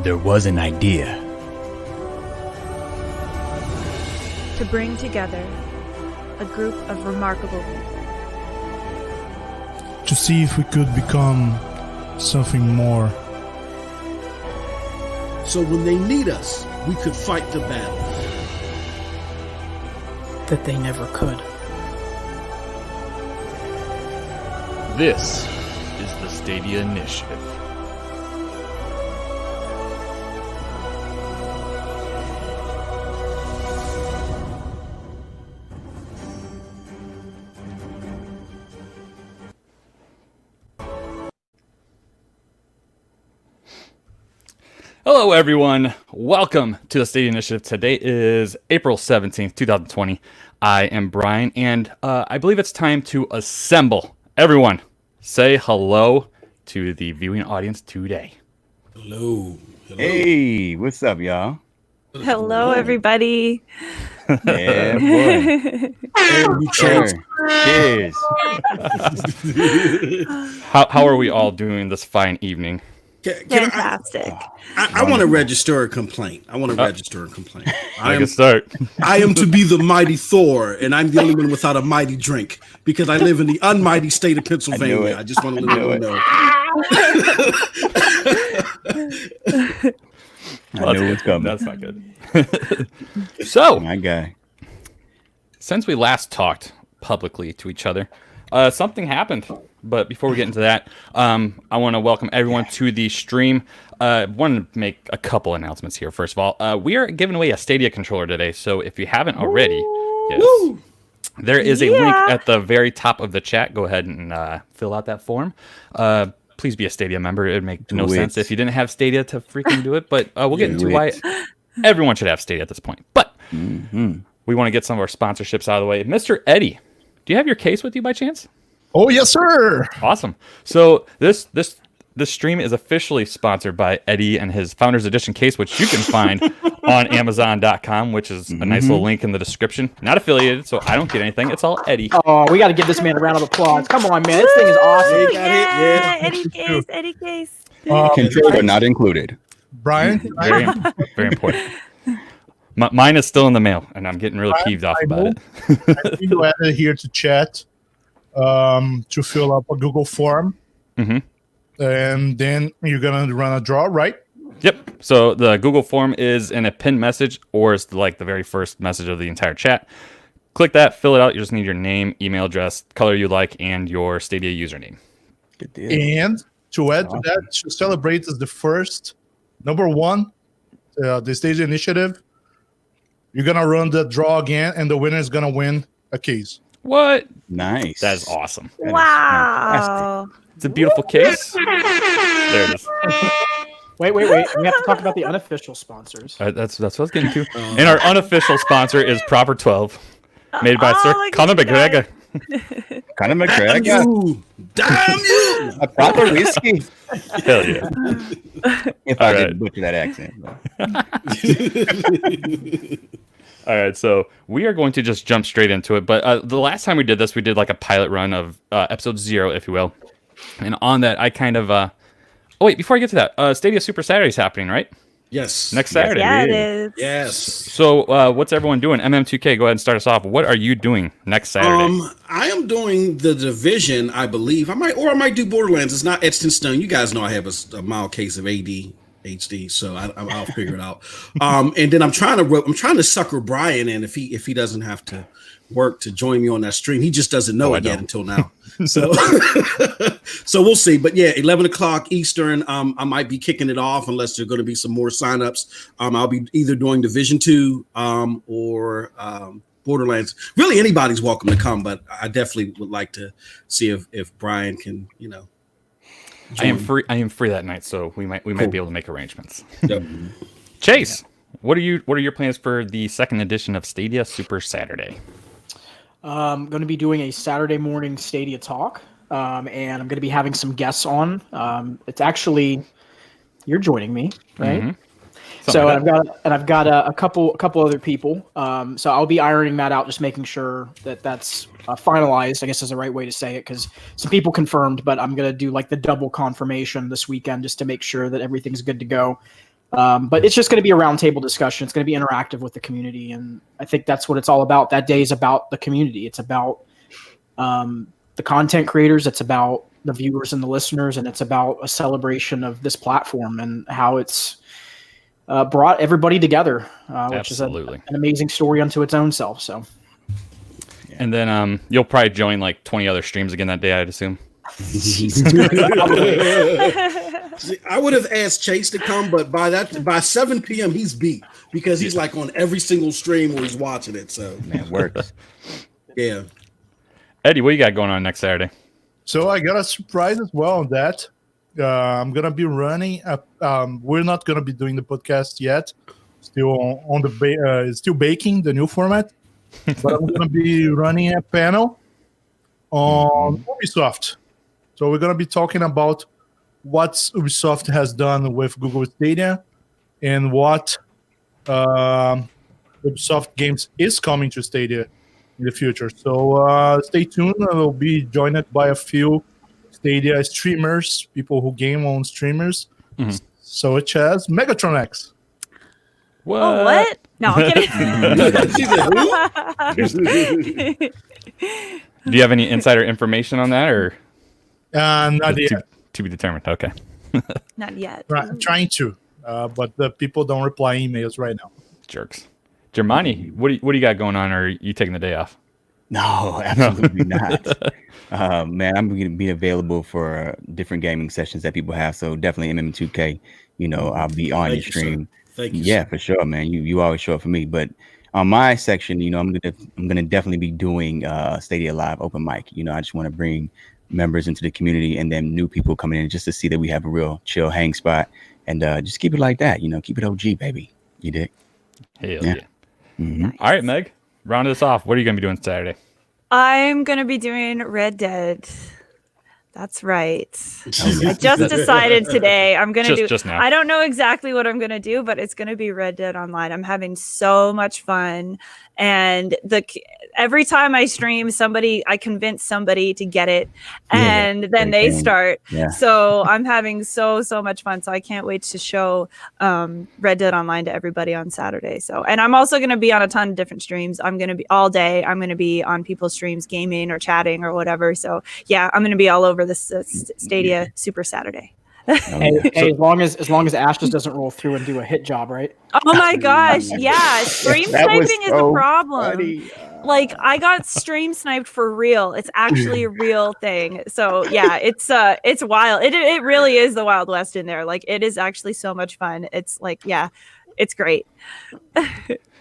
there was an idea to bring together a group of remarkable people. To see if we could become something more. So when they need us, we could fight the battle. That they never could. This is the Stadia Initiative. Hello, everyone. Welcome to the Stadia Initiative. Today is April 17th, 2020. I am Brian, and I believe it's time to assemble. Everyone, say hello to the viewing audience today. Hello. Hey, what's up, y'all? Hello, everybody. Yeah, boy. Cheers. Cheers. How are we all doing this fine evening? Fantastic. I want to register a complaint. I can start. I am to be the mighty Thor, and I'm the only one without a mighty drink because I live in the unmighty state of Pennsylvania. I just want to let you know. I knew it was coming. That's not good. So, my guy. Since we last talked publicly to each other, something happened. But before we get into that, I want to welcome everyone to the stream. I want to make a couple announcements here. First of all, we are giving away a Stadia controller today. So if you haven't already, yes, there is a link at the very top of the chat. Go ahead and fill out that form. Please be a Stadia member. It would make no sense if you didn't have Stadia to freaking do it. But we'll get into why everyone should have Stadia at this point. But we want to get some of our sponsorships out of the way. Mr. Eddie, do you have your case with you by chance? Oh, yes, sir. Awesome. So this stream is officially sponsored by Eddie and his Founders Edition case, which you can find on Amazon.com, which is a nice little link in the description. Not affiliated, so I don't get anything. It's all Eddie. Oh, we got to give this man a round of applause. Come on, man. This thing is awesome. Eddie case. Controller not included. Brian? Very, very important. Mine is still in the mail, and I'm getting really peeved off about it. I need to add it here to chat to fill up a Google form. And then you're going to run a draw, right? Yep. So the Google form is in a pinned message, or it's like the very first message of the entire chat. Click that, fill it out. You just need your name, email address, color you like, and your Stadia username. Good deal. And to add to that, to celebrate as the first, number one, the Stadia Initiative, you're going to run the draw again, and the winner is going to win a case. What? Nice. That is awesome. Wow. It's a beautiful case. There it is. Wait. We have to talk about the unofficial sponsors. That's what I was getting to. And our unofficial sponsor is Proper 12, made by Sir Conor McGregor. Conor McGregor. Damn you! A proper whiskey. Hell yeah. If I didn't butcher that accent. All right, so we are going to just jump straight into it. But the last time we did this, we did like a pilot run of episode 0, if you will. And on that, I kind of... oh, wait, before I get to that, Stadia Super Saturday is happening, right? Yes. Next Saturday. Yeah, it is. Yes. So what's everyone doing? MM2K, go ahead and start us off. What are you doing next Saturday? I am doing The Division, I believe. I might do Borderlands. It's not etched in stone. You guys know I have a mild case of ADHD, so I'll figure it out. And then I'm trying to sucker Brian in if he doesn't have to work to join me on that stream. He just doesn't know it yet until now. So so we'll see. But yeah, 11 o'clock Eastern. I might be kicking it off unless there's going to be some more signups. I'll be either doing Division 2 or Borderlands. Really, anybody's welcome to come, but I definitely would like to see if Brian can, join. I am free that night, so we might be able to make arrangements. Yep. Chase, what are your plans for the second edition of Stadia Super Saturday? I'm going to be doing a Saturday morning Stadia Talk, and I'm going to be having some guests on. It's actually you're joining me, right? Mm-hmm. So I've got a couple other people. So I'll be ironing that out, just making sure that that's finalized. I guess is the right way to say it, because some people confirmed, but I'm gonna do like the double confirmation this weekend just to make sure that everything's good to go. But it's just going to be a roundtable discussion. It's going to be interactive with the community, and I think that's what it's all about. That day is about the community. It's about the content creators. It's about the viewers and the listeners, and it's about a celebration of this platform and how it's brought everybody together, which is an amazing story unto its own self. So, and then you'll probably join like 20 other streams again that day, I'd assume. I would have asked Chase to come, but by 7 p.m. he's beat because he's like on every single stream where he's watching it. So Man, works. Yeah. Eddie, what you got going on next Saturday? So I got a surprise as well on that. I'm gonna be running. We're not gonna be doing the podcast yet. Still on the still baking the new format, but I'm gonna be running a panel on Ubisoft. So we're gonna be talking about what Ubisoft has done with Google Stadia and what Ubisoft games is coming to Stadia in the future. So stay tuned. I'll be joined by a few Stadia streamers, people who game on streamers, such as Megatron X. What? Oh, what? No, I'm kidding. Do you have any insider information on that, or Not yet. to be determined? Okay. Not yet. I'm trying to, but the people don't reply emails right now. Jerks. Germani, what do you got going on, or are you taking the day off? No, absolutely not. Man, I'm going to be available for different gaming sessions that people have. So definitely MM2K. I'll be on your stream. Thank you. Yeah, for sure, man. You always show up for me. But on my section, I'm gonna definitely be doing Stadia Live open mic. I just want to bring members into the community and then new people coming in just to see that we have a real chill hang spot and just keep it like that. Keep it OG, baby. You dig? Hell yeah. Mm-hmm. All right, Meg, round us off. What are you gonna be doing Saturday? I'm going to be doing Red Dead. That's right. I just decided today I'm going to do. Just now. I don't know exactly what I'm going to do, but it's going to be Red Dead Online. I'm having so much fun, and every time I stream, I convince somebody to get it, and then they start. Yeah. So I'm having so much fun. So I can't wait to show Red Dead Online to everybody on Saturday. So, and I'm also going to be on a ton of different streams. I'm going to be all day. I'm going to be on people's streams, gaming or chatting or whatever. So yeah, I'm going to be all over this Stadia Super Saturday. Hey, as long as Ash just doesn't roll through and do a hit job, right? Oh my gosh, yeah. Stream sniping is a problem. Funny. Like, I got stream sniped for real. It's actually a real thing. So yeah, it's wild. It really is the Wild West in there. Like, it is actually so much fun. It's like, yeah, it's great.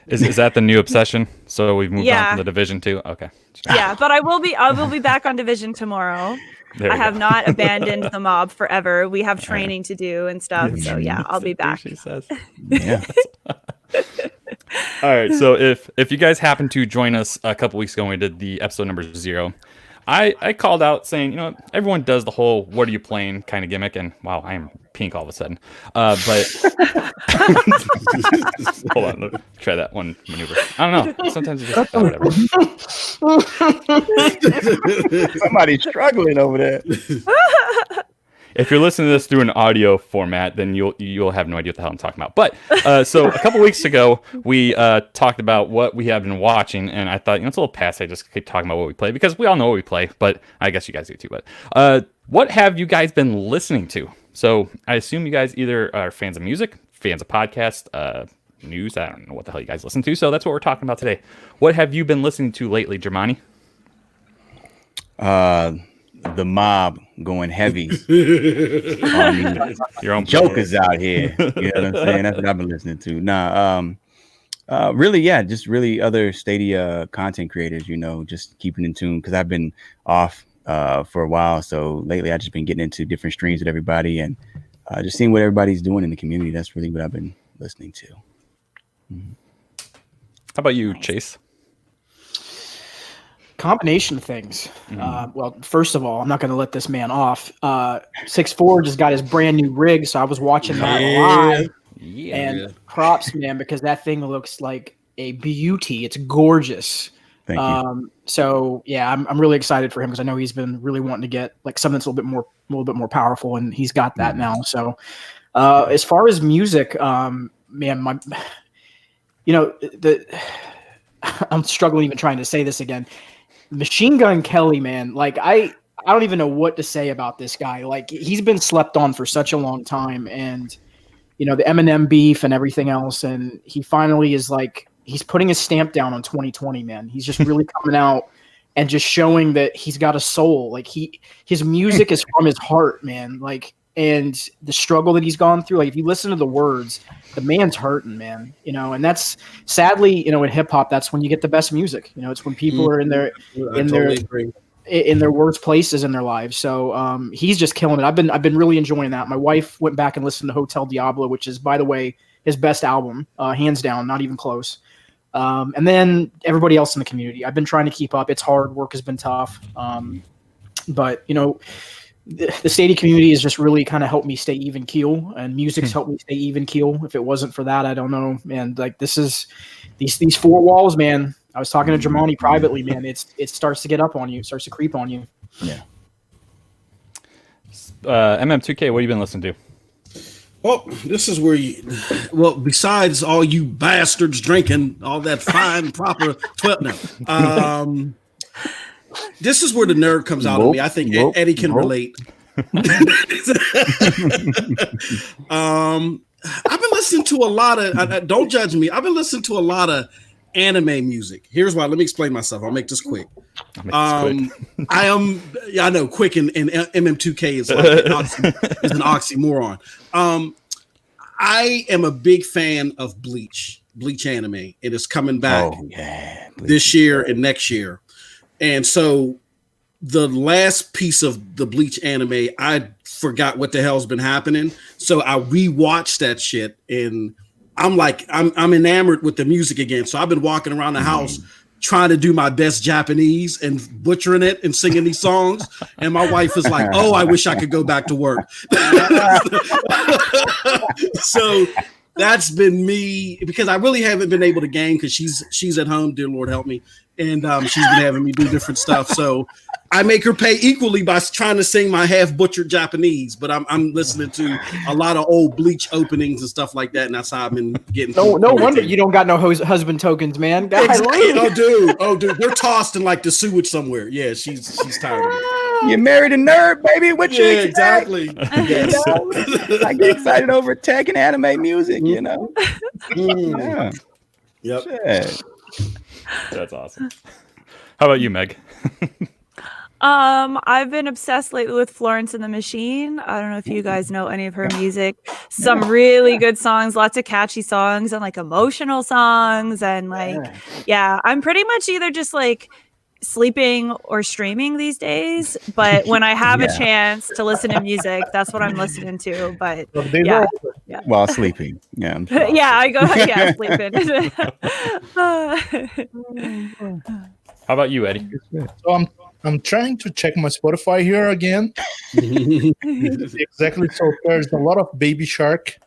Is that the new obsession? So we've moved on from the Division 2? Okay. Yeah, but I will be back on Division tomorrow. I have not abandoned the mob forever. We have training to do and stuff. So yeah, I'll be back. She says. Yeah. All right. So if you guys happen to join us a couple weeks ago when we did the episode number 0, I called out saying, everyone does the whole "what are you playing" kind of gimmick, and wow, I am pink all of a sudden. But hold on, let me try that one maneuver. I don't know. Sometimes it just whatever. Somebody's struggling over there. If you're listening to this through an audio format, then you'll have no idea what the hell I'm talking about. But so a couple weeks ago, we talked about what we have been watching, and I thought, it's a little passe. I just keep talking about what we play because we all know what we play. But I guess you guys do too. But what have you guys been listening to? So I assume you guys either are fans of music, fans of podcasts, news. I don't know what the hell you guys listen to. So that's what we're talking about today. What have you been listening to lately, Germani? The mob going heavy on your own jokers out here. You know what I'm saying? That's what I've been listening to. Really, yeah, just really other Stadia content creators, just keeping in tune because I've been off for a while. So lately I've just been getting into different streams with everybody and just seeing what everybody's doing in the community. That's really what I've been listening to. Mm-hmm. How about you, Chase? Combination of things. Well, first of all, I'm not going to let this man off. 6'4" just got his brand new rig, so I was watching that live. Yeah. And props, man, because that thing looks like a beauty. It's gorgeous. Thank you. So yeah, I'm really excited for him because I know he's been really wanting to get like something that's a little bit more powerful, and he's got that now. So As far as music, man, I'm struggling even trying to say this again. Machine Gun Kelly, man, like I don't even know what to say about this guy. Like he's been slept on for such a long time, and the Eminem beef and everything else, and he finally is like he's putting his stamp down on 2020, man. He's just really coming out and just showing that he's got a soul. Like his music is from his heart, man. Like, and the struggle that he's gone through, like if you listen to the words, the man's hurting, man, and that's sadly, in hip hop, that's when you get the best music. It's when people are in their worst places in their lives. So he's just killing it. I've been really enjoying that. My wife went back and listened to Hotel Diablo, which is, by the way, his best album, hands down, not even close. And then everybody else in the community, I've been trying to keep up. It's hard. Work has been tough. But the Stadia community has just really kind of helped me stay even keel, and music's helped me stay even keel. If it wasn't for that, I don't know. And like this is these four walls, man. I was talking to Jamani privately, man. It starts to get up on you. It starts to creep on you. Yeah. MM2K, what have you been listening to? Well, this is where besides all you bastards drinking all that fine, proper 12, no. This is where the nerd comes out of me. I think Eddie can relate. I've been listening to a lot of, don't judge me. I've been listening to a lot of anime music. Here's why. Let me explain myself. I'll make this quick. I know quick and MM2K is an oxymoron. I am a big fan of Bleach anime. It is coming back this year and next year. And so the last piece of the Bleach anime, I forgot what the hell's been happening. So I rewatched that shit, and I'm enamored with the music again. So I've been walking around the house trying to do my best Japanese and butchering it and singing these songs. And my wife is like, "Oh, I wish I could go back to work." So that's been me, because I really haven't been able to game because she's at home, dear Lord help me, and she's been having me do different stuff. So I make her pay equally by trying to sing my half butchered Japanese, but I'm listening to a lot of old Bleach openings and stuff like that, and that's how I've been getting. No wonder you don't got no husband tokens, man. Exactly. Oh dude, we're tossed in like the sewage somewhere. Yeah, she's tired of it. You married a nerd, baby. What you expect? Exactly. Yes. I get excited over tech and anime music, Yeah. Yep. Shit. That's awesome. How about you, Meg? I've been obsessed lately with Florence and the Machine. I don't know if you guys know any of her music. Some really good songs, lots of catchy songs and like emotional songs. And I'm pretty much either just like sleeping or streaming these days. But when I have a chance to listen to music, that's what I'm listening to. But while sleeping. Yeah. I go sleeping. How about you, Eddie? So I'm trying to check my Spotify here again. Exactly. So there's a lot of Baby Shark.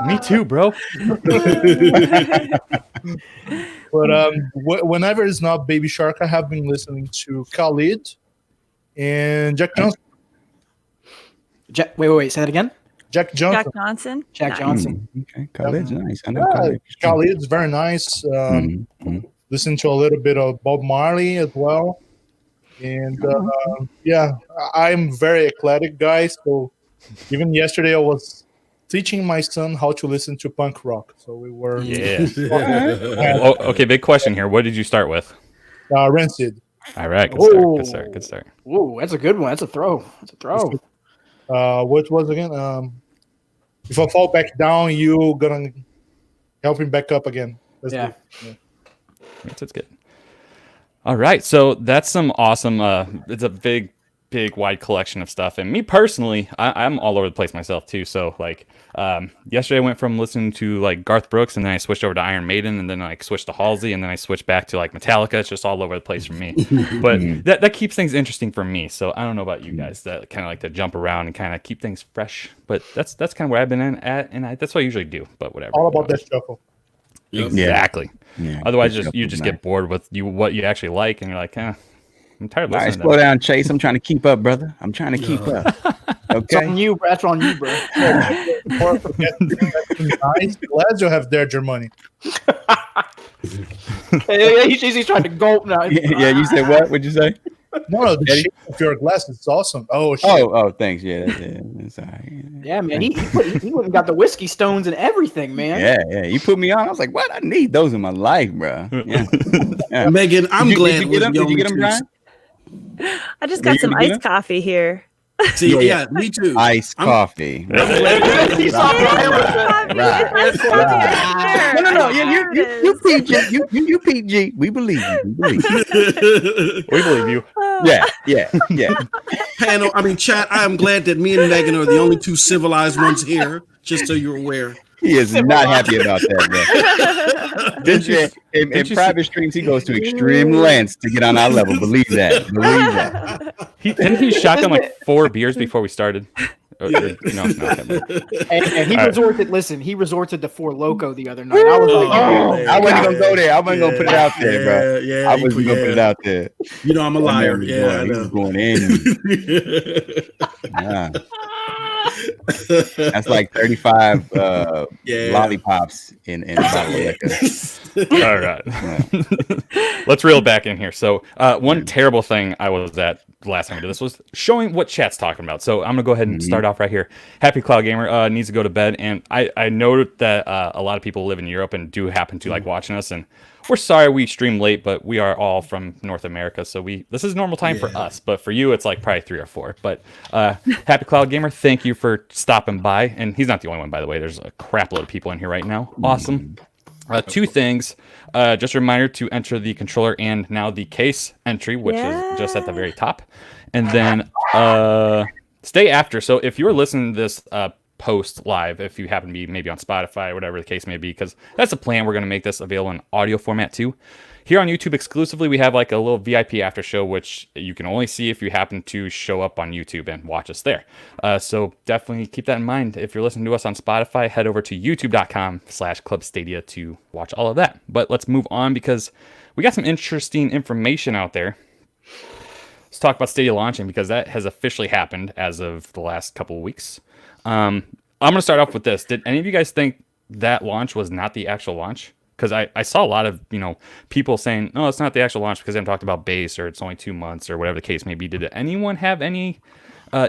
Me too, bro. But whenever it's not Baby Shark, I have been listening to Khalid and Jack Johnson. Wait, say that again. Jack Johnson. Jack Johnson. Okay, Khalid's nice. I know Khalid's very nice. Listen to a little bit of Bob Marley as well. And I'm very eclectic guy. So even yesterday I was teaching my son how to listen to punk rock. So we were okay, big question here. What did you start with? Rancid. All right, good start. Whoa, that's a good one. That's a throw. What was again? If I fall back down, you gonna help him back up again. That's good. That's good. All right, so that's some awesome. It's a big, wide collection of stuff. And me personally, I'm all over the place myself too. So like, yesterday I went from listening to like Garth Brooks, and then I switched over to Iron Maiden, and then I switched to Halsey, and then I switched back to like Metallica. It's just all over the place for me. But that keeps things interesting for me. So I don't know about you guys that kind of like to jump around and kind of keep things fresh. But that's kind of where I've been at, and that's what I usually do. But whatever. All about that shuffle. Exactly. Yeah, otherwise, you just get bored with what you actually like, and you're like, I'm tired of All right, listening slow to them. down, Chase. I'm trying to keep up, brother. I'm trying to keep up. It's on Okay. you, bro. That's on you, bro. Or forget nice. Glad you have there your money. He's trying to gulp now. Yeah, you said what? What'd you say? No, the Eddie? shape of your glass is awesome. Oh, shit. Oh, thanks. Yeah, that's all right. Yeah, man. He went and got the whiskey stones and everything, man. Yeah. You put me on. I was like, what? I need those in my life, bro. Yeah. Yeah. Megan, I'm Did you glad get them? we're Did you get them, going Brian? I just Were got you some gonna get iced coffee here. See, Yeah, yeah, me too. Iced coffee. He saw Brian with the- No. Yeah, you PG. You PG. We believe you. We believe you. We believe you. Yeah. Panel, I mean, chat, I am glad that me and Megan are the only two civilized ones here, just so you're aware. He is not happy about that, bro. In private streams, he goes to extreme lengths to get on our level. Believe that. Believe that. Didn't he shotgun like 4 beers before we started? No, And he resorted. Listen, he resorted to Four Loco the other night. I was like, I wasn't gonna go there. I wasn't gonna put it out there, bro. Yeah, I wasn't gonna put it out there. You know, I'm a liar. Yeah, I He know. was going in. Yeah. That's like 35 lollipops in a bottle of liquor. All right. Let's reel back in here. So one terrible thing I was at the last time we did this was showing what chat's talking about. So I'm going to go ahead and start off right here. Happy Cloud Gamer needs to go to bed. And I know that a lot of people live in Europe and do happen to like watching us. And we're sorry we stream late, but we are all from North America. So this is normal time for us. But for you, it's like probably 3 or 4. But Happy Cloud Gamer, thank you for stopping by. And he's not the only one, by the way. There's a crap load of people in here right now. Awesome. 2 things. Just a reminder to enter the controller and now the case entry, which is just at the very top. And then stay after. So if you're listening to this post live, if you happen to be maybe on Spotify, whatever the case may be, because that's the plan. We're going to make this available in audio format too. Here on YouTube exclusively, we have like a little VIP after show, which you can only see if you happen to show up on YouTube and watch us there. So definitely keep that in mind. If you're listening to us on Spotify, head over to youtube.com/Club Stadia to watch all of that. But let's move on because we got some interesting information out there. Let's talk about Stadia launching because that has officially happened as of the last couple of weeks. I'm going to start off with this. Did any of you guys think that launch was not the actual launch? Because I saw a lot of people saying, no, it's not the actual launch because they haven't talked about base or it's only 2 months or whatever the case may be. Did anyone have any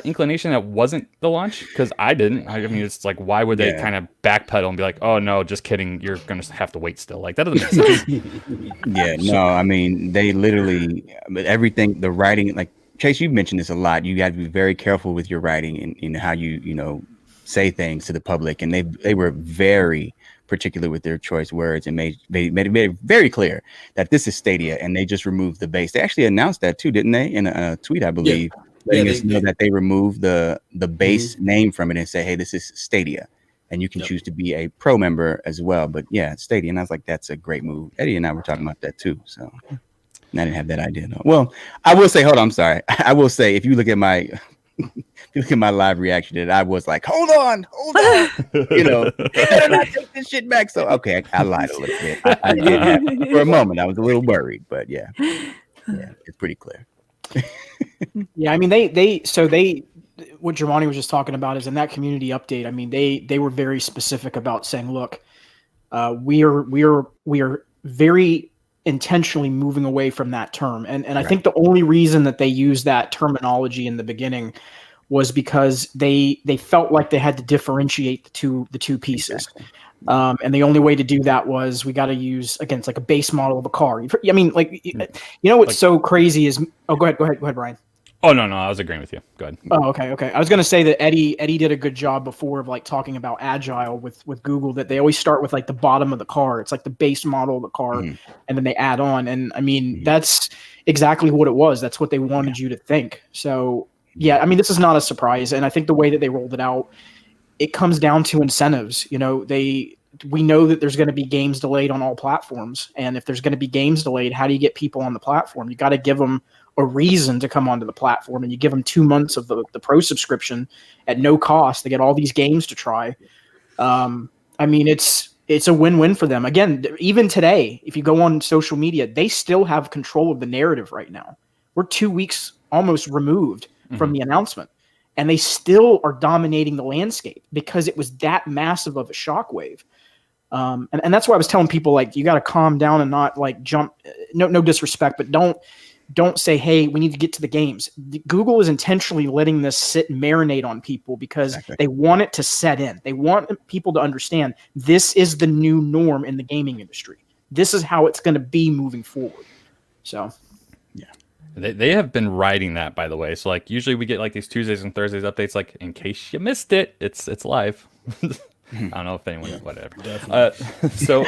inclination that wasn't the launch? Because I didn't. I mean, it's like, why would they kind of backpedal and be like, oh, no, just kidding. You're going to have to wait still. Like, that doesn't make sense. No, I mean, they literally, everything, the writing, like, Chase, you've mentioned this a lot. You got to be very careful with your writing and in how you say things to the public. And they were very particular with their choice words and made it very clear that this is Stadia and they just removed the base. They actually announced that too, didn't they? In a tweet, I believe, letting us know that they removed the base name from it and say, hey, this is Stadia. And you can choose to be a pro member as well. But yeah, it's Stadia. And I was like, that's a great move. Eddie and I were talking about that too. So I didn't have that idea. No. Well, I will say, hold on, I'm sorry. I will say, if you look at my live reaction, I was like, hold on, you better not take this shit back. So okay, I lied a little bit. I did have, for a moment, I was a little worried, but yeah, it's pretty clear. Yeah, I mean, what Giovanni was just talking about is in that community update. I mean, they were very specific about saying, look, we are very intentionally moving away from that term. And I think the only reason that they used that terminology in the beginning was because they felt like they had to differentiate the two pieces. Exactly. And the only way to do that was we got to use, again, it's like a base model of a car. I mean, like, what's so crazy is, go ahead, Brian. Oh, no, I was agreeing with you. Go ahead. Oh, okay. I was going to say that Eddie did a good job before of like talking about agile with Google, that they always start with like the bottom of the car. It's like the base model of the car, and then they add on. And I mean, that's exactly what it was. That's what they wanted you to think. So yeah, I mean, this is not a surprise. And I think the way that they rolled it out, it comes down to incentives. We know that there's going to be games delayed on all platforms. And if there's going to be games delayed, how do you get people on the platform? You got to give them a reason to come onto the platform, and you give them 2 months of the pro subscription at no cost to get all these games to try. I mean, it's a win-win for them. Again, even today, if you go on social media, they still have control of the narrative right now. We're 2 weeks almost removed from the announcement, and they still are dominating the landscape because it was that massive of a shockwave. And that's why I was telling people, like, you got to calm down and not like jump. No disrespect, but don't say, hey, we need to get to the games. Google is intentionally letting this sit and marinate on people because they want it to set in. They want people to understand this is the new norm in the gaming industry. This is how it's going to be moving forward. So, yeah. They have been writing that, by the way. So, like, usually we get like these Tuesdays and Thursdays updates. Like, in case you missed it, it's live. I don't know if anyone, whatever. So,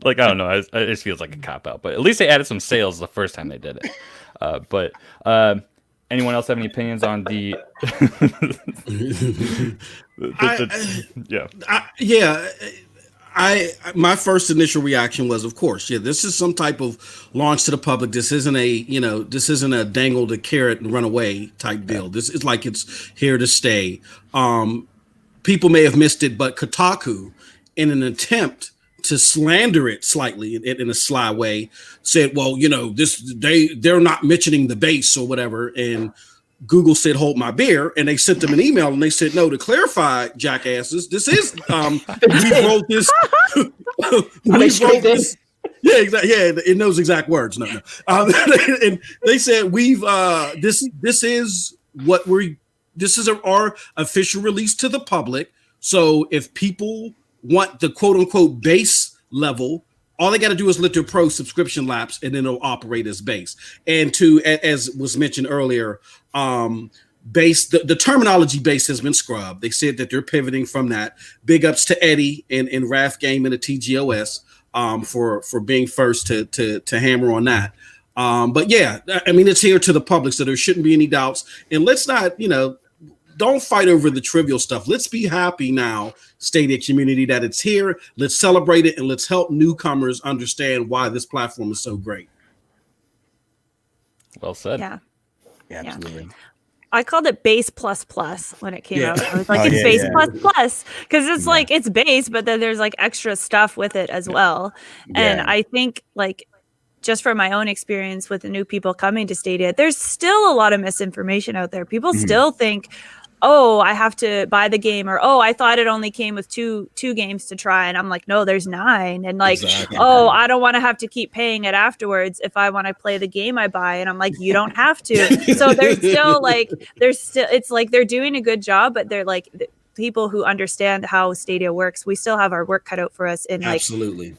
like, I don't know. It just feels like a cop out. But at least they added some sales the first time they did it. But anyone else have any opinions on the? My first initial reaction was, of course, this is some type of launch to the public. This isn't a dangle the carrot and run away type deal. This is like it's here to stay. People may have missed it, but Kotaku, in an attempt to slander it slightly in a sly way, said, well, they're not mentioning the base or whatever. And Google said, hold my beer. And they sent them an email and they said, no, to clarify, jackasses, this is, we wrote this. Yeah, exactly. Yeah, in those exact words. No. And they said, this is our official release to the public. So if people want the quote unquote base level, all they got to do is let their pro subscription lapse and then it'll operate as base. And as was mentioned earlier, base, the terminology base has been scrubbed. They said that they're pivoting from that. Big ups to Eddie and Raph Game and the TGOS for being first to hammer on that. But yeah, I mean, it's here to the public, so there shouldn't be any doubts. And let's not, don't fight over the trivial stuff. Let's be happy now, Stadia community, that it's here. Let's celebrate it and let's help newcomers understand why this platform is so great. Well said. Yeah, absolutely. I called it base plus plus when it came out. I was like, it's base plus plus because it's like it's base, but then there's like extra stuff with it as well. And I think like just from my own experience with the new people coming to Stadia, there's still a lot of misinformation out there. People still think, oh, I have to buy the game, or oh, I thought it only came with two games to try, and I'm like, no, there's 9, and like, oh, I don't want to have to keep paying it afterwards if I want to play the game I buy, and I'm like, you don't have to. So it's like they're doing a good job, but they're like people who understand how Stadia works. We still have our work cut out for us in like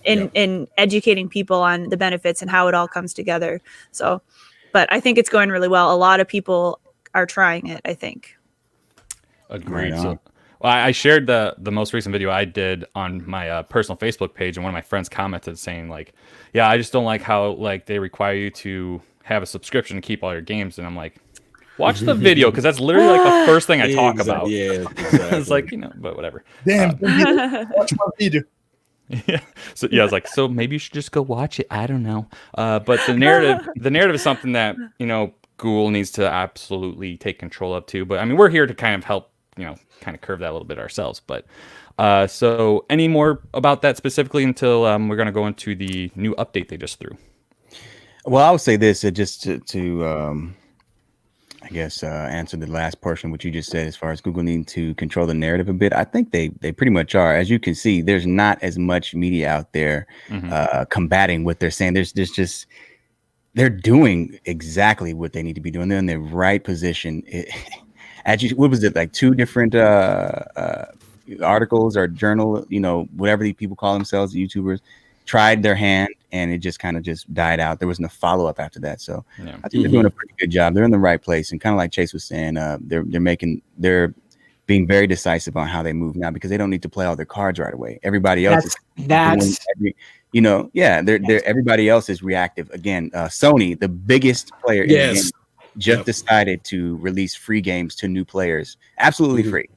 in educating people on the benefits and how it all comes together. So, but I think it's going really well. A lot of people are trying it, I think. Agreed. Right. So, well, I shared the most recent video I did on my personal Facebook page, and one of my friends commented saying like, "Yeah, I just don't like how like they require you to have a subscription to keep all your games." And I'm like, watch the video because that's literally like the first thing I talk about. Yeah, exactly. It's like but whatever. Damn, watch my video. Yeah. So I was like, so maybe you should just go watch it. I don't know. But the narrative is something that Google needs to absolutely take control of too. But I mean, we're here to kind of help. Kind of curve that a little bit ourselves. But so any more about that specifically until we're going to go into the new update they just threw? Well, I would say this just to I guess answer the last portion what you just said as far as Google needing to control the narrative a bit. I think they pretty much are. As you can see, there's not as much media out there combating what they're saying. There's just they're doing exactly what they need to be doing. They're in the right position. What was it, like 2 different articles or journal, whatever these people call themselves, YouTubers, tried their hand and it just kind of just died out. There wasn't a follow-up after that. So I think they're doing a pretty good job. They're in the right place. And kind of like Chase was saying, they're being very decisive on how they move now because they don't need to play all their cards right away. Everybody else everybody else is reactive. Again, Sony, the biggest player in the game, just decided to release free games to new players, absolutely free.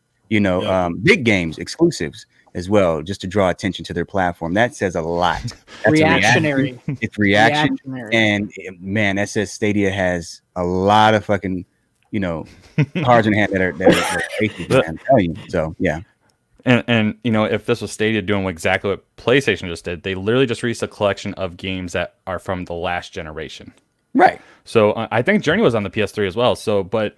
Big games, exclusives as well, just to draw attention to their platform. That says a lot. That's reactionary. It's reactionary. And man, that says Stadia has a lot of fucking, cards in hand that are aces, man, I'm telling you. So yeah. And if this was Stadia doing exactly what PlayStation just did, they literally just released a collection of games that are from the last generation. Right. So I think Journey was on the PS3 as well. So, but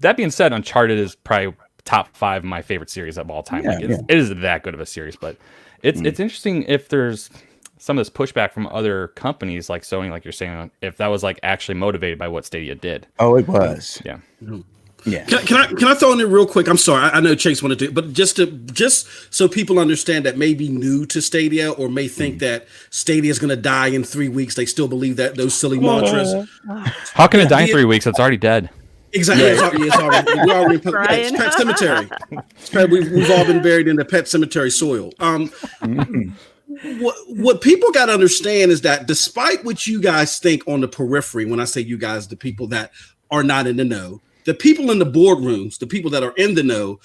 that being said, Uncharted is probably top 5 of my favorite series of all time. Yeah, it is that good of a series, but it's interesting if there's some of this pushback from other companies like Sony, like you're saying, if that was like actually motivated by what Stadia did. Oh, it was. Yeah. Yeah. Can I throw in it real quick? I'm sorry. I know Chase wanted to, but just so people understand that may be new to Stadia or may think that Stadia is going to die in 3 weeks. They still believe that those silly mantras. How can it die in 3 weeks? It's already dead. Exactly. It's already, we're already it's pet cemetery. We've all been buried in the pet cemetery soil. What people got to understand is that despite what you guys think on the periphery, when I say you guys, the people that are not in the know, the people in the boardrooms, the people that are in the know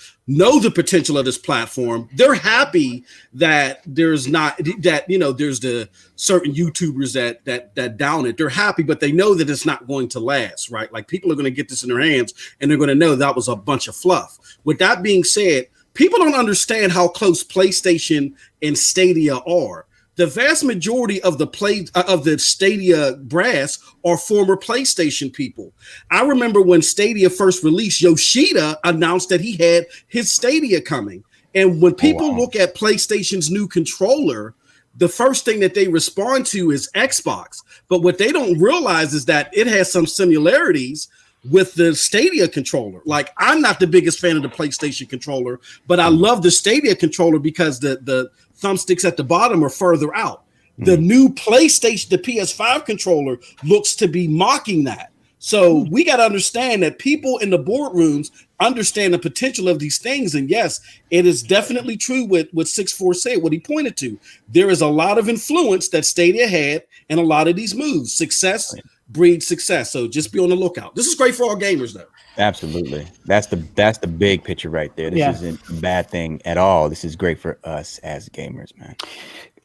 the potential of this platform. They're happy that there's not that, there's the certain YouTubers that down it. They're happy, but they know that it's not going to last, right? Like people are going to get this in their hands and they're going to know that was a bunch of fluff. With that being said, people don't understand how close PlayStation and Stadia are. The vast majority of the Stadia brass are former PlayStation people. I remember when Stadia first released, Yoshida announced that he had his Stadia coming. And when people look at PlayStation's new controller, the first thing that they respond to is Xbox. But what they don't realize is that it has some similarities with the Stadia controller. Like, I'm not the biggest fan of the PlayStation controller, but I love the Stadia controller because the thumbsticks at the bottom are further out. The new PlayStation, the PS5 controller looks to be mocking that. So we got to understand that people in the boardrooms understand the potential of these things. And yes, it is definitely true with what 6-4 said, what he pointed to. There is a lot of influence that Stadia had in a lot of these moves. Success breeds success. So just be on the lookout. This is great for all gamers, though. Absolutely. That's the big picture right there. This isn't a bad thing at all. This is great for us as gamers, man.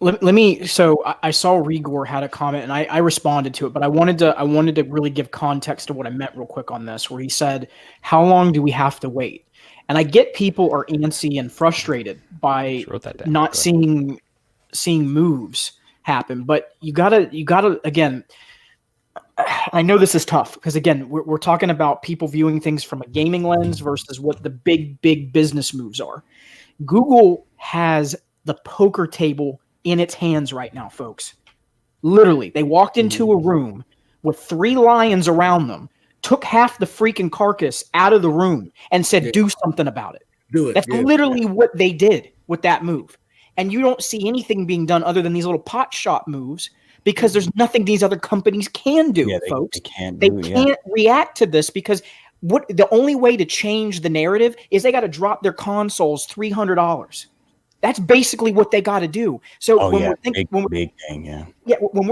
Let me. So I saw Rigor had a comment, and I responded to it, but I wanted to really give context to what I meant real quick on this, where he said, "How long do we have to wait?" And I get people are antsy and frustrated by not seeing moves happen, but you gotta again. I know this is tough because again, we're talking about people viewing things from a gaming lens versus what the big business moves are. Google has the poker table in its hands right now, folks. Literally, they walked into a room with 3 lions around them, took half the freaking carcass out of the room, and said, "Do something about it." That's literally what they did with that move. And you don't see anything being done other than these little pot shot moves because there's nothing these other companies can do, folks. They can't react to this because the only way to change the narrative is they got to drop their consoles $300. That's basically what they got to do. So when we're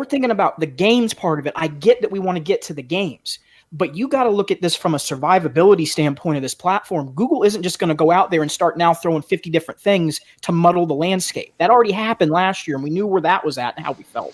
thinking about the games part of it, I get that we want to get to the games, but you got to look at this from a survivability standpoint of this platform. Google isn't just going to go out there and start now throwing 50 different things to muddle the landscape. That already happened last year, and we knew where that was at and how we felt.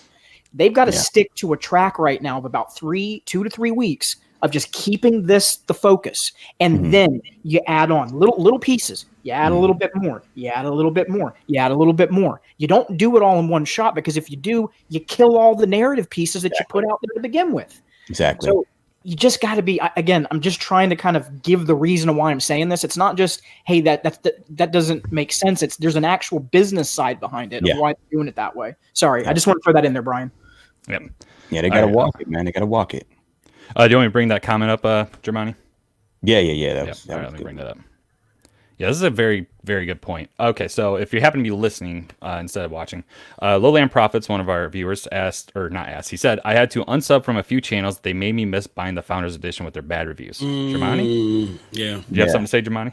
They've got to stick to a track right now of about 2 to 3 weeks of just keeping this the focus, and then you add on little pieces. You add a little bit more. You add a little bit more. You add a little bit more. You don't do it all in one shot because if you do, you kill all the narrative pieces that you put out there to begin with. Exactly. So you just got to be. Again, I'm just trying to kind of give the reason why I'm saying this. It's not just hey that doesn't make sense. There's an actual business side behind it of why they're doing it that way. Sorry, I just want to throw that in there, Brian. Yep. Yeah, they gotta walk it, man. They gotta walk it. Do you want me to bring that comment up, Germani? Yeah. That was let me bring that up. Yeah, this is a very, very good point. Okay, so if you happen to be listening instead of watching, Lowland Profits, one of our viewers, he said, "I had to unsub from a few channels. They made me miss buying the Founders Edition with their bad reviews." Germani? Yeah. Do you have something to say, Germani?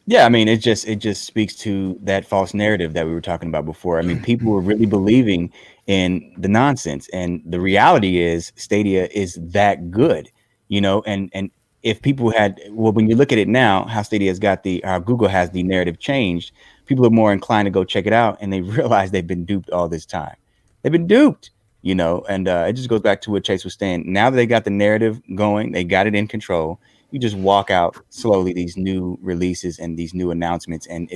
Yeah, I mean, it just speaks to that false narrative that we were talking about before. I mean, people were really believing in the nonsense, and the reality is Stadia is that good, and if people when you look at it now, how Stadia has got how Google has the narrative changed, people are more inclined to go check it out, and they realize they've been duped all this time. They've been duped, and it just goes back to what Chase was saying. Now that they got the narrative going, they got it in control. You just walk out slowly these new releases and these new announcements, and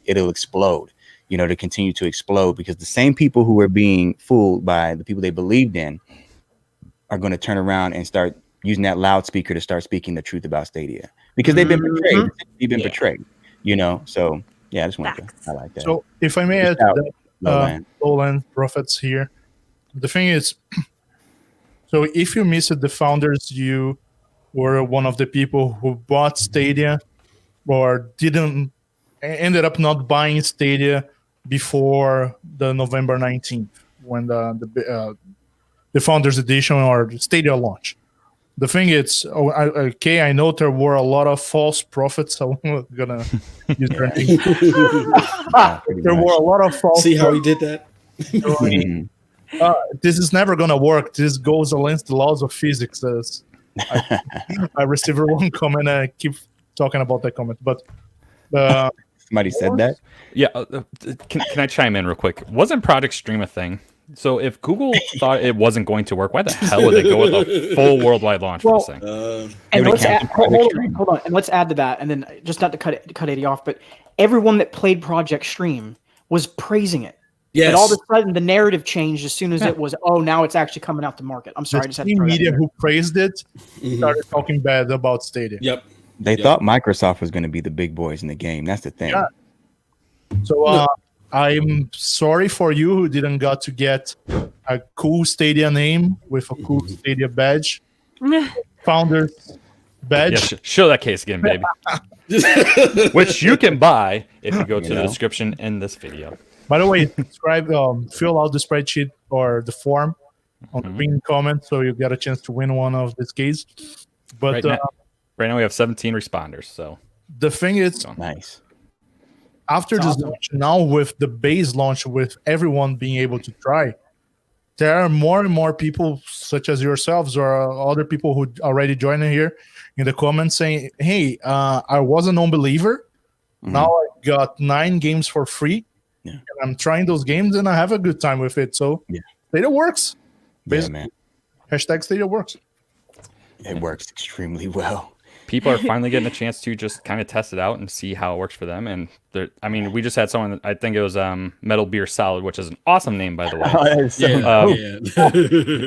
it'll explode, to continue to explode because the same people who are being fooled by the people they believed in are going to turn around and start using that loudspeaker to start speaking the truth about Stadia, because they've been betrayed. They've been betrayed, you know. So yeah, I just wanted to highlight that. So if I may add to that, Lowland Prophets here, the thing is, so if you missed the founders, you were one of the people who bought Stadia or ended up not buying Stadia before the November 19th when the Founders Edition or Stadia launch. The thing is, I know there were a lot of false prophets. So I'm gonna use their name. There were a lot of false. See how he did that? This is never gonna work. This goes against the laws of physics. I received one comment. I keep talking about that comment, but somebody said that. Yeah, can I chime in real quick? Wasn't Project Stream a thing? So if Google thought it wasn't going to work, why the hell would they go with a full worldwide launch for this thing? And let's hold on, and let's add to that, and then just not to cut Eddie off, but everyone that played Project Stream was praising it. Yes. But all of a sudden, the narrative changed as soon as it was, now it's actually coming out to market. I'm sorry, the same media who praised it started talking bad about Stadia. Yep. They thought Microsoft was going to be the big boys in the game. That's the thing. Yeah. So I'm sorry for you who didn't get a cool Stadia name with a cool Stadia badge. Founders badge. Yeah, show that case again, baby. Which you can buy if you go to the description in this video. By the way, subscribe, fill out the spreadsheet or the form on the pinned comment so you get a chance to win one of these keys. But right now we have 17 responders. So the thing is, nice. After this launch, now with the base launch, with everyone being able to try, there are more and more people such as yourselves or other people who already joined here in the comments saying, hey, I was a non-believer. Now I got 9 games for free. Yeah. And I'm trying those games and I have a good time with it. So Stadia works. Yeah, man. Hashtag Stadia works. It works extremely well. People are finally getting a chance to just kind of test it out and see how it works for them. And we just had someone, I think it was Metal Beer Solid, which is an awesome name, by the way.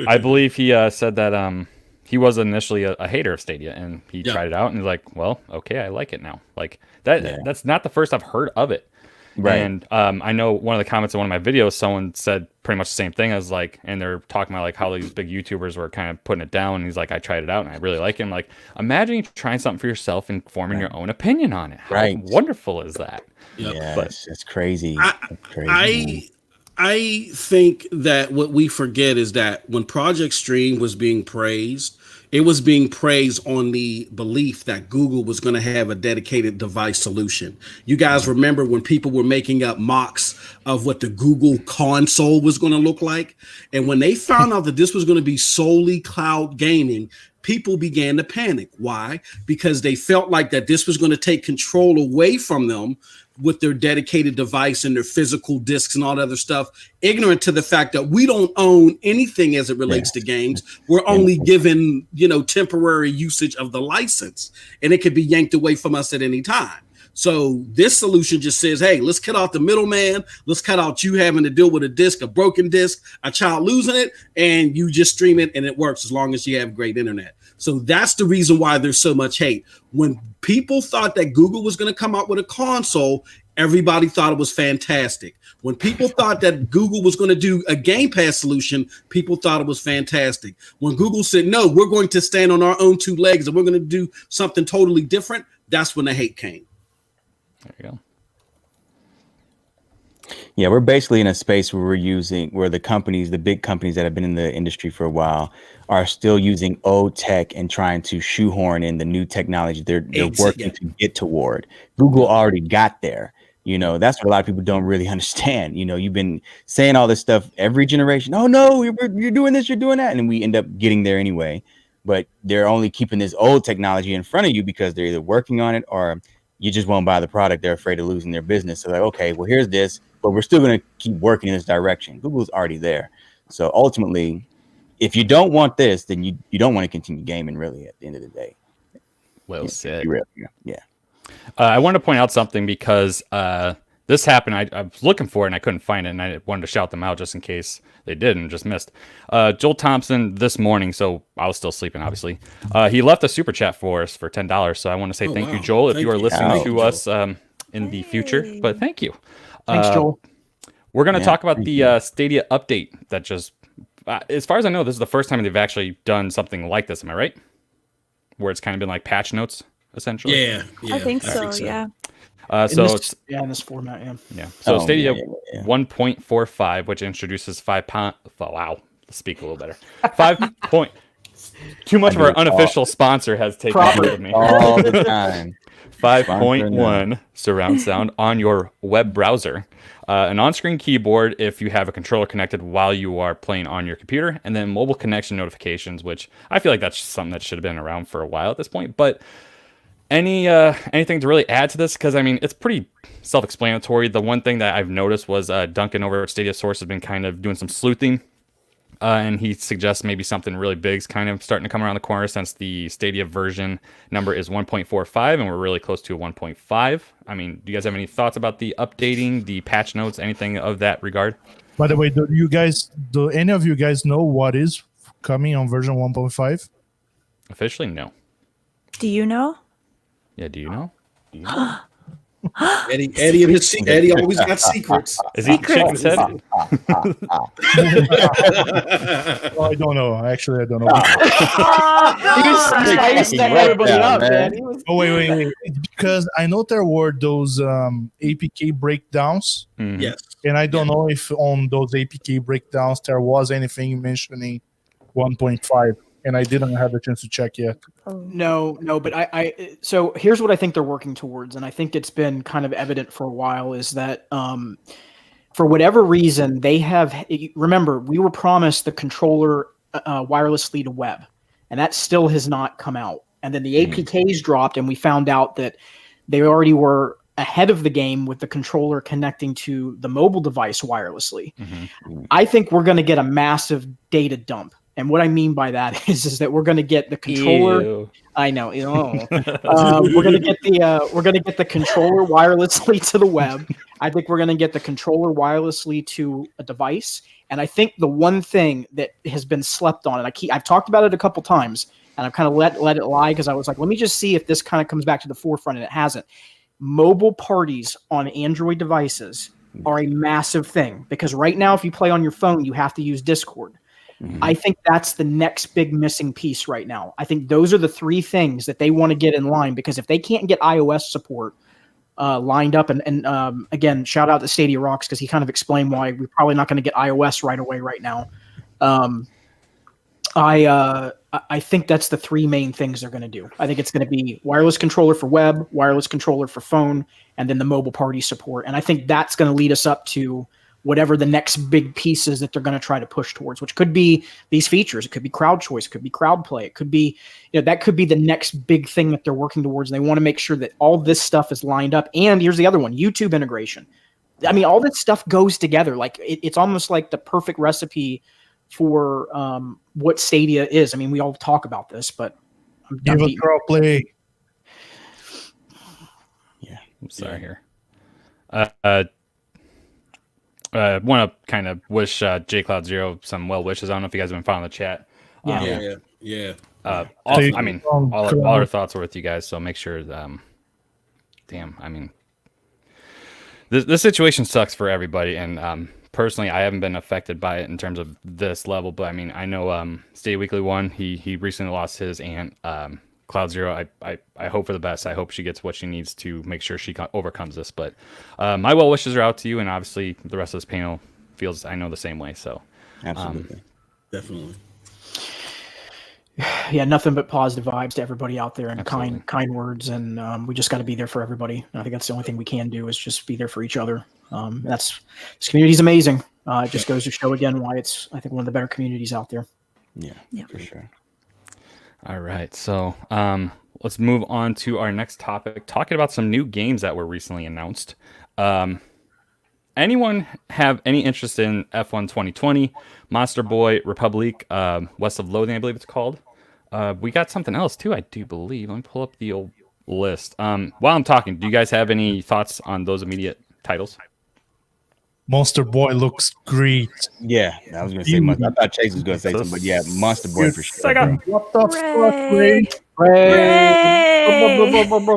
I believe he said that he was initially a hater of Stadia, and he tried it out and he's like, well, okay, I like it now. Like that's not the first I've heard of it. Right. And I know one of the comments in one of my videos, someone said pretty much the same thing as like, and they're talking about like how these big YouTubers were kind of putting it down. And he's like, I tried it out and I really like it. I'm like, imagine you trying something for yourself and forming your own opinion on it. How wonderful is that? Yeah, it's crazy. I think that what we forget is that when Project Stream was being praised, it was being praised on the belief that Google was going to have a dedicated device solution. You guys remember when people were making up mocks of what the Google console was going to look like? And when they found out that this was going to be solely cloud gaming, people began to panic. Why? Because they felt like that this was going to take control away from them with their dedicated device and their physical discs and all that other stuff, ignorant to the fact that we don't own anything as it relates to games. We're only given, temporary usage of the license, and it could be yanked away from us at any time. So this solution just says, hey, let's cut out the middleman. Let's cut out you having to deal with a broken disc, a child losing it, and you just stream it and it works as long as you have great internet. So that's the reason why there's so much hate. When people thought that Google was going to come out with a console, everybody thought it was fantastic. When people thought that Google was going to do a Game Pass solution, people thought it was fantastic. When Google said, no, we're going to stand on our own 2 legs and we're going to do something totally different, that's when the hate came. There you go. Yeah, we're basically in a space where the big companies that have been in the industry for a while are still using old tech and trying to shoehorn in the new technology they're working to get toward. Google already got there. That's what a lot of people don't really understand. You've been saying all this stuff every generation. Oh, no, you're doing this, you're doing that. And we end up getting there anyway. But they're only keeping this old technology in front of you because they're either working on it or you just won't buy the product. They're afraid of losing their business. So like, okay, well, here's this, but we're still going to keep working in this direction. Google's already there. So ultimately, if you don't want this, then you don't want to continue gaming really at the end of the day. Well said. Yeah. I want to point out something because this happened. I was looking for it and I couldn't find it, and I wanted to shout them out just in case they did and just missed. Joel Thompson this morning, so I was still sleeping, obviously. He left a super chat for us for $10, so I want to say thank you, Joel, if you are listening to us in the future. But thank you. Thanks, Joel. We're going to talk about the Stadia update that just, as far as I know, this is the first time they've actually done something like this. Am I right? Where it's kind of been like patch notes, essentially. Yeah. I think so. Yeah. In this format, yeah. So Stadia 1.45, which introduces 5 pound. Oh, wow, let's speak a little better. 5 point. Too much of our unofficial sponsor has taken care of me all the time. 5.1 surround sound on your web browser, an on-screen keyboard if you have a controller connected while you are playing on your computer, and then mobile connection notifications, which I feel like that's something that should have been around for a while at this point, but. Anything to really add to this? Because I mean, it's pretty self-explanatory. The one thing that I've noticed was Duncan over at Stadia Source has been kind of doing some sleuthing, and he suggests maybe something really big is kind of starting to come around the corner since the Stadia version number is 1.45, and we're really close to a 1.5. I mean, do you guys have any thoughts about the updating, the patch notes, anything of that regard? By the way, do any of you guys know what is coming on version 1.5? Officially, no. Do you know? Yeah, do you know? Eddie and his Eddie always got secrets. Is he shaking his head? I don't know. Actually, I don't know. Oh, wait. Because I know there were those APK breakdowns. Mm-hmm. Yes. And I don't know if on those APK breakdowns there was anything mentioning 1.5. And I didn't have a chance to check yet. No, but so here's what I think they're working towards, and I think it's been kind of evident for a while, is that for whatever reason, they have, remember, we were promised the controller wirelessly to web, and that still has not come out. And then the APKs dropped, and we found out that they already were ahead of the game with the controller connecting to the mobile device wirelessly. Mm-hmm. I think we're going to get a massive data dump. And what I mean by that is that we're going to get the controller. Ew. I know. We're going to get the controller wirelessly to the web. I think we're going to get the controller wirelessly to a device. And I think the one thing that has been slept on, and I've talked about it a couple times, and I've kind of let it lie because I was like, let me just see if this kind of comes back to the forefront, and it hasn't. Mobile parties on Android devices are a massive thing because right now, if you play on your phone, you have to use Discord. Mm-hmm. I think that's the next big missing piece right now. I think those are the three things that they want to get in line, because if they can't get iOS support lined up, and again, shout out to Stadia Rocks because he kind of explained why we're probably not going to get iOS right away right now. I think that's the three main things they're going to do. I think it's going to be wireless controller for web, wireless controller for phone, and then the mobile party support. And I think that's going to lead us up to whatever the next big piece is that they're going to try to push towards, which could be these features. It could be crowd choice. It could be crowd play. It could be, that could be the next big thing that they're working towards. And they want to make sure that all this stuff is lined up. And here's the other one, YouTube integration. I mean, all this stuff goes together. Like it's almost like the perfect recipe for what Stadia is. I mean, we all talk about this, but give us crowd play. Yeah, I'm sorry here. Want to kind of wish JCloud0 some well wishes. I don't know if you guys have been following the chat. Yeah. I mean, all our thoughts are with you guys, so make sure. I mean, this situation sucks for everybody, and personally, I haven't been affected by it in terms of this level. But I mean, I know Stadia Weekly One. He recently lost his aunt. Cloud0, I hope for the best. I hope she gets what she needs to make sure she overcomes this. But my well wishes are out to you, and obviously the rest of this panel feels, I know, the same way. So absolutely, definitely. Yeah, nothing but positive vibes to everybody out there, and kind words, and we just got to be there for everybody. And I think that's the only thing we can do is just be there for each other. This community's amazing. It just goes to show again why it's, I think, one of the better communities out there. Yeah, for sure. All right, so let's move on to our next topic, talking about some new games that were recently announced. Anyone have any interest in F1 2020, Monster Boy, Republic, West of Loathing, I believe it's called? We got something else, too, I do believe. Let me pull up the old list. While I'm talking, do you guys have any thoughts on those immediate titles? Monster Boy looks great. Yeah, I was gonna say Monster. I thought Chase was gonna say something, but yeah, Monster Boy for sure. Sega. Bro. What the fuck, Ray. Ray?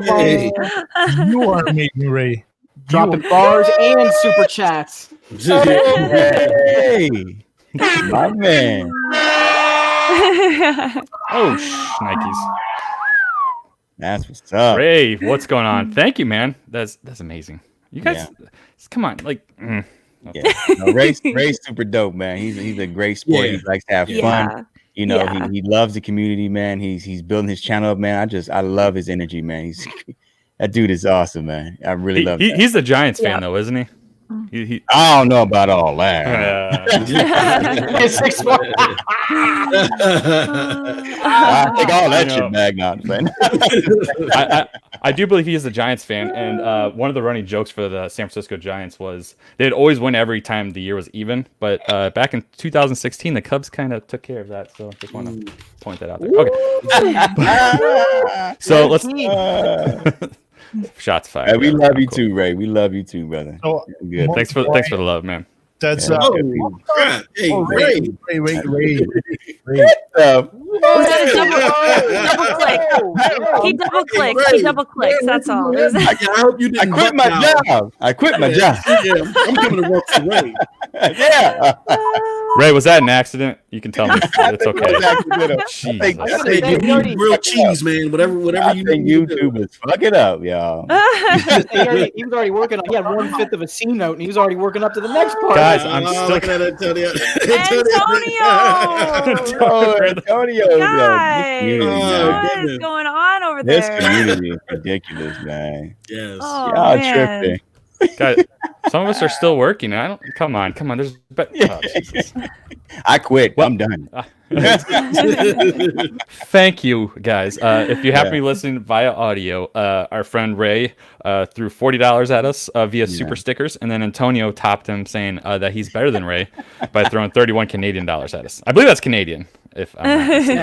Ray. You are amazing, Ray. Dropping bars and super chats. Hey, my man. Oh, Nikes. That's what's up. Ray, what's going on? Thank you, man. That's amazing. You guys, come on, like. Yeah, no, Ray's super dope, man. He's a great sport. Yeah. He likes to have fun. You know, he loves the community, man. He's building his channel up, man. I love his energy, man. That dude is awesome, man. I really love that. He's a Giants fan, though, isn't he? I don't know about all that. I take all that shit back now. I do believe he is a Giants fan, and one of the running jokes for the San Francisco Giants was they'd always win every time the year was even. But back in 2016, the Cubs kind of took care of that. So just want to point that out there. Okay. So let's. Shots fired. Hey, we love you too, Ray. We love you too, brother. So, Good. Thanks for the love, man. That's Hey, Ray. Ray. Was that a double click? He double clicks. He double clicks. That's all. I hope you didn't. I quit my job. I'm coming to work for Ray. Yeah. Ray, was that an accident? You can tell me. It's okay. Jesus. Real cheese, man. Whatever you think YouTube is fucking up, y'all. He was already working on. He had 1/5 of a C note, and he was already working up to the next part. Guys, I'm looking at Antonio. Antonio. Guys, what is going on over there? This community is ridiculous, man. Yes. Oh, Y'all man. tripping. Guys, some of us are still working. Come on. There's Jesus. I quit. I'm done. Thank you, guys. If you happen to be listening via audio, our friend Ray threw $40 at us via super stickers, and then Antonio topped him saying that he's better than Ray by throwing 31 Canadian dollars at us. I believe that's Canadian. If I'm not mistaken.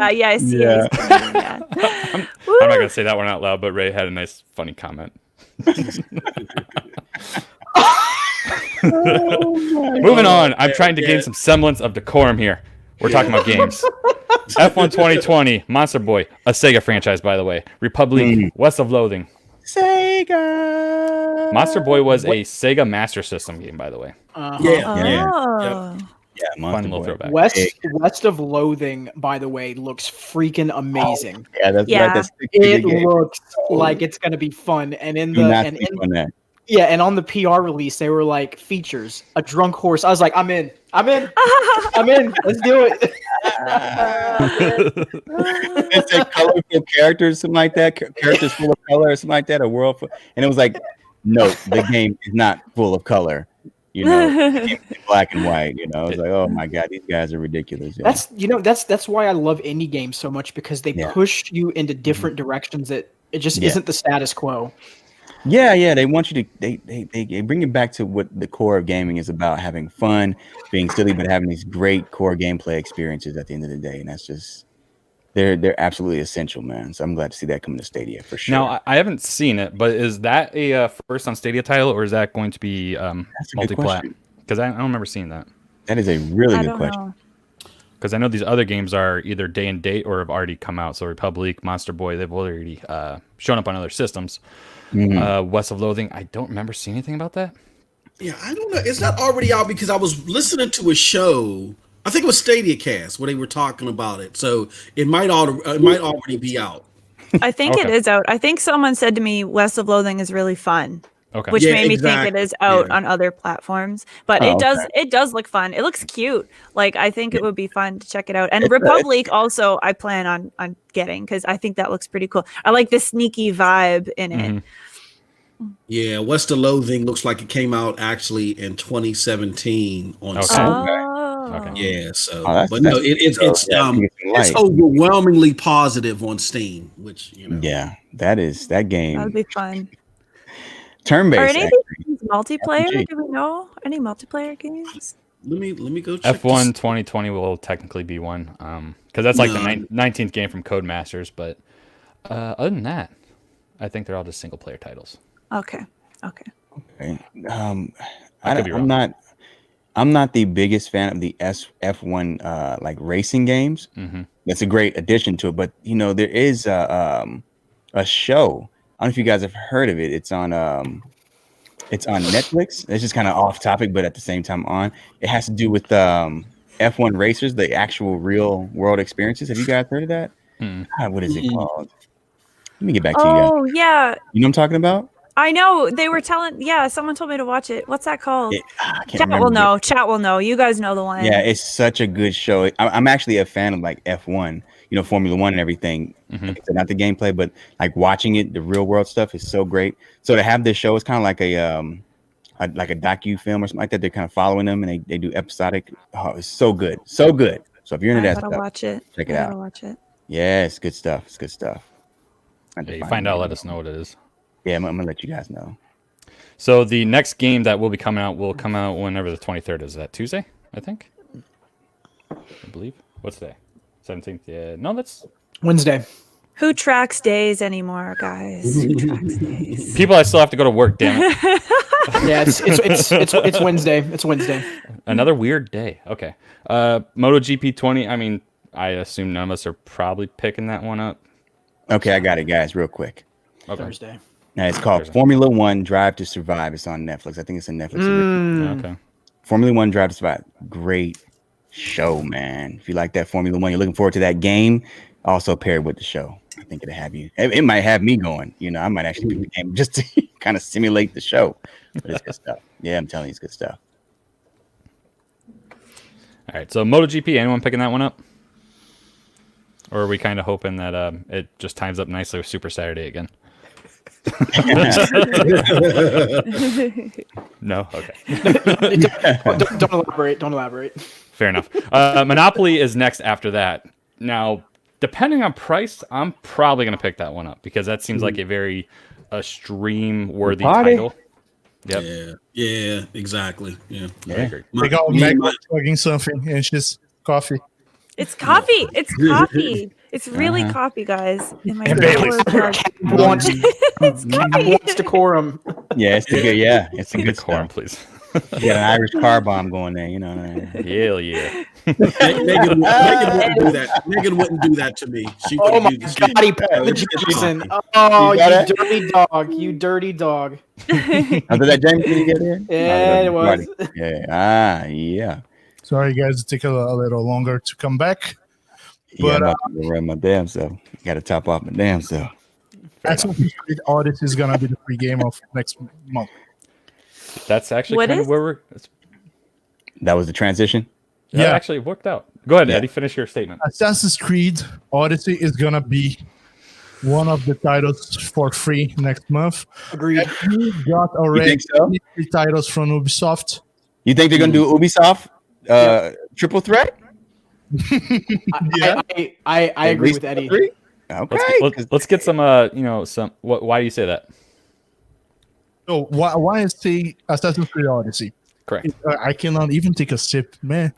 I see. Yeah. I'm not gonna say that one out loud, but Ray had a nice, funny comment. Moving on. I'm trying to gain some semblance of decorum here. We're talking about games. F1 2020, Monster Boy, a Sega franchise, by the way. Republic, West of Loathing. Sega. Monster Boy was a Sega Master System game, by the way. Oh. Fun little throwback. West of Loathing, by the way, looks freaking amazing. Yeah, that's right. That's it looks like it's gonna be fun. And in the and on the PR release, they were like features a drunk horse. I was like, I'm in. Let's do it. It's a colorful characters, something like that. Characters full of color, or something like that. A world full, and it was like, no, the game is not full of color. You know, it's black and white. You know, it's like, oh my god, these guys are ridiculous. Yeah. That's why I love indie games so much, because they push you into different directions that it just isn't the status quo. Yeah, they want you to they bring it back to what the core of gaming is about: having fun, being silly, but having these great core gameplay experiences at the end of the day. And that's just they're absolutely essential, man. So I'm glad to see that coming to Stadia for sure. Now I haven't seen it, but is that a first on Stadia title, or is that going to be multi-plat? Because I don't remember seeing that. That is a really good question. Because I know these other games are either day and date or have already come out. So Republic, Monster Boy, they've already shown up on other systems. West of Loathing, I don't remember seeing anything about that. Yeah, I don't know. It's not already out, because I was listening to a show. I think it was Stadia Cast where they were talking about it. So it might already be out. I think it is out. I think someone said to me, West of Loathing is really fun. Okay. Which made me think it is out on other platforms. But it does look fun. It looks cute. Like, I think it would be fun to check it out. And Republic also I plan on getting, because I think that looks pretty cool. I like the sneaky vibe in it. Yeah, West of Loathing looks like it came out actually in 2017 on Steam. Okay. Yeah, so but no, it's overwhelmingly positive on Steam, which Yeah, that game. That would be fun. Turn-based. Are any games multiplayer? Do we know any multiplayer games? Let me go check. F1 2020 will technically be one, because that's like the 19th game from Codemasters. But other than that, I think they're all just single-player titles. Okay. Okay. I could be wrong. I'm not the biggest fan of the F1 like racing games. Mm-hmm. That's a great addition to it, but there is a show. I don't know if you guys have heard of it. It's on Netflix. It's just kind of off topic, but at the same time on. It has to do with F1 racers, the actual real world experiences. Have you guys heard of that? God, what is it called? Let me get back to you guys. Oh yeah, You know what I'm talking about? I know. They were telling. Yeah, someone told me to watch it. What's that called? I can't Chat remember. will know. Chat will know. You guys know the one. Yeah, it's such a good show. I'm actually a fan of like F1, Formula One and everything. Like I said, not the gameplay, but like watching it, the real world stuff is so great. So to have this show, it's kind of like a docu film or something like that. They're kind of following them, and they do episodic. Oh, it's so good, so good. So if you're into that stuff, watch it. Check it out. Watch it. Yeah, it's good stuff. It's good stuff. Yeah, you find out, let us know what it is. Yeah, I'm gonna let you guys know. So the next game that will be coming out will come out whenever the 23rd is. That Tuesday, I think. I believe. What's today? 17th. Yeah. No, that's Wednesday. Who tracks days anymore, guys? Who tracks days? people. I still have to go to work. Damn it. Yeah, it's Wednesday. It's Wednesday. Another weird day. Okay. MotoGP 20. I mean, I assume none of us are probably picking that one up. Okay, I got it, guys, real quick. Okay. Thursday. Now it's called Formula One Drive to Survive. It's on Netflix. I think it's a Netflix. Okay. Formula One Drive to Survive. Great show, man. If you like that Formula One, you're looking forward to that game. Also paired with the show. I think it'll have you. It might have me going. I might actually pick the game just to kind of simulate the show. But it's good stuff. Yeah, I'm telling you, it's good stuff. All right. So MotoGP. Anyone picking that one up? Or are we kind of hoping that it just times up nicely with Super Saturday again? No? Okay. Don't elaborate. Don't elaborate. Fair enough. Monopoly is next after that. Now, depending on price, I'm probably going to pick that one up because that seems like a very stream-worthy title. Yep. Yeah, exactly. Yeah. I agree. They got Meg plugging something, and it's just coffee. It's coffee. It's coffee. It's really coffee, guys. In my Wants decorum. Yeah, it's a good. Yeah, it's a good Decorum, stuff. please. You got an Irish car bomb going there. Hell yeah. Megan wouldn't do that. Megan wouldn't do that to me. She Oh wouldn't my do this. God, he put the Jason. Oh, you dirty dog. You dirty dog. Did that James get here? Yeah, it was. Yeah. Yeah. Sorry, guys, it took a little longer to come back. Yeah, I'm about to go run my damn self. Got to top off my damn self. Assassin's Creed Odyssey is gonna be the free game of next month. That's actually What kind is? of where we're. That was the transition. That Yeah. actually worked out. Go ahead, Yeah. Eddie. Finish your statement. Assassin's Creed Odyssey is gonna be one of the titles for free next month. Agreed. We got already think so? 3 titles from Ubisoft. You think they're gonna do Ubisoft triple threat? I At agree least with Eddie. 3? Okay. Let's get some. Some. Why do you say that? So why is the Assassin's Creed Odyssey? Correct. I cannot even take a sip, man.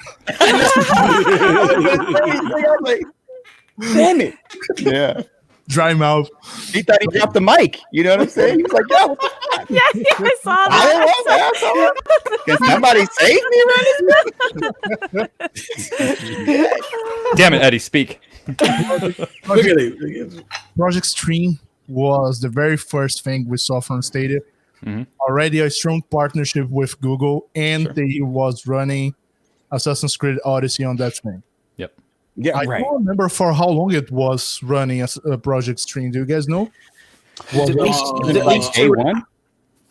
Damn it. Yeah. Dry mouth. He thought he dropped the mic. You know what I'm saying? He was like, yo, what the fuck? Yeah, I saw I that. don't know, man. Can somebody save me, man? Damn it, Eddie. Speak. Look at it. Project Stream was the very first thing we saw from Stadia. Already a strong partnership with Google, and they was running Assassin's Creed Odyssey on that thing. Yep. Yeah, I don't remember for how long it was running as a Project Stream. Do you guys know? Was it at least day one?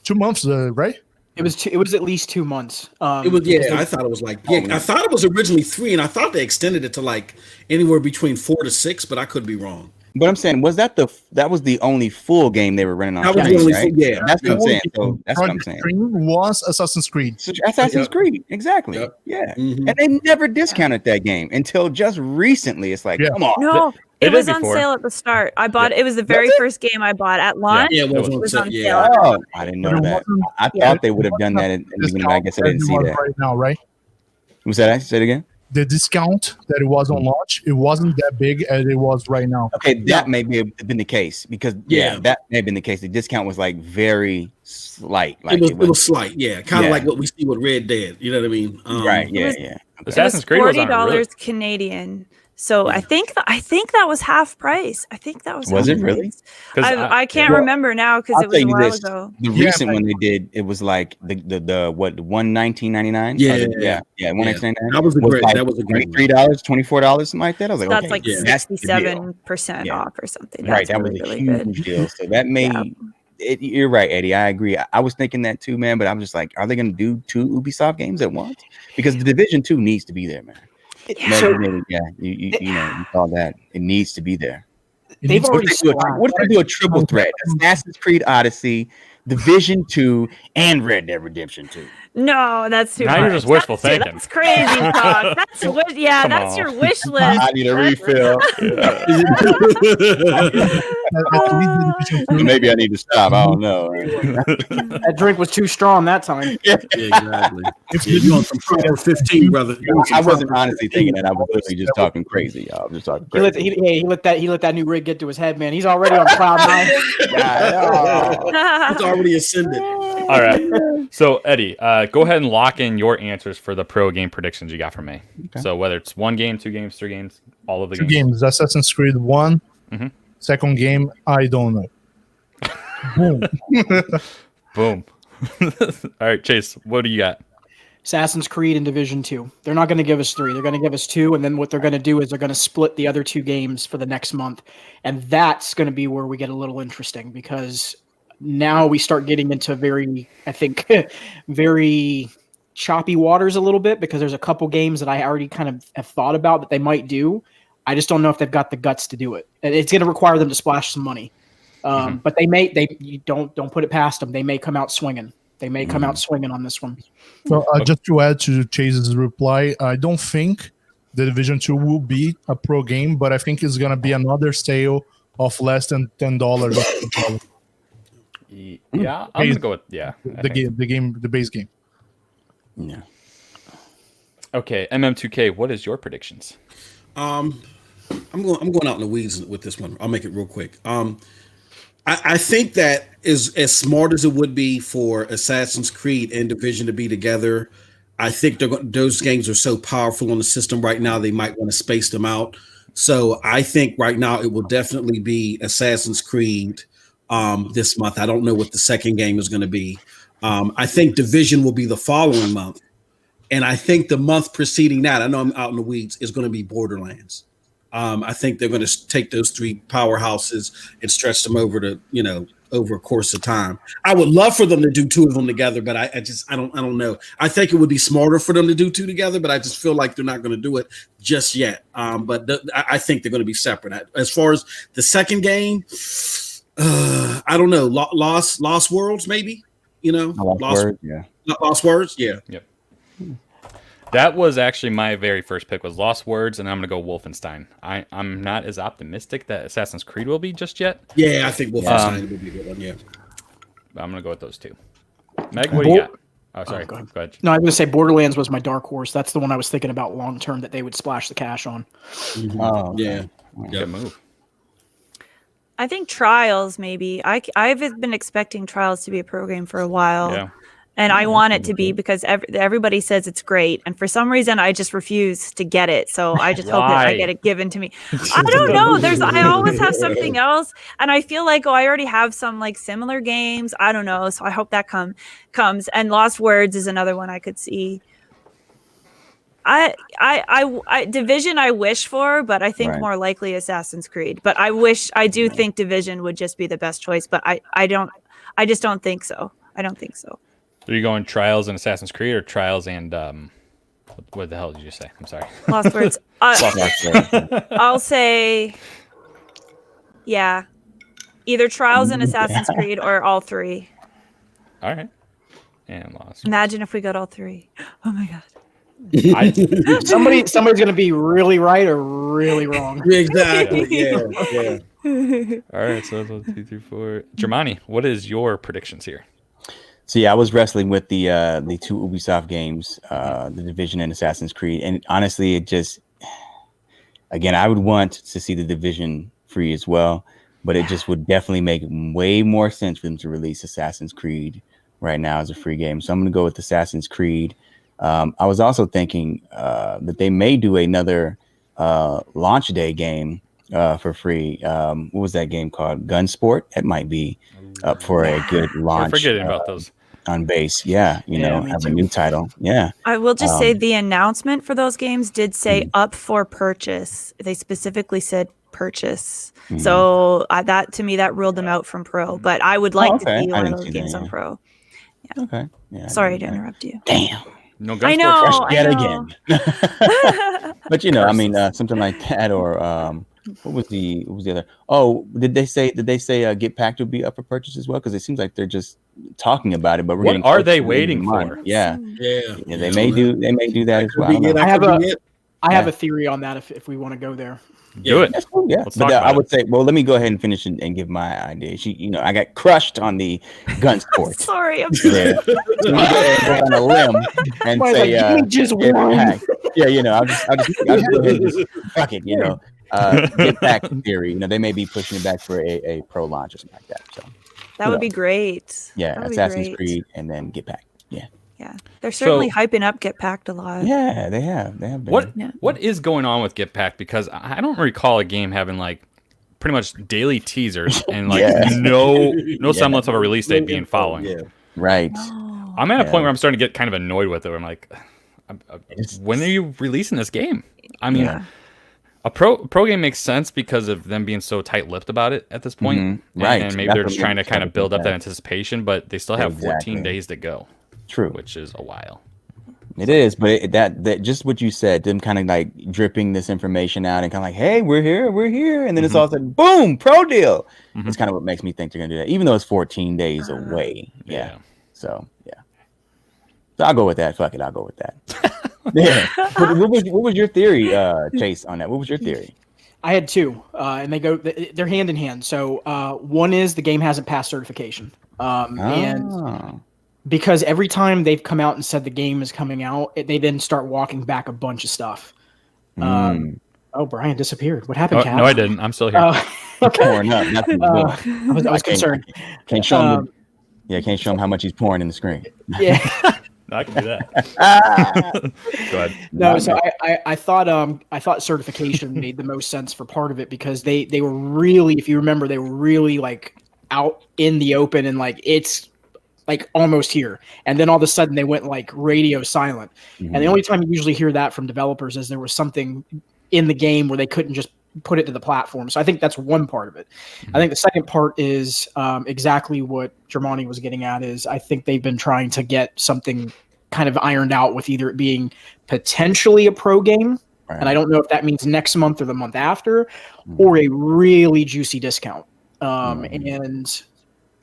2 months, right? It was at least 2 months. It was I thought it was like I thought it was originally 3, and I thought they extended it to like anywhere between 4 to 6, but I could be wrong. But I'm saying, was that the only full game they were running on? That was the Crysis, only right? full- yeah. That's what I'm saying. So Project that's what I'm saying. Stream was Assassin's Creed. Assassin's Creed, exactly. Yep. Yeah, Mhm. and they never discounted that game until just recently. It's like, Yeah. come on. No, They it did was on before. sale at the start. I bought it. It was the very first game I bought at launch. Yeah, it was It on was sale. on Yeah. sale. Oh, I didn't know But it that. wasn't- I thought they would have done that in the beginning. But I guess I didn't see that. Right now, right? Was that? Say it again. the discount that it was on launch, it wasn't that big as it was right now. Okay, that may be have been the case because Yeah. that may have been the case. The discount was like very slight. Like it was slight, yeah, kind of like what we see with Red Dead. You know what I mean? Right? Yeah, yeah. Assassin's Creed was on $40 really. Canadian. So I think that was half price. I think that was. Was half it really? price. I can't remember now because it was a while ago. The recent one they did, it was like the what $119.99. Yeah, $119.99. That was a great. Like that was a great. $23, $24, something like that. I was like, That's okay, like that's the deal. 67% off or something. Right, That's that really, was a really huge good. deal. So that made you're right, Eddie. I agree. I was thinking that too, man. But I'm just like, are they going to do 2 Ubisoft games at once? Because the Division 2 needs to be there, man. You saw that. It needs to be there. They've already. What if they do a triple threat? Assassin's Creed Odyssey, Division 2, and Red Dead Redemption 2. No, that's too Now much. you're just wishful thinking. That's crazy talk. That's that's your wish list. I need a refill. Maybe I need to stop. I don't know. That drink was too strong that time. Yeah, exactly. You're on some proper 15, brother. I wasn't honestly thinking that. I was literally just talking crazy. Y'all. Just talking crazy. He let that new rig get to his head, man. He's already on cloud 9. It's already ascended. All right. So Eddie, go ahead and lock in your answers for the pro game predictions you got from me. Okay. So whether it's 1 game, 2 games, 3 games, all of the 2 games. Assassin's Creed 1. Mm-hmm. Second game, I don't know. Boom. Boom. All right, Chase, what do you got? Assassin's Creed and Division 2. They're not going to give us 3. They're going to give us 2, and then what they're going to do is they're going to split the other 2 games for the next month. And that's going to be where we get a little interesting because now we start getting into very choppy waters a little bit because there's a couple games that I already kind of have thought about that they might do. I just don't know if they've got the guts to do it. It's going to require them to splash some money. But you don't put it past them. They may come out swinging. They may come out swinging on this one. So just to add to Chase's reply, I don't think the Division 2 will be a pro game, but I think it's going to be another sale of less than $10. Yeah, I'm going to go with the base game. Yeah. Okay, MM2K, what is your predictions? I'm going out in the weeds with this one. I'll make it real quick. I think that is as smart as it would be for Assassin's Creed and Division to be together. I think those games are so powerful on the system right now, they might want to space them out. So I think right now it will definitely be Assassin's Creed this month. I don't know what the second game is going to be. I think Division will be the following month. And I think the month preceding that, I know I'm out in the weeds, is going to be Borderlands. I think they're going to take those 3 powerhouses and stretch them over a course of time. I would love for them to do 2 of them together, but I don't know. I think it would be smarter for them to do 2 together, but I just feel like they're not going to do it just yet. But I think they're going to be separate. As far as the second game, I don't know. Lost Worlds, maybe. Lost Words, yeah. Yep. That was actually my very first pick was Lost Words, and I'm going to go Wolfenstein. I'm not as optimistic that Assassin's Creed will be just yet. Yeah, I think Wolfenstein will be a good one, yeah. I'm going to go with those 2. Meg, what do you got? Oh, sorry. Go ahead. No, I was going to say Borderlands was my dark horse. That's the one I was thinking about long term that they would splash the cash on. Mm-hmm. Oh, yeah. Good move. I think Trials, maybe. I've been expecting Trials to be a pro game for a while. Yeah. And I want it to be because everybody says it's great. And for some reason, I just refuse to get it. So I just hope that I get it given to me. I don't know. I always have something else. And I feel like, I already have some like similar games. I don't know. So I hope that comes. And Lost Words is another one I could see. I Division I wish for, but I think more likely Assassin's Creed. But I do think Division would just be the best choice. But I just don't think so. I don't think so. Are you going Trials and Assassin's Creed or Trials and what the hell did you say? I'm sorry. Lost Words. I'll say, yeah, either Trials and Assassin's Creed or all 3. All right. And Lost. Imagine if we got all 3. Oh my god. Somebody's going to be really right or really wrong. Exactly. Yeah. All right. So that's 1, 2, 3, 4. Germani, what is your predictions here? So yeah, I was wrestling with the two Ubisoft games, The Division and Assassin's Creed, and honestly, it just, again, I would want to see The Division free as well, but it just would definitely make way more sense for them to release Assassin's Creed right now as a free game. So I'm going to go with Assassin's Creed. I was also thinking that they may do another launch day game for free. What was that game called? Gunsport? It might be up for a good launch. We're forgetting about those. On base, yeah, have a new title. Yeah, I will just say the announcement for those games did say up for purchase. They specifically said purchase. So that, to me, that ruled them out from Pro. But I would like to see one of those games on Pro. Yeah. Okay. Yeah. Sorry to interrupt you. Damn. No I know. Yet again. But I mean, something like that, or what was the other? Oh, did they say Get Packed would be up for purchase as well? Because it seems like they're just talking about it, but we're what are they waiting for? Yeah, they may do that as well. I have a theory on that if we want to go there. Do it. That's cool, yeah. Let's but talk about I would say, well, let me go ahead and finish and give my idea. I got crushed on the gun sport. Sorry, I'm Yeah. So let me go ahead and go on a limb and say, just Get one. Packed. Yeah, I'll just go ahead and just fuck it, Get Packed theory. They may be pushing it back for a pro launch or something like that. So that would be great. yeah, Assassin's Creed and then Get Packed. Yeah, they're certainly hyping up Get Packed a lot. Yeah, they have been. What is going on with Get Packed? Because I don't recall a game having pretty much daily teasers and no semblance of a release date being following. Yeah. Right. I'm at a point where I'm starting to get kind of annoyed with it. I'm like, when are you releasing this game? I mean, a pro game makes sense because of them being so tight-lipped about it at this point. Mm-hmm. Right. And maybe they're just trying to kind of build up that anticipation, but they still have 14 days to go. True. Which is a while. It is, but that just what you said, them kind of dripping this information out and kind of like, hey, we're here. And then it's all of a sudden, boom, pro deal. It's kind of what makes me think they're going to do that, even though it's 14 days away. Yeah. So, yeah. So I'll go with that. Fuck it. I'll go with that. Yeah. What was your theory, Chase, on that? What was your theory? I had two, and they're hand in hand. So one is the game hasn't passed certification. And because every time they've come out and said the game is coming out, they then start walking back a bunch of stuff. Oh, Brian disappeared. What happened, Cal? No, I didn't. I'm still here. Okay. Pouring up. I was concerned. Can't show him. Can't show him how much he's pouring in the screen. Yeah. I can do that. Go ahead. No, so I thought certification made the most sense for part of it because they were really, if you remember, they were really out in the open and it's almost here. And then all of a sudden they went radio silent. And the only time you usually hear that from developers is there was something in the game where they couldn't just put it to the platform. So I think that's one part of it. I think the second part is exactly what Germani was getting at is I think they've been trying to get something kind of ironed out with either it being potentially a pro game. Right. And I don't know if that means next month or the month after or a really juicy discount. And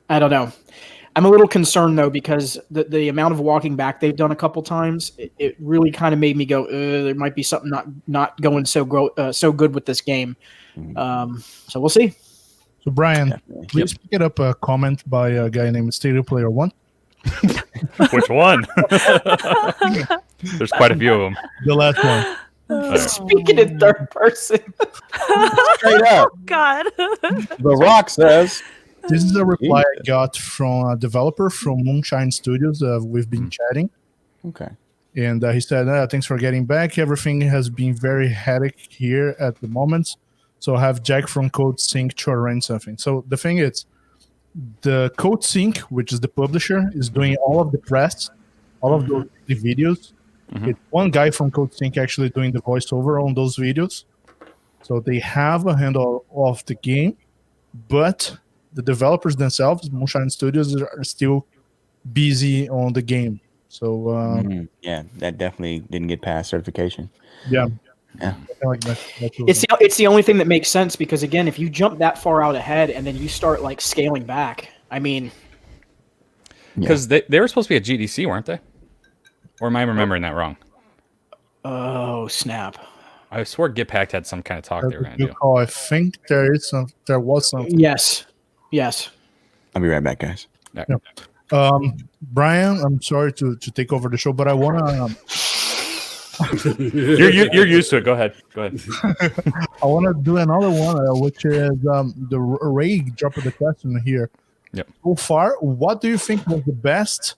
I don't know. I'm a little concerned though because the amount of walking back they've done a couple times, it really kind of made me go, there might be something not going so good with this game. So we'll see. So Brian, please pick up a comment by a guy named Stadia Player 1. Which one? There's quite a few of them. The last one. Speaking in third person. Straight up. God. The Rock says. This is a reply I got from a developer from Moonshine Studios. We've been chatting. Okay. And he said, thanks for getting back. Everything has been very hectic here at the moment. So I have Jack from CodeSync to arrange something. So the thing is, the CodeSync, which is the publisher, is doing all of the press, all of the videos. It's one guy from CodeSync actually doing the voiceover on those videos. So they have a handle of the game, but the developers themselves, Moonshine Studios, are still busy on the game. So that definitely didn't get past certification. Yeah. It's the only thing that makes sense because again, if you jump that far out ahead and then you start scaling back, I mean, because they were supposed to be at GDC, weren't they? Or am I remembering that wrong? Oh snap! I swore Get Packed had some kind of talk they were going to do. I think there was something. Yes. I'll be right back, guys. Right. Yeah. Brian, I'm sorry to take over the show, but I want to. You're used to it. Go ahead. I want to do another one, which is the Ray dropped the question here. Yep. So far, what do you think was the best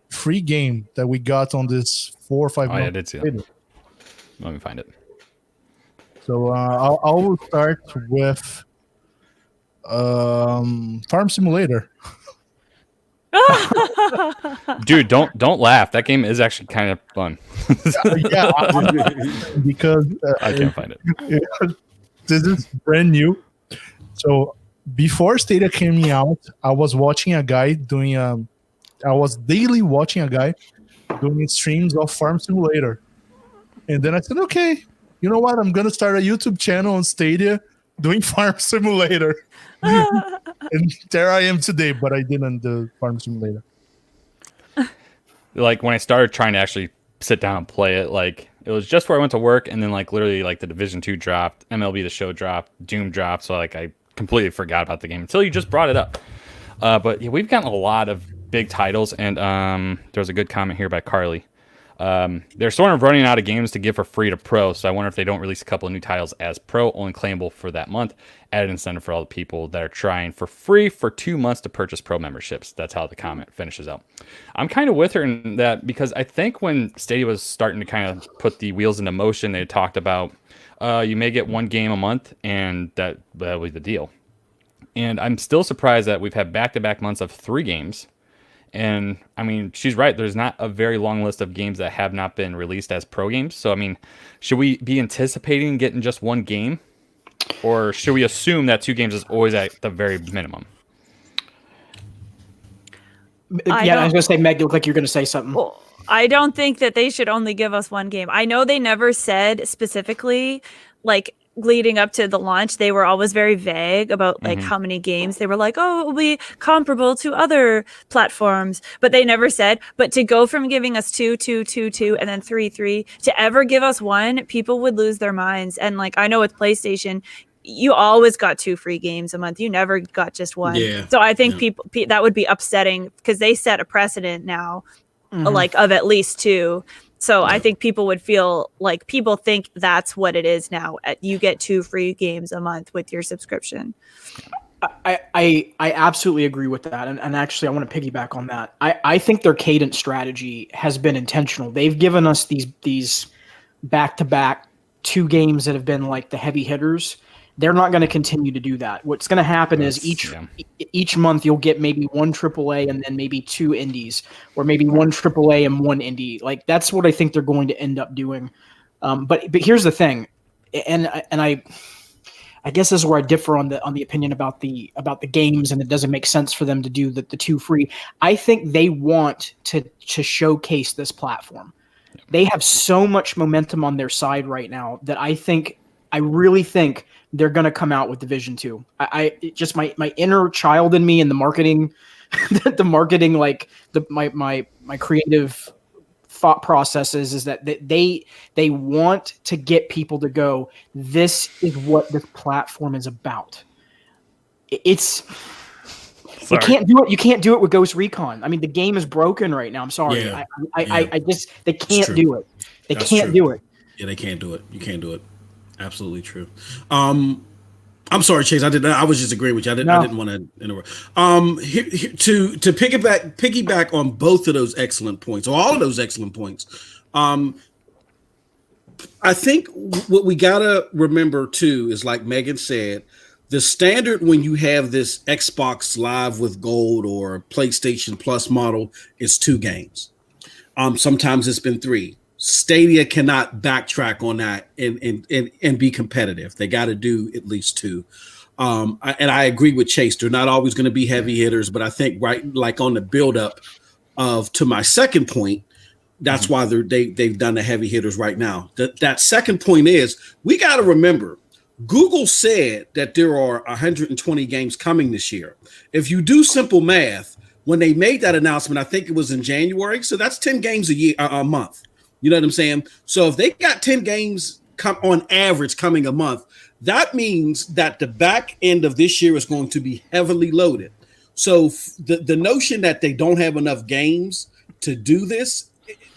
free game that we got on this 4 or 5 months? I did see that. Let me find it. So I will start with Farm Simulator. Dude, don't laugh. That game is actually kind of fun. Yeah, because I can't find it. This is brand new. So before Stadia came out, I was watching a guy doing I was daily watching a guy doing streams of Farm Simulator, and then I said, okay, you know what? I'm gonna start a YouTube channel on Stadia doing Farm Simulator. And there I am today, but I didn't do Farm Simulator. Like when I started trying to actually sit down and play it, like it was just where I went to work, and then like literally like the Division 2 dropped, MLB The Show dropped, Doom dropped, so like I completely forgot about the game until you just brought it up. But yeah, we've gotten a lot of big titles, and there was a good comment here by Carly. They're sort of running out of games to give for free to Pro, so I wonder if they don't release a couple of new titles as Pro, only claimable for that month. Added incentive for all the people that are trying for free for 2 months to purchase Pro memberships. That's how the comment finishes out. I'm kind of with her in that, because I think when Stadia was starting to kind of put the wheels into motion, they talked about you may get 1 game a month, and that was the deal. And I'm still surprised that we've had back-to-back months of 3 games. And I mean, she's right. There's not a very long list of games that have not been released as Pro games. So, I mean, should we be anticipating getting just 1 game? Or should we assume that 2 games is always at the very minimum? I was going to say, Meg, you look like you're going to say something. Well, I don't think that they should only give us 1 game. I know they never said specifically, like, leading up to the launch, they were always very vague about like how many games. They were like, oh, it will be comparable to other platforms, but they never said. But to go from giving us 2, 2, 2, 2, and then 3, 3 to ever give us 1, people would lose their minds. And like, I know with PlayStation, you always got 2 free games a month. You never got just 1. Yeah. So I think people that would be upsetting, because they set a precedent now, like of at least 2. So I think people would feel like people think that's what it is now. You get 2 free games a month with your subscription. I absolutely agree with that. And actually, I want to piggyback on that. I think their cadence strategy has been intentional. They've given us these back-to-back 2 games that have been like the heavy hitters. They're not going to continue to do that. What's going to happen is each month you'll get maybe 1 AAA and then maybe 2 indies, or maybe 1 AAA and 1 indie. Like that's what I think they're going to end up doing. But here's the thing, and I guess this is where I differ on the opinion about the games, and it doesn't make sense for them to do the 2 free. I think they want to showcase this platform. They have so much momentum on their side right now that I really think they're going to come out with Division 2. I just my inner child in me and the marketing, my creative thought processes is that they want to get people to go, this is what this platform is about. You can't do it. You can't do it with Ghost Recon. I mean, the game is broken right now. I'm sorry. Yeah. I just they can't do it. They can't do it. Yeah, they can't do it. You can't do it. Absolutely true. I'm sorry, Chase. I was just agreeing with you. I didn't want to interrupt. To piggyback on both of those excellent points, or all of those excellent points. I think what we gotta remember too is, like Megan said, the standard when you have this Xbox Live with Gold or PlayStation Plus model is 2 games. Sometimes it's been 3. Stadia cannot backtrack on that and be competitive. They got to do at least 2. And I agree with Chase. They're not always going to be heavy hitters, but I think like on the buildup to my second point, that's why they've done the heavy hitters right now. That second point is, we got to remember, Google said that there are 120 games coming this year. If you do simple math, when they made that announcement, I think it was in January. So that's 10 games a month. You know what I'm saying? So if they got 10 games on average coming a month, that means that the back end of this year is going to be heavily loaded. So the notion that they don't have enough games to do this,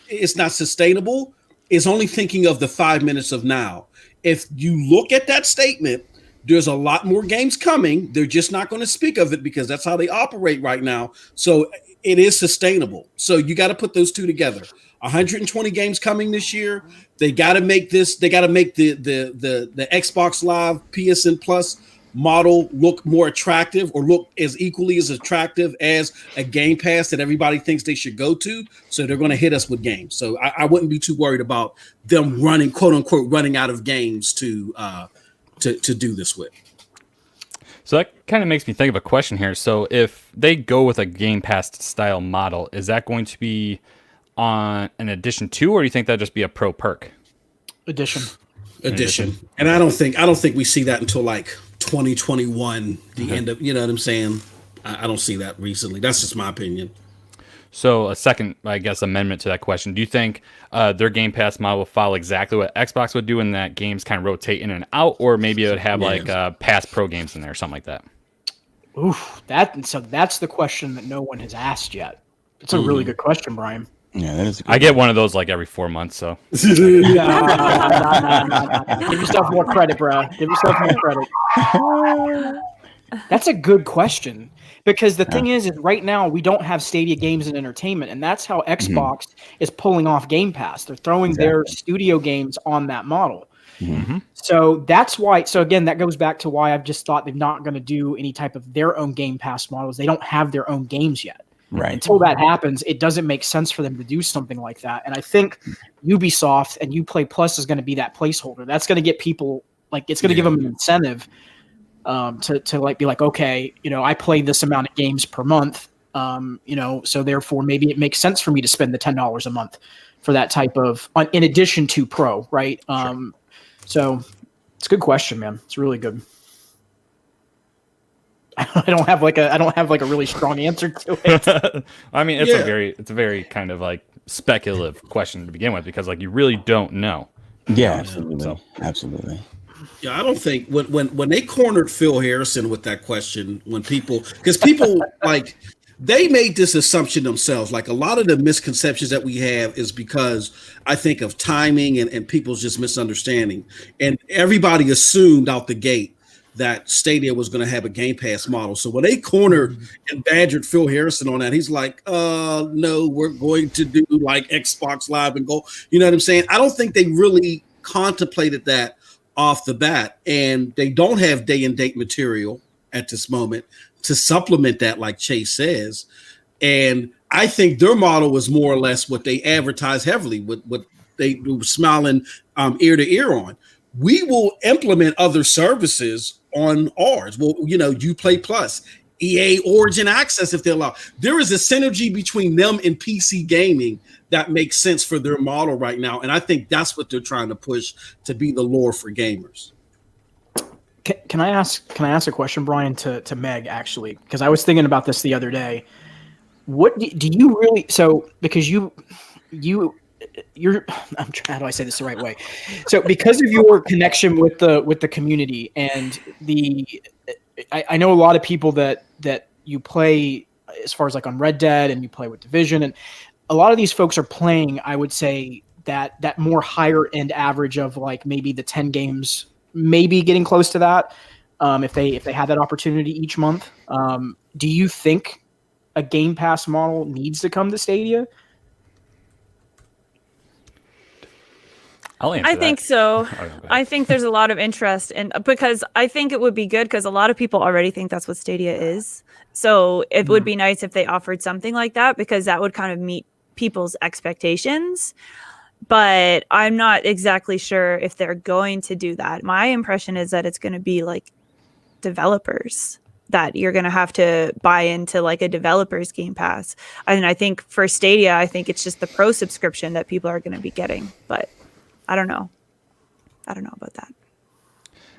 it's not sustainable, is only thinking of the 5 minutes of now. If you look at that statement, there's a lot more games coming. They're just not going to speak of it because that's how they operate right now. So it is sustainable. So you got to put those two together. 120 games coming this year. They got to make this. They got to make the Xbox Live PSN Plus model look more attractive, or look as equally as attractive as a Game Pass that everybody thinks they should go to. So they're going to hit us with games. So I wouldn't be too worried about them running, quote unquote, running out of games to do this with. So that kind of makes me think of a question here. So if they go with a Game Pass style model, is that going to be on an addition to, or do you think that'd just be a pro perk? Addition. And I don't think we see that until like 2021, the end of, you know what I'm saying? I don't see that recently. That's just my opinion. So a second, I guess, amendment to that question. Do you think their Game Pass model will follow exactly what Xbox would do, in that games kind of rotate in and out, or maybe it would have like past pro games in there or something like that? Oof, that's the question that no one has asked yet. It's a really good question, Brian. Yeah, that is. I get one of those like every 4 months. So Give yourself more credit, bro. Give yourself more credit. That's a good question, because the thing is right now we don't have Stadia games and entertainment, and that's how Xbox is pulling off Game Pass. They're throwing their studio games on that model. So that's why. So again, that goes back to why I've just thought they're not going to do any type of their own Game Pass models. They don't have their own games yet. Right. Until that happens, it doesn't make sense for them to do something like that. And I think Ubisoft and Uplay Plus is going to be that placeholder. That's going to get people, like, it's going to give them an incentive to like be like, okay, you know, I play this amount of games per month, you know, so therefore maybe it makes sense for me to spend the $10 a month for that type of, in addition to Pro, right? So it's a good question, man. It's really good. I don't have like a really strong answer to it. I mean, it's a very kind of like speculative question to begin with, because like you really don't know. Yeah, absolutely. Yeah, I don't think when they cornered Phil Harrison with that question, because people like, they made this assumption themselves. Like, a lot of the misconceptions that we have is because I think of timing and people's just misunderstanding, and everybody assumed out the gate that Stadia was going to have a Game Pass model. So when they cornered and badgered Phil Harrison on that, he's like, no, we're going to do like Xbox Live and go, you know what I'm saying? I don't think they really contemplated that off the bat, and they don't have day and date material at this moment to supplement that, like Chase says. And I think their model was more or less what they advertised heavily, what they were smiling ear to ear on. We will implement other services on ours. Well, you know, Uplay Plus, EA Origin Access, if they allow. There is a synergy between them and PC gaming that makes sense for their model right now, and I think that's what they're trying to push to be the lore for gamers. Can I ask a question, Brian, to Meg, actually? Because I was thinking about this the other day. What do you really? So because you're how do I say this the right way? So because of your connection with the community and I know a lot of people that you play as far as like on Red Dead, and you play with Division, and a lot of these folks are playing, I would say, that more higher end average of like maybe the 10 games, maybe getting close to that, if they had that opportunity each month. Do you think a Game Pass model needs to come to Stadia? I think so. I think there's a lot of interest, and because I think it would be good, because a lot of people already think that's what Stadia is. So it would be nice if they offered something like that, because that would kind of meet people's expectations. But I'm not exactly sure if they're going to do that. My impression is that it's going to be like developers, that you're going to have to buy into like a developer's Game Pass. And I think for Stadia, I think it's just the Pro subscription that people are going to be getting. But I don't know about that.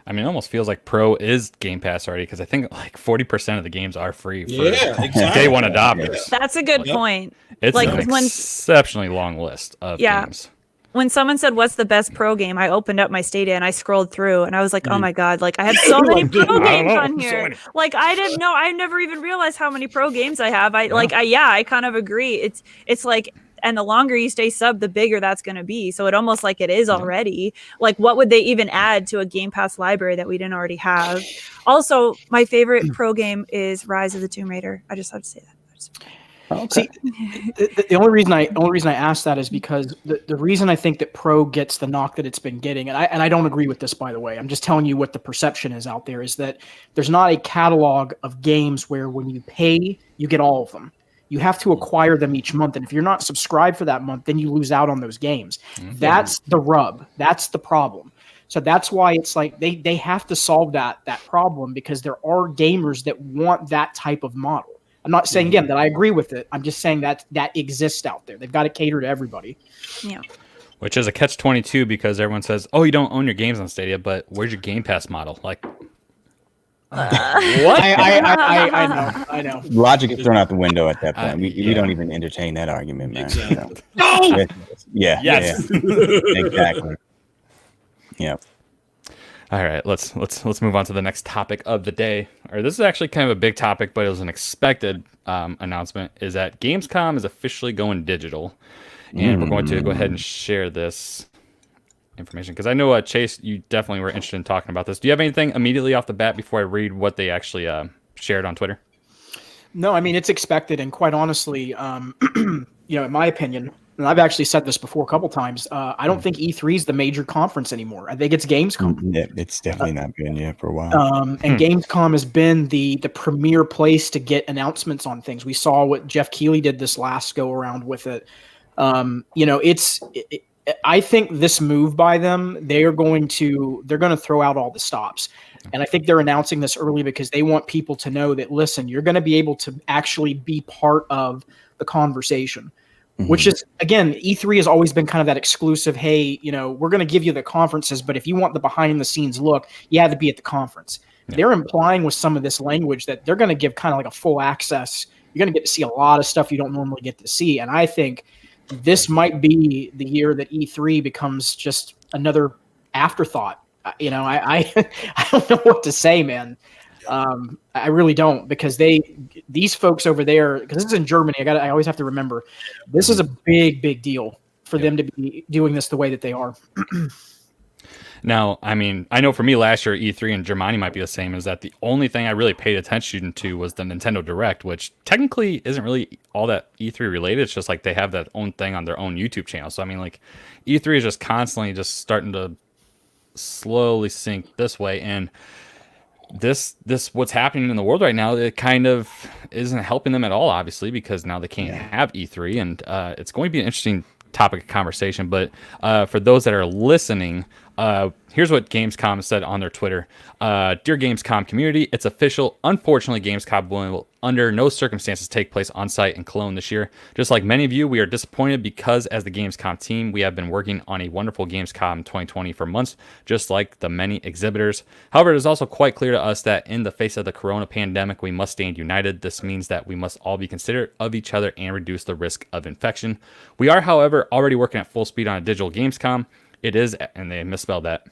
I mean, it almost feels like Pro is Game Pass already, because I think like 40% of the games are free for day one adopters. That's a good point. It's like an exceptionally long list of games. when someone said, "What's the best pro game?" I opened up my Stadia and I scrolled through, and I was like, "Oh my god!" Like I have so many pro games on here. Like I didn't know. I never even realized how many pro games I have. I kind of agree. It's like, and the longer you stay sub, the bigger that's going to be. So it almost like it is already. Like, what would they even add to a Game Pass library that we didn't already have? Also, my favorite pro game is Rise of the Tomb Raider. I just have to say that. Okay. See, the only reason I asked that is because the reason I think that pro gets the knock that it's been getting, and I don't agree with this, by the way. I'm just telling you what the perception is out there, is that there's not a catalog of games where when you pay, you get all of them. You have to acquire them each month, and if you're not subscribed for that month, then you lose out on those games. Mm-hmm. That's the rub. That's the problem. So that's why it's like they have to solve that problem, because there are gamers that want that type of model. I'm not saying, again, that I agree with it. I'm just saying that exists out there. They've got to cater to everybody. Yeah. Which is a catch-22, because everyone says, "Oh, you don't own your games on Stadia, but where's your Game Pass model?" Like, what? I know. Logic is thrown out the window at that point. We don't even entertain that argument, man. Exactly. No! Yeah. Yes. Yeah. Exactly. Yeah. All right, let's move on to the next topic of the day. Or this is actually kind of a big topic, but it was an expected announcement. Is that Gamescom is officially going digital, and we're going to go ahead and share this information, because I know Chase, you definitely were interested in talking about this. Do you have anything immediately off the bat before I read what they actually shared on Twitter? No, I mean, it's expected, and quite honestly, in my opinion, and I've actually said this before a couple times, I don't think E3 is the major conference anymore. I think it's Gamescom. Yeah, it's definitely not been for a while. And Gamescom has been the premier place to get announcements on things. We saw what Jeff Keighley did this last go around with it. I think this move by them, they're going to throw out all the stops. And I think they're announcing this early because they want people to know that, listen, you're going to be able to actually be part of the conversation. Which is, again, E3 has always been kind of that exclusive, hey, we're going to give you the conferences, but if you want the behind-the-scenes look, you have to be at the conference. Yeah. They're implying with some of this language that they're going to give kind of like a full access. You're going to get to see a lot of stuff you don't normally get to see. And I think this might be the year that E3 becomes just another afterthought. I don't know what to say, man. I really don't, because these folks over there, because this is in Germany, I always have to remember, this is a big deal for them to be doing this the way that they are. Now, I mean, I know for me last year, E3 in Germany might be the same, is that the only thing I really paid attention to was the Nintendo Direct, which technically isn't really all that E3 related. It's just like they have that own thing on their own YouTube channel. So, I mean, like, E3 is just constantly just starting to slowly sink this way. And this what's happening in the world right now, it kind of isn't helping them at all, obviously, because now they can't have E3. And it's going to be an interesting topic of conversation. But for those that are listening, here's what Gamescom said on their Twitter. Dear Gamescom community, it's official. Unfortunately, Gamescom will under no circumstances take place on site in Cologne this year. Just like many of you, we are disappointed because as the Gamescom team, we have been working on a wonderful Gamescom 2020 for months, just like the many exhibitors. However, it is also quite clear to us that in the face of the corona pandemic, we must stand united. This means that we must all be considerate of each other and reduce the risk of infection. We are, however, already working at full speed on a digital Gamescom. It is, and they misspelled that.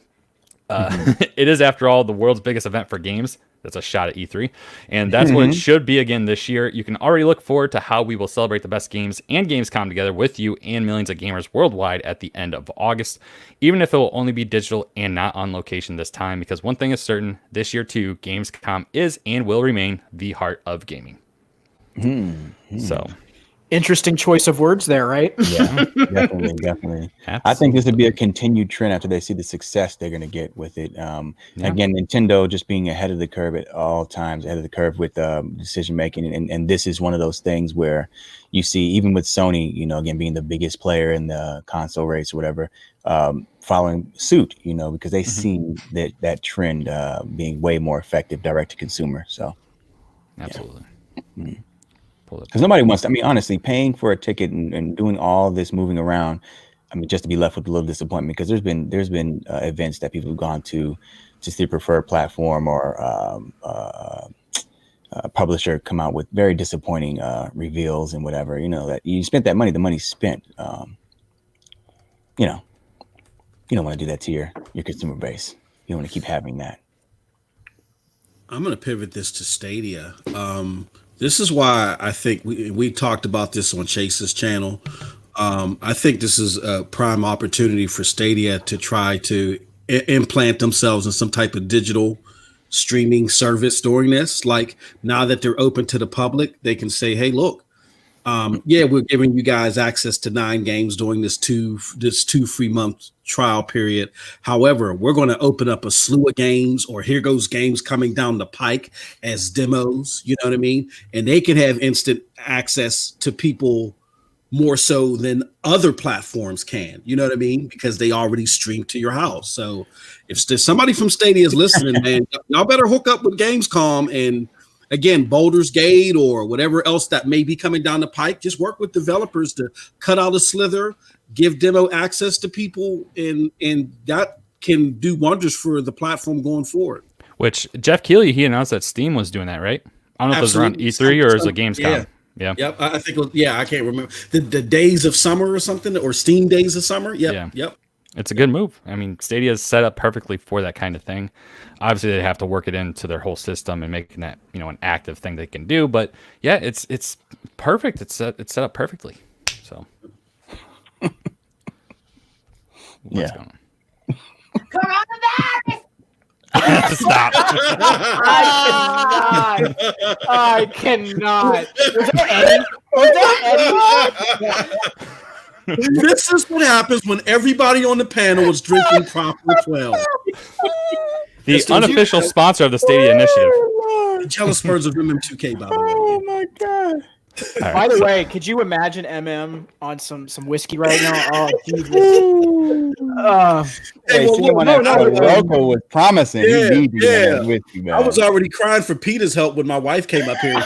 It is, after all, the world's biggest event for games. That's a shot at E3. And that's what it should be again this year. You can already look forward to how we will celebrate the best games and Gamescom together with you and millions of gamers worldwide at the end of August, even if it will only be digital and not on location this time, because one thing is certain, this year too, Gamescom is and will remain the heart of gaming. So... interesting choice of words there, right? Yeah, definitely. I think this would be a continued trend after they see the success they're going to get with it. Again, Nintendo just being ahead of the curve at all times, ahead of the curve with decision making, and this is one of those things where you see, even with Sony, again being the biggest player in the console race or whatever, following suit, because they see that trend being way more effective direct to consumer. So, absolutely. Because nobody wants to, honestly, paying for a ticket and doing all this moving around, just to be left with a little disappointment, because there's been events that people have gone to see the preferred platform or publisher come out with very disappointing reveals and whatever, that you spent that money, the money's spent, You don't want to do that to your consumer base. You don't want to keep having that. I'm going to pivot this to Stadia. This is why I think we talked about this on Chase's channel. I think this is a prime opportunity for Stadia to try to implant themselves in some type of digital streaming service during this. Like now that they're open to the public, they can say, hey, look, we're giving you guys access to 9 games during this two free month trial period. However, we're going to open up a slew of games, or here goes games coming down the pike as demos. You know what I mean? And they can have instant access to people more so than other platforms can. You know what I mean? Because they already stream to your house. So if there's somebody from Stadia is listening, man, y'all better hook up with Gamescom and, again, Baldur's Gate or whatever else that may be coming down the pike. Just work with developers to cut out a slither, give demo access to people, and that can do wonders for the platform going forward. Which Jeff Keighley, he announced that Steam was doing that, right? I don't know if it was around E3 or is it Gamescom. Yeah. Yep. I think. I can't remember the days of summer or something, or Steam days of summer. Yep. Yeah. Yep. It's a good move. I mean, Stadia is set up perfectly for that kind of thing. Obviously, they have to work it into their whole system and making that, an active thing they can do. But yeah, it's perfect. It's set up perfectly. So Yeah. Coronavirus. Stop. I cannot. Was there any? This is what happens when everybody on the panel is drinking proper 12. The unofficial sponsor of the Stadia Initiative. Jealous birds of MM2K, by the way. Oh my god. All By right. the way, could you imagine on some whiskey right now? Oh, Jesus. Hey, well, see, when no, that logo was promising, Yeah, he needed yeah. that with you, man. I was already crying for Peter's help when my wife came up here.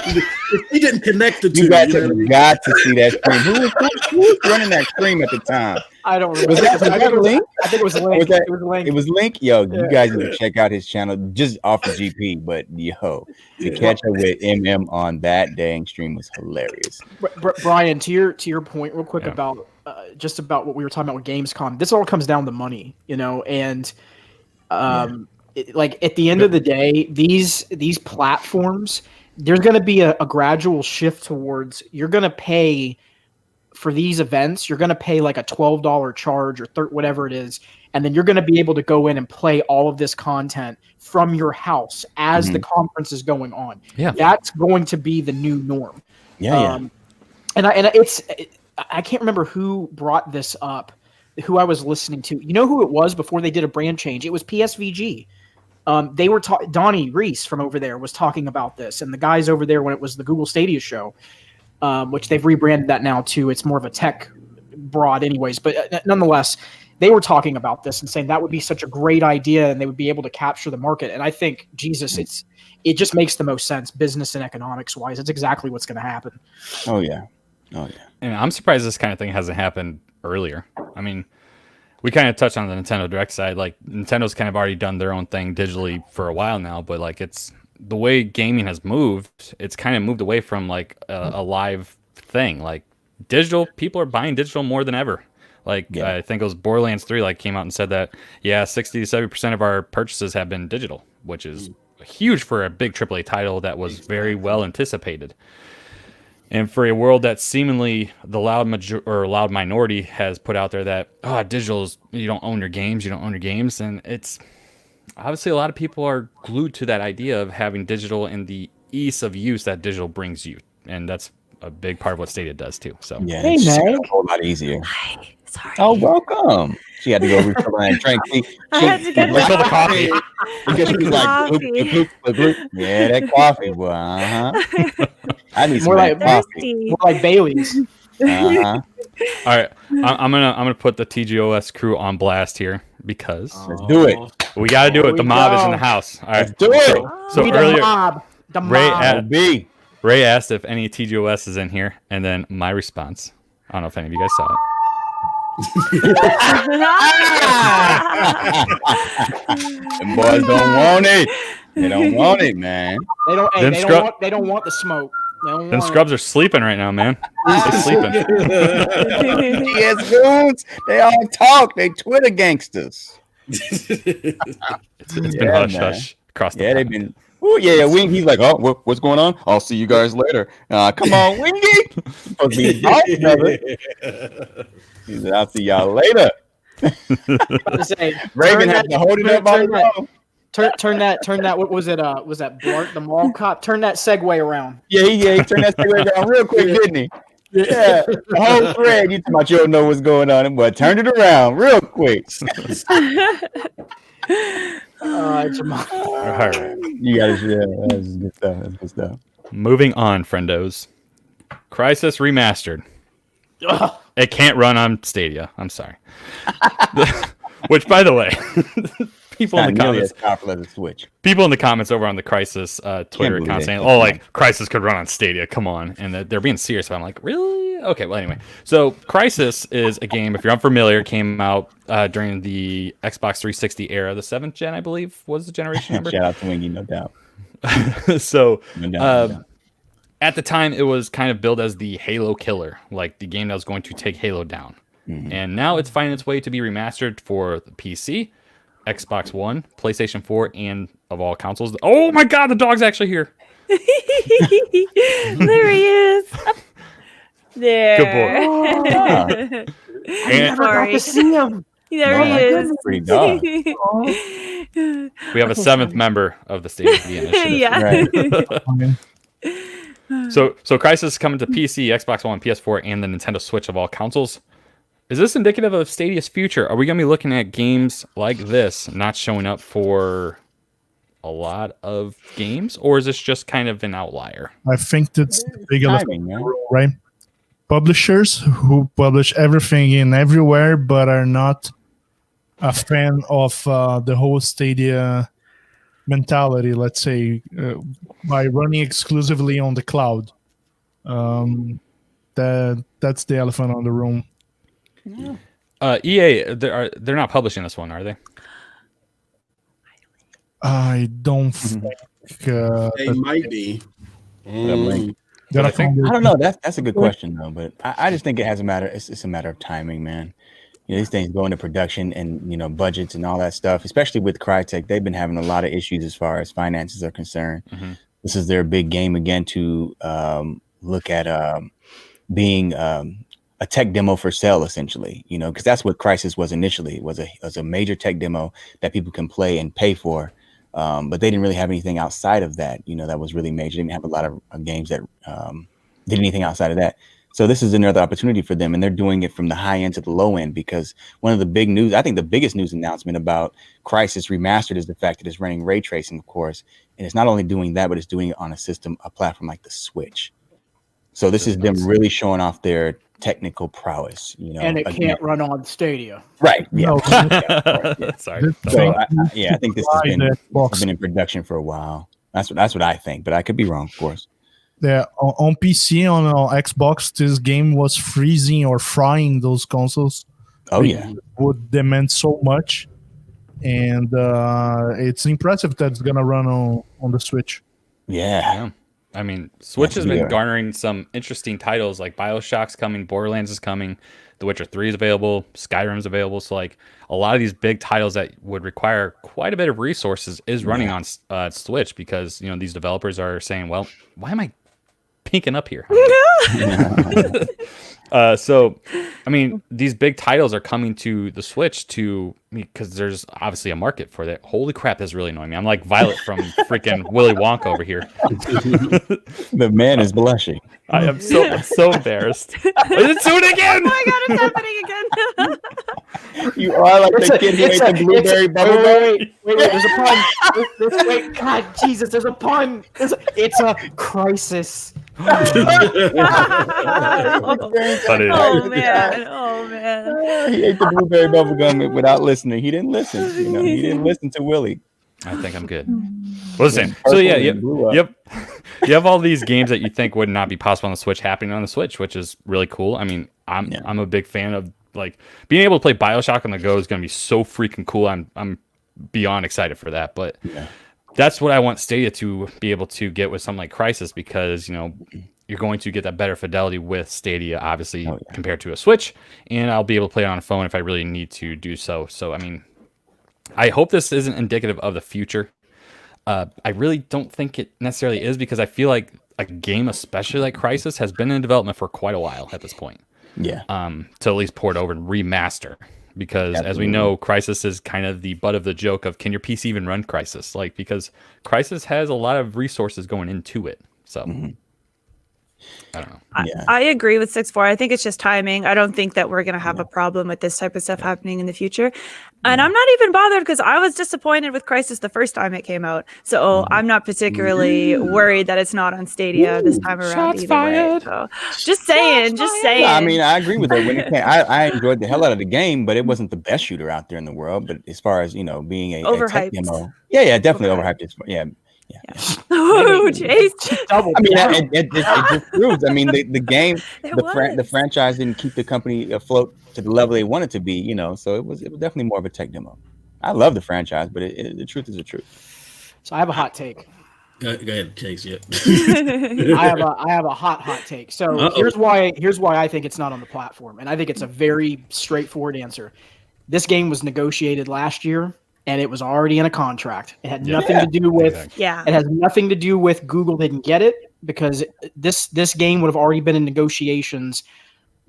She didn't connect the two. You got you know what I mean? to see that stream. Who was running that stream at the time? I don't remember. Was that Link? I think it was Link. Was that- It was Link. It was Link. Yo, you guys need to check out his channel just off of GP. But to catch up with MM on that dang stream was hilarious. Brian, to your point, real quick about just about what we were talking about with Gamescom. This all comes down to money, and like at the end of the day, these platforms, there's going to be a gradual shift towards you're going to pay for these events. You're going to pay like a $12 charge or whatever it is, and then you're going to be able to go in and play all of this content from your house as the conference is going on. Yeah, that's going to be the new norm. And I can't remember who brought this up, who I was listening to. You know who it was before they did a brand change? It was PSVG. They were Donnie Reese from over there was talking about this, and the guys over there when it was the Google Stadia show, which they've rebranded that now to. It's more of a tech broad, anyways. But nonetheless, they were talking about this and saying that would be such a great idea, and they would be able to capture the market. And I think it just makes the most sense, business and economics wise. It's exactly what's going to happen. Oh yeah. And I'm surprised this kind of thing hasn't happened earlier. I mean, we kind of touched on the Nintendo Direct side. Like Nintendo's kind of already done their own thing digitally for a while now, but like it's the way gaming has moved. It's kind of moved away from like a live thing. Like digital, people are buying digital more than ever. Like I think it was Borderlands 3 like came out and said that 60 to 70% of our purchases have been digital, which is huge for a big AAA title that was very well anticipated. And for a world that seemingly the loud minority has put out there that digital is, you don't own your games, and it's obviously a lot of people are glued to that idea of having digital and the ease of use that digital brings you, and that's a big part of what Stadia does too. So Hey, it's Meg. a whole lot easier. Hi. Sorry. Oh, welcome. She had to go refill that drink. I had to get refill the coffee. Because she was like, bloop, bloop, bloop. Yeah, that coffee, boy. I need some More more like coffee. More like Bailey's. all right, I'm gonna put the TGOS crew on blast here because Let's do it. we got to do it. The we mob is go. in the house. All right, Let's do it. So We earlier, the Ray mob. B. Ray asked if any TGOS is in here, and then my response. I don't know if any of you guys saw it. The boys don't want it. They don't want it, man. They don't. Hey, Them they scrub- don't want the smoke. Them scrubs are sleeping right now, man. They're sleeping. Yes, goons. They all talk. They Twitter gangsters. It's been hush hush across the they've been. Oh yeah, Wingy. He's like, oh, what's going on? I'll see you guys later. Come on, Wingy. Supposed to be boss, brother. He said, I'll see y'all later. Reagan had to hold it up all along. Turn that. What was it? Was that Blart the mall cop? Turn that Segway around. Yeah, he turned that Segway around real quick, didn't he? Yeah, the whole thread. You talking about you don't know what's going on, but turned it around real quick. Jamal. All right. You got to that's good stuff. That's good stuff. Moving on, friendos. Crysis Remastered. It can't run on Stadia. I'm sorry. Which, by the way, people in the comments, powerful as a Switch. People in the comments over on the Crysis Twitter account saying, "Oh, like Crysis could run on Stadia. Come on," and they're being serious. But I'm like, really? Okay. Well, anyway, so Crysis is a game. If you're unfamiliar, came out during the Xbox 360 era, the 7th gen, I believe, was the generation number. Shout out to Wingy, no doubt. So, no doubt. At the time, it was kind of billed as the Halo killer, like the game that was going to take Halo down. Mm-hmm. And now it's finding its way to be remastered for the PC, Xbox One, PlayStation 4, and of all consoles. Oh my God, the dog's actually here. There he is. There. Good boy. I never got to see him. There he is. Pretty dog. We have a 7th member of the Stadia Initiative. Yeah. Right. So Crysis is coming to PC, Xbox One, PS4, and the Nintendo Switch of all consoles. Is this indicative of Stadia's future? Are we going to be looking at games like this not showing up for a lot of games, or is this just kind of an outlier? I think that's the big elephant, right? Publishers who publish everything in everywhere, but are not a fan of the whole Stadia mentality, let's say, by running exclusively on the cloud. That's the elephant on the room. Yeah. EA, they're not publishing this one, are they? I don't think they might be. I don't know. That's a good question though, but I just think it's a matter of timing, man. You know, these things go into production and budgets and all that stuff. Especially with Crytek, they've been having a lot of issues as far as finances are concerned. Mm-hmm. This is their big game again to look at being a tech demo for sale, essentially. Because that's what Crysis was initially. It was a major tech demo that people can play and pay for. But they didn't really have anything outside of that, that was really major. They didn't have a lot of games that did anything outside of that. So this is another opportunity for them, and they're doing it from the high end to the low end, because one of the big news, I think the biggest news announcement about Crysis Remastered is the fact that it's running ray tracing, of course, and it's not only doing that, but it's doing it on a platform like the Switch. So this is them really showing off their technical prowess, and it can't run on Stadia, right? Yeah. Sorry. So I think this has been in production for a while. That's what I think, but I could be wrong, of course. Yeah, on PC, on Xbox, this game was freezing or frying those consoles. Oh yeah, it would demand so much, and it's impressive that it's gonna run on the Switch. Yeah. I mean, Switch has been garnering some interesting titles, like BioShock's coming, Borderlands is coming, The Witcher 3 is available, Skyrim's available. So, like, a lot of these big titles that would require quite a bit of resources is running on Switch, because, these developers are saying, well, why am I pinking up here? So, I mean, these big titles are coming to the Switch because there's obviously a market for that. Holy crap, that's really annoying me. I'm like Violet from freaking Willy Wonka over here. The man is blushing. I am so embarrassed. It's doing it again! Oh my God, it's happening again. You are like the kid who ate the blueberry bubble gum. Wait, there's a pun. Wait, God, Jesus, there's a pun. It's a crisis. Funny. Oh man. He ate the blueberry bubble gum without listening. He didn't listen. He didn't listen to Willie. I think I'm good. Listen. So yeah, yep. You have all these games that you think would not be possible on the Switch happening on the Switch, which is really cool. I mean, I'm a big fan of, like, being able to play BioShock on the go is going to be so freaking cool. I'm beyond excited for that. But that's what I want Stadia to be able to get with something like Crysis, because you're going to get that better fidelity with Stadia, obviously, compared to a Switch, and I'll be able to play it on a phone if I really need to do so. So, I mean, I hope this isn't indicative of the future. I really don't think it necessarily is, because I feel like a game, especially like Crysis, has been in development for quite a while at this point. Yeah. To at least port over and remaster, because as we know, Crysis is kind of the butt of the joke of, can your PC even run Crysis? Like, because Crysis has a lot of resources going into it. So I don't know. I agree with 6-4. I think it's just timing. I don't think that we're going to have a problem with this type of stuff happening in the future. And I'm not even bothered, because I was disappointed with Crysis the first time it came out. So I'm not particularly worried that it's not on Stadia this time around. Shots fired. So, just saying. Yeah, I mean, I agree with her. When it came, I enjoyed the hell out of the game, but it wasn't the best shooter out there in the world. But as far as, being a tech demo, definitely overhyped. Yeah. Oh, Chase. I mean, it just proves. I mean, the game, the franchise didn't keep the company afloat to the level they wanted to be. So it was definitely more of a tech demo. I love the franchise, but the truth is the truth. So I have a hot take. Go ahead, Chase. Yeah. I have a hot take. So here's why I think it's not on the platform, and I think it's a very straightforward answer. This game was negotiated last year, and it was already in a contract. It had nothing to do with It has nothing to do with Google didn't get it, because this game would have already been in negotiations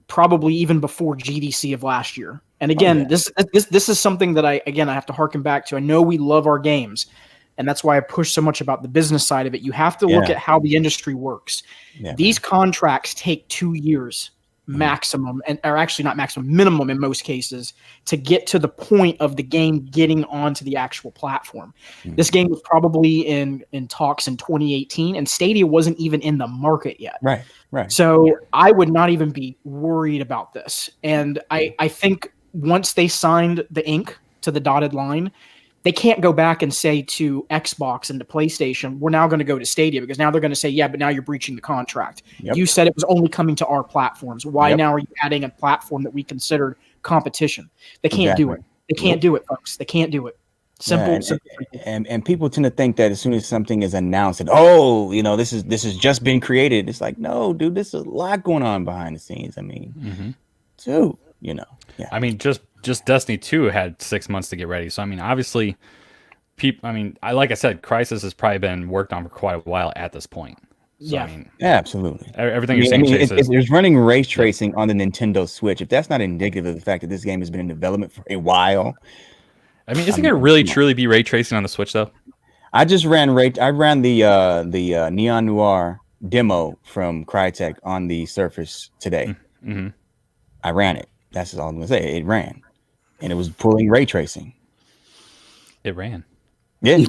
probably even before GDC of last year. And again, this is something that I have to harken back to. I know we love our games, and that's why I push so much about the business side of it. You have to look at how the industry works. These contracts take 2 years maximum, or actually not maximum, minimum in most cases, to get to the point of the game getting onto the actual platform. This game was probably in talks in 2018, and Stadia wasn't even in the market yet. Right. So I would not even be worried about this. And I think once they signed the ink to the dotted line, they can't go back and say to Xbox and to PlayStation, we're now going to go to Stadia, because now they're going to say, yeah, but now you're breaching the contract. You said it was only coming to our platforms. Why now are you adding a platform that we considered competition? They can't do it. They can't do it, folks. They can't do it. Simple. And people tend to think that as soon as something is announced, that this has just been created. It's like, no, dude, there's a lot going on behind the scenes. I mean, dude, I mean, just Destiny 2 had 6 months to get ready. So I mean, obviously, like I said, Crysis has probably been worked on for quite a while at this point. So, I mean, absolutely. Everything you're saying, if there's running ray tracing on the Nintendo Switch, if that's not indicative of the fact that this game has been in development for a while. I mean, is it going to really truly be ray tracing on the Switch though? I just ran the Neon Noir demo from Crytek on the Surface today. I ran it. That's all I'm gonna say. It ran, and it was pulling ray tracing. It ran. Yeah. Here's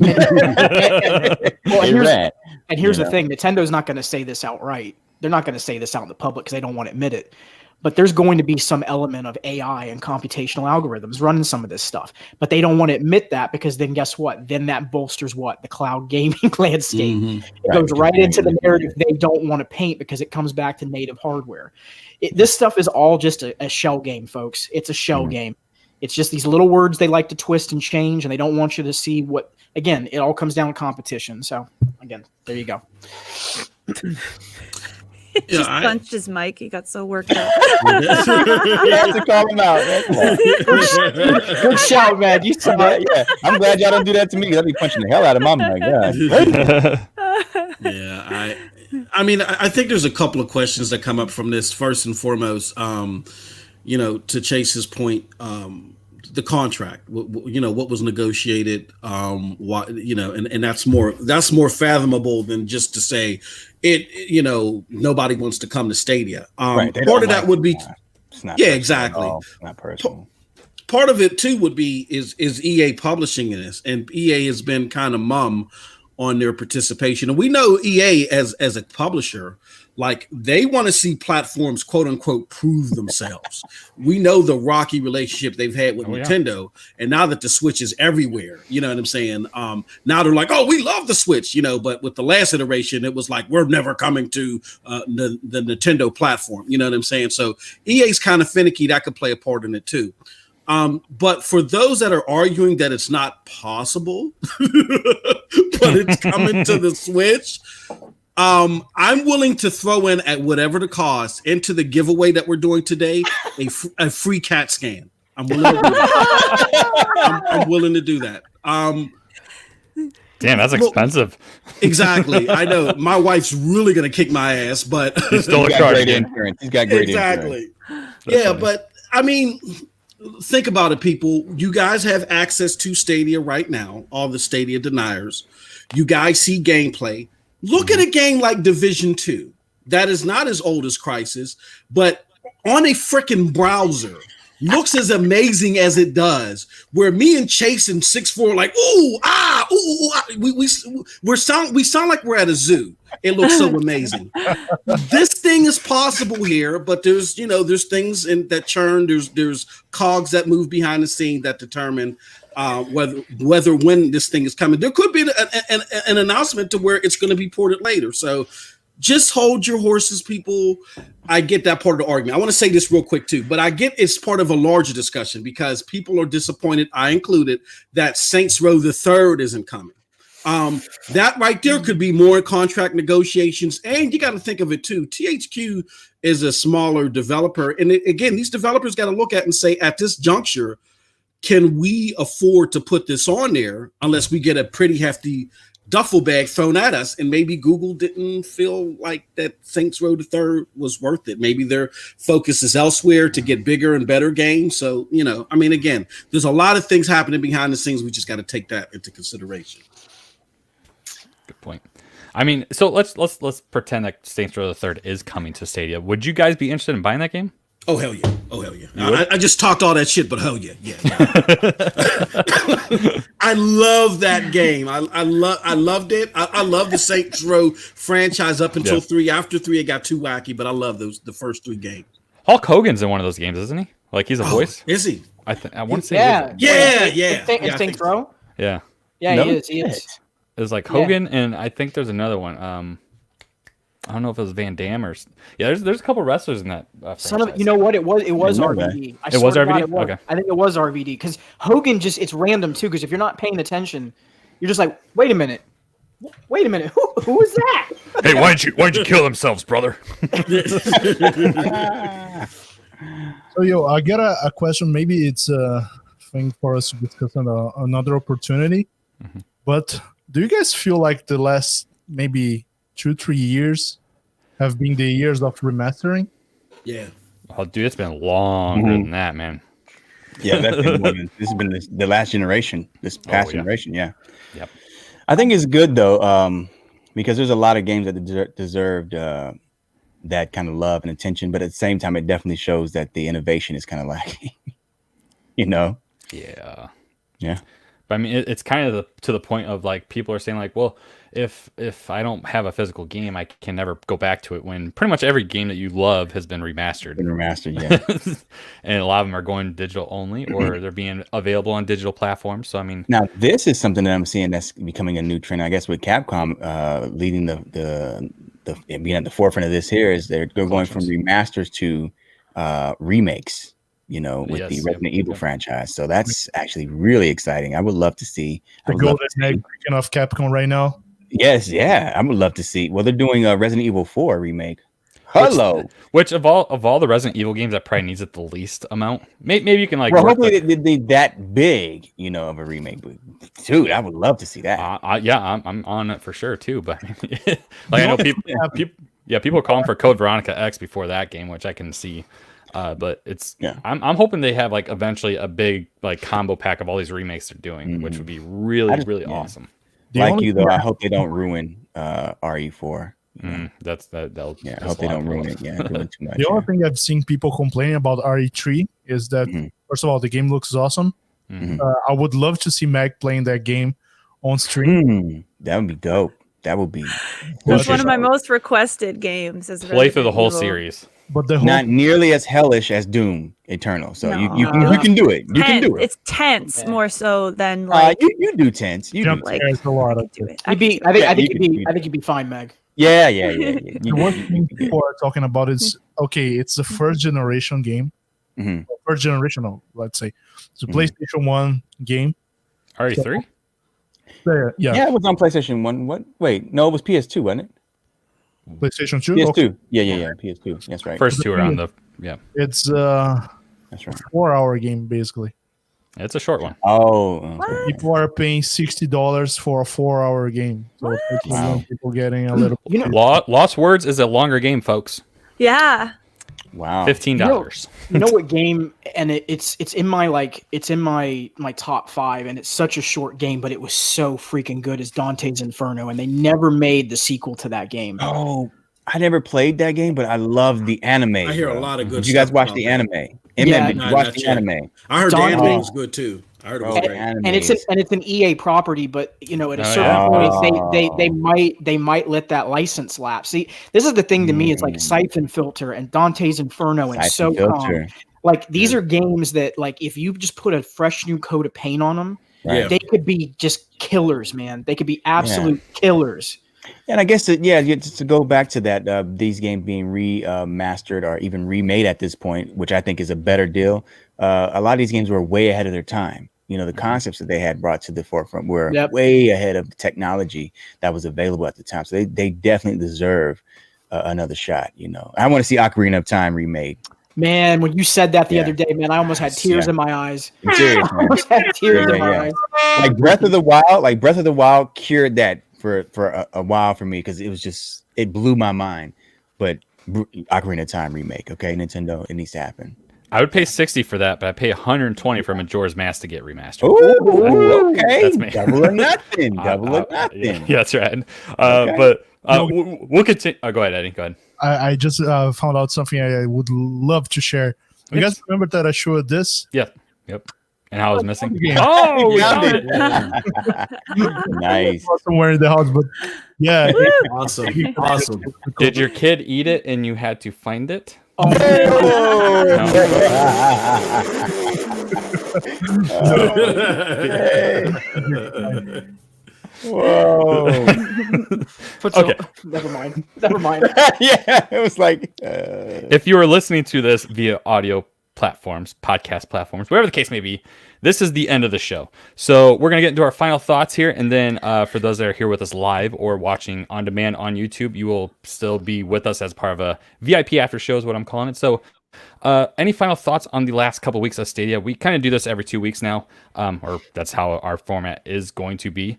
the thing: Nintendo's not going to say this outright. They're not going to say this out in the public because they don't want to admit it. But there's going to be some element of AI and computational algorithms running some of this stuff. But they don't want to admit that, because then guess what? Then that bolsters the cloud gaming landscape. It goes right into the narrative they don't want to paint, because it comes back to native hardware. This stuff is all just a shell game, folks. It's a shell game. It's just these little words they like to twist and change, and they don't want you to see what, again, it all comes down to competition. So, again, there you go. Just punched his mic. He got so worked up. You have to call him out. Good shout, man. You saw it. Yeah. I'm glad y'all don't do that to me, because I'd be punching the hell out of my mic. Yeah, I mean, I think there's a couple of questions that come up from this. First and foremost, to Chase's point, the contract, what was negotiated, why, and that's more fathomable than just to say it, nobody wants to come to Stadia. Part of that would be, exactly. Not personal. Part of it too would be is EA publishing this, and EA has been kind of mum on their participation. And we know EA as a publisher, like, they want to see platforms, quote unquote, prove themselves. We know the rocky relationship they've had with Nintendo, and now that the Switch is everywhere, you know what I'm saying? Now they're like, oh, we love the Switch, but with the last iteration, it was like, we're never coming to the Nintendo platform, you know what I'm saying? So EA's kind of finicky. That could play a part in it too. But for those that are arguing that it's not possible, but it's coming to the Switch, I'm willing to throw in at whatever the cost into the giveaway that we're doing today a free CAT scan. I'm willing to do that. I'm willing to do that. Damn, that's expensive. Exactly. I know my wife's really gonna kick my ass, but He's still He's got great insurance. He's got great insurance. Yeah, but I mean, think about it, people. You guys have access to Stadia right now, all the Stadia deniers. You guys see gameplay. Look at a game like Division 2 that is not as old as Crysis, but on a freaking browser looks as amazing as it does. Where me and Chase and 6'4" like, ooh, ah, ooh, ooh, ah. We sound like we're at a zoo. It looks so amazing. This thing is possible here, but there's things that churn. There's cogs that move behind the scene that determine whether when this thing is coming. There could be an announcement to where it's going to be ported later. So just hold your horses, people. I get that part of the argument. I want to say this real quick too, but I get it's part of a larger discussion because people are disappointed, I included, that Saints Row the Third isn't coming. That right there could be more contract negotiations, and you got to think of it too. THQ is a smaller developer, and again, these developers got to look at and say, at this juncture, can we afford to put this on there unless we get a pretty hefty duffel bag thrown at us? And maybe Google didn't feel like that Saints Row the Third was worth it. Maybe their focus is elsewhere to get bigger and better games. So, I mean, again, there's a lot of things happening behind the scenes. We just got to take that into consideration. Good point. I mean, so let's pretend that Saints Row the Third is coming to Stadia. Would you guys be interested in buying that game? Oh hell yeah! Oh hell yeah! I just talked all that shit, but hell yeah! I love that game. I loved it. I love the Saints Row franchise up until 3. After 3, it got too wacky, but I love the first 3 games. Hulk Hogan's in one of those games, isn't he? Like he's a voice. Is he? I want to say. Yeah. In Saints Row. Yeah. Yeah, he is. It was like Hogan, and I think there's another one. I don't know if it was Van Damme or there's a couple wrestlers in that. You know what? It was RVD. It was RVD. Okay. I think it was RVD because Hogan it's random too. Because if you're not paying attention, you're just like, wait a minute, who is that? Hey, why'd you kill themselves, brother? So I got a question. Maybe it's a thing for us to discuss on another opportunity. Mm-hmm. But do you guys feel like the last maybe 2-3 years have been the years of remastering? Yeah. Oh, dude, it's been longer than that, man. Yeah, that's been this has been the last generation, this past generation. Yeah. Yep. I think it's good though, because there's a lot of games that deserved that kind of love and attention, but at the same time, it definitely shows that the innovation is kind of lacking. Yeah. Yeah. But I mean, it's kind of to the point of like people are saying like, well, if I don't have a physical game, I can never go back to it. When pretty much every game that you love has been remastered. Yeah. And a lot of them are going digital only, or they're being available on digital platforms. So I mean, now this is something that I'm seeing that's becoming a new trend. I guess with Capcom leading the being at the forefront of this here is they're going from remasters to remakes. With the Resident Evil franchise. So that's actually really exciting. I would love to see the golden egg of Capcom right now. Yes, yeah. I would love to see. Well, they're doing a Resident Evil 4 remake. Hello. Which of all the Resident Evil games that probably needs it the least amount. Maybe you can like. Well, hopefully they that big, of a remake. But dude, I would love to see that. I'm on it for sure too. But I know people are calling for Code Veronica X before that game, which I can see. But I'm hoping they have like eventually a big like combo pack of all these remakes they're doing, which would be really awesome. I hope they don't ruin RE4. I hope they don't ruin it. Yeah, doing too much. The only thing I've seen people complaining about RE3 is that first of all, the game looks awesome. I would love to see Meg playing that game on stream. That would be dope. That would be. It's one of my most requested games. Play through the whole series. But not nearly as hellish as Doom Eternal. So you can do it. You can do it. It's tense more so than like you do tense. You do like a lot of do it. I think you'd be fine, Meg. Yeah. The one thing people are talking about is it's the first generation game. First generational, let's say. It's a PlayStation 1 game. RE3? Yeah, it was on PlayStation 1. What? Wait, no, it was PS2, wasn't it? PlayStation 2. PS2. Okay. Yeah. PS2. That's right. First two are on the It's That's right. 4-hour game basically. It's a short one. Oh, What? People are paying $60 for a 4-hour game. So What? Wow. people getting a little. You know, Lost Words is a longer game, folks. Yeah. wow. $15. you know what game? And it's in my it's in my top 5, and it's such a short game, but it was so freaking good. Is Dante's Inferno, and they never made the sequel to that game. Oh, I never played that game, but I love the anime. I hear bro. a lot of good. Did you guys stuff watch about the that. anime? Yeah, Did you not watch yet. the anime? I heard Dante- the anime was good too. I heard it was Bro, great. anime And it's an EA property, but at a Oh, certain yeah. point they might let that license lapse. See, this is the thing to me. It's like Mm. Siphon Filter and Dante's Inferno and Siphon SOCOM. Filter. Like these are games that if you just put a fresh new coat of paint on them, Yeah. they could be just killers, man. They could be absolute killers. And I guess just to go back to that, these games being remastered or even remade at this point, which I think is a better deal. A lot of these games were way ahead of their time. The concepts that they had brought to the forefront were way ahead of the technology that was available at the time. So they definitely deserve another shot. I want to see Ocarina of Time remade. Man, when you said that the other day, man, I almost had tears in my eyes. I'm serious, man. I almost had tears in my eyes. Like Breath of the Wild cured that for a while for me, because it blew my mind. But Ocarina of Time remake, okay, Nintendo, it needs to happen. I would pay 60 for that, but I pay 120 for Majora's Mask to get remastered. Ooh, okay, That's me. double or nothing, double or nothing. Yeah, that's right. Okay. But we'll continue. Go ahead, Eddie. Go ahead. I just found out something I would love to share. You guys remember that I showed this? Yeah. Yep. And how I was missing. Yeah. Oh, we Found found it. it. Nice. Somewhere in the house, but yeah. Awesome. Did your kid eat it and you had to find it? Whoa. Okay. Never mind. Yeah, it was like If you are listening to this via audio platforms, podcast platforms, whatever the case may be, this is the end of the show. So we're going to get into our final thoughts here. And then for those that are here with us live or watching on demand on YouTube, you will still be with us as part of a VIP after show is what I'm calling it. So any final thoughts on the last couple weeks of Stadia? We kind of do this every 2 weeks now, or that's how our format is going to be,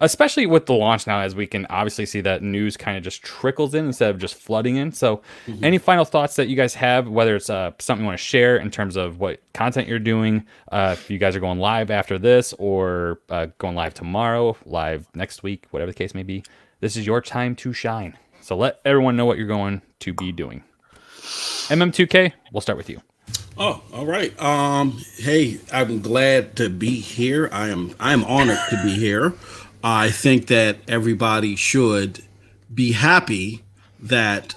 especially with the launch now, as we can obviously see that news kind of just trickles in instead of just flooding in. So any final thoughts that you guys have, whether it's something you want to share in terms of what content you're doing, if you guys are going live after this or going live tomorrow, live next week, whatever the case may be, this is your time to shine. So let everyone know what you're going to be doing. MM2K, we'll start with you. Oh, all right. Hey, I'm glad to be here. I am honored to be here. I think that everybody should be happy that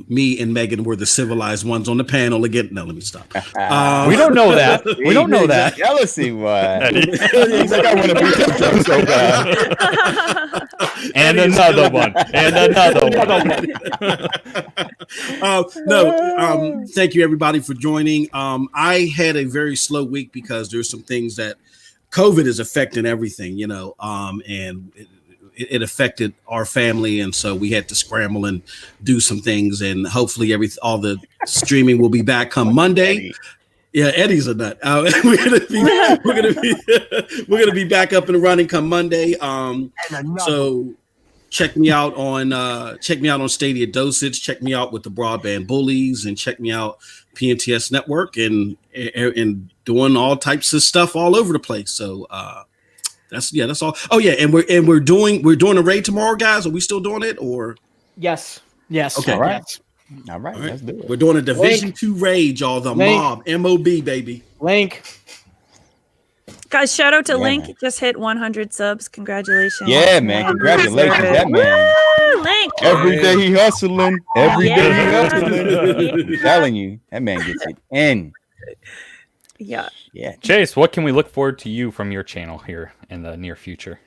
me and Megan were the civilized ones on the panel again. No, let me stop. We don't know that. We don't know that. Jealousy, what? He's like, I want to be that so bad. And another one. And another one. Thank you everybody for joining. I had a very slow week because there's some things that COVID is affecting everything, and it affected our family, and so we had to scramble and do some things, and hopefully all the streaming will be back come Monday. Eddie. Yeah, Eddie's a nut. We're gonna be back up and running come Monday. So check me out on Stadia Dosage. Check me out with the Broadband Bullies, and check me out PNTS Network and doing all types of stuff all over the place. So that's all. Oh yeah, and we're doing a raid tomorrow, guys. Are we still doing it or? Yes. Okay. All right. Yes. All right, let's do it. We're doing a Division 2 raid, y'all. The mob, MOB, baby. Link. Guys, shout out to Yeah, Link. man. Just hit 100 subs. Congratulations. Yeah, man. Congratulations, that man. Woo, Link. Every day he hustling. Every day he Yeah. hustling. I'm telling you, that man gets it in. Yeah. Yeah. Chase, what can we look forward to you from your channel here in the near future?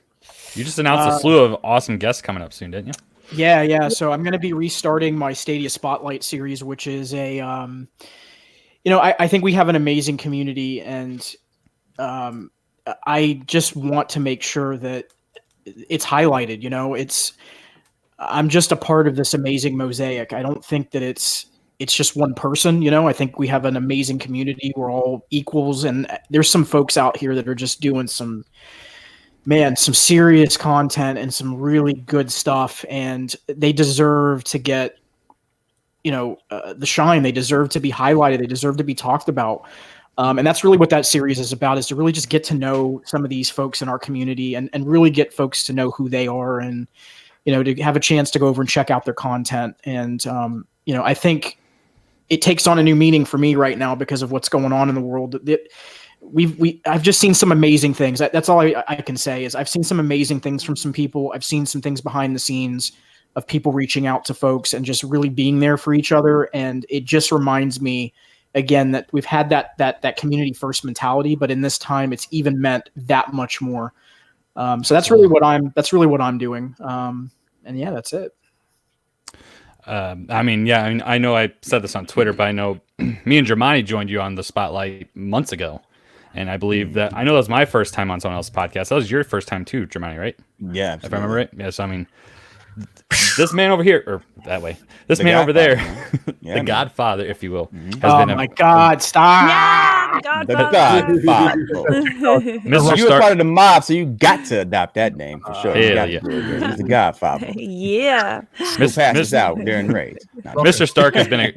You just announced a slew of awesome guests coming up soon, didn't you? Yeah. So I'm going to be restarting my Stadia Spotlight series, which is I think we have an amazing community, and I just want to make sure that it's highlighted. I'm just a part of this amazing mosaic. I don't think that it's just one person, you know. I think we have an amazing community. We're all equals, and there's some folks out here that are just doing some serious content and some really good stuff, and they deserve to get, the shine. They deserve to be highlighted. They deserve to be talked about. And that's really what that series is about, is to really just get to know some of these folks in our community and really get folks to know who they are, and, to have a chance to go over and check out their content. And, I think it takes on a new meaning for me right now because of what's going on in the world. I've just seen some amazing things. That's all I can say is I've seen some amazing things from some people. I've seen some things behind the scenes of people reaching out to folks and just really being there for each other. And it just reminds me again that we've had that community first mentality, but in this time it's even meant that much more. So that's really what I'm doing. And yeah, that's it. I know I said this on Twitter, but I know me and Germani joined you on the spotlight months ago. And I believe that, I know that was my first time on someone else's podcast. That was your first time too, Germani, right? Yeah. If I remember right. Yes. I mean, this man over here, or that way, this man over there, Yeah, the Godfather, if you will, has been God, stop! Yeah, the Godfather. Mr. You were part of the mob, so you got to adopt that name for sure. Yeah. He's the Godfather. Yeah. Who passes out during raids. Mr. Stark has been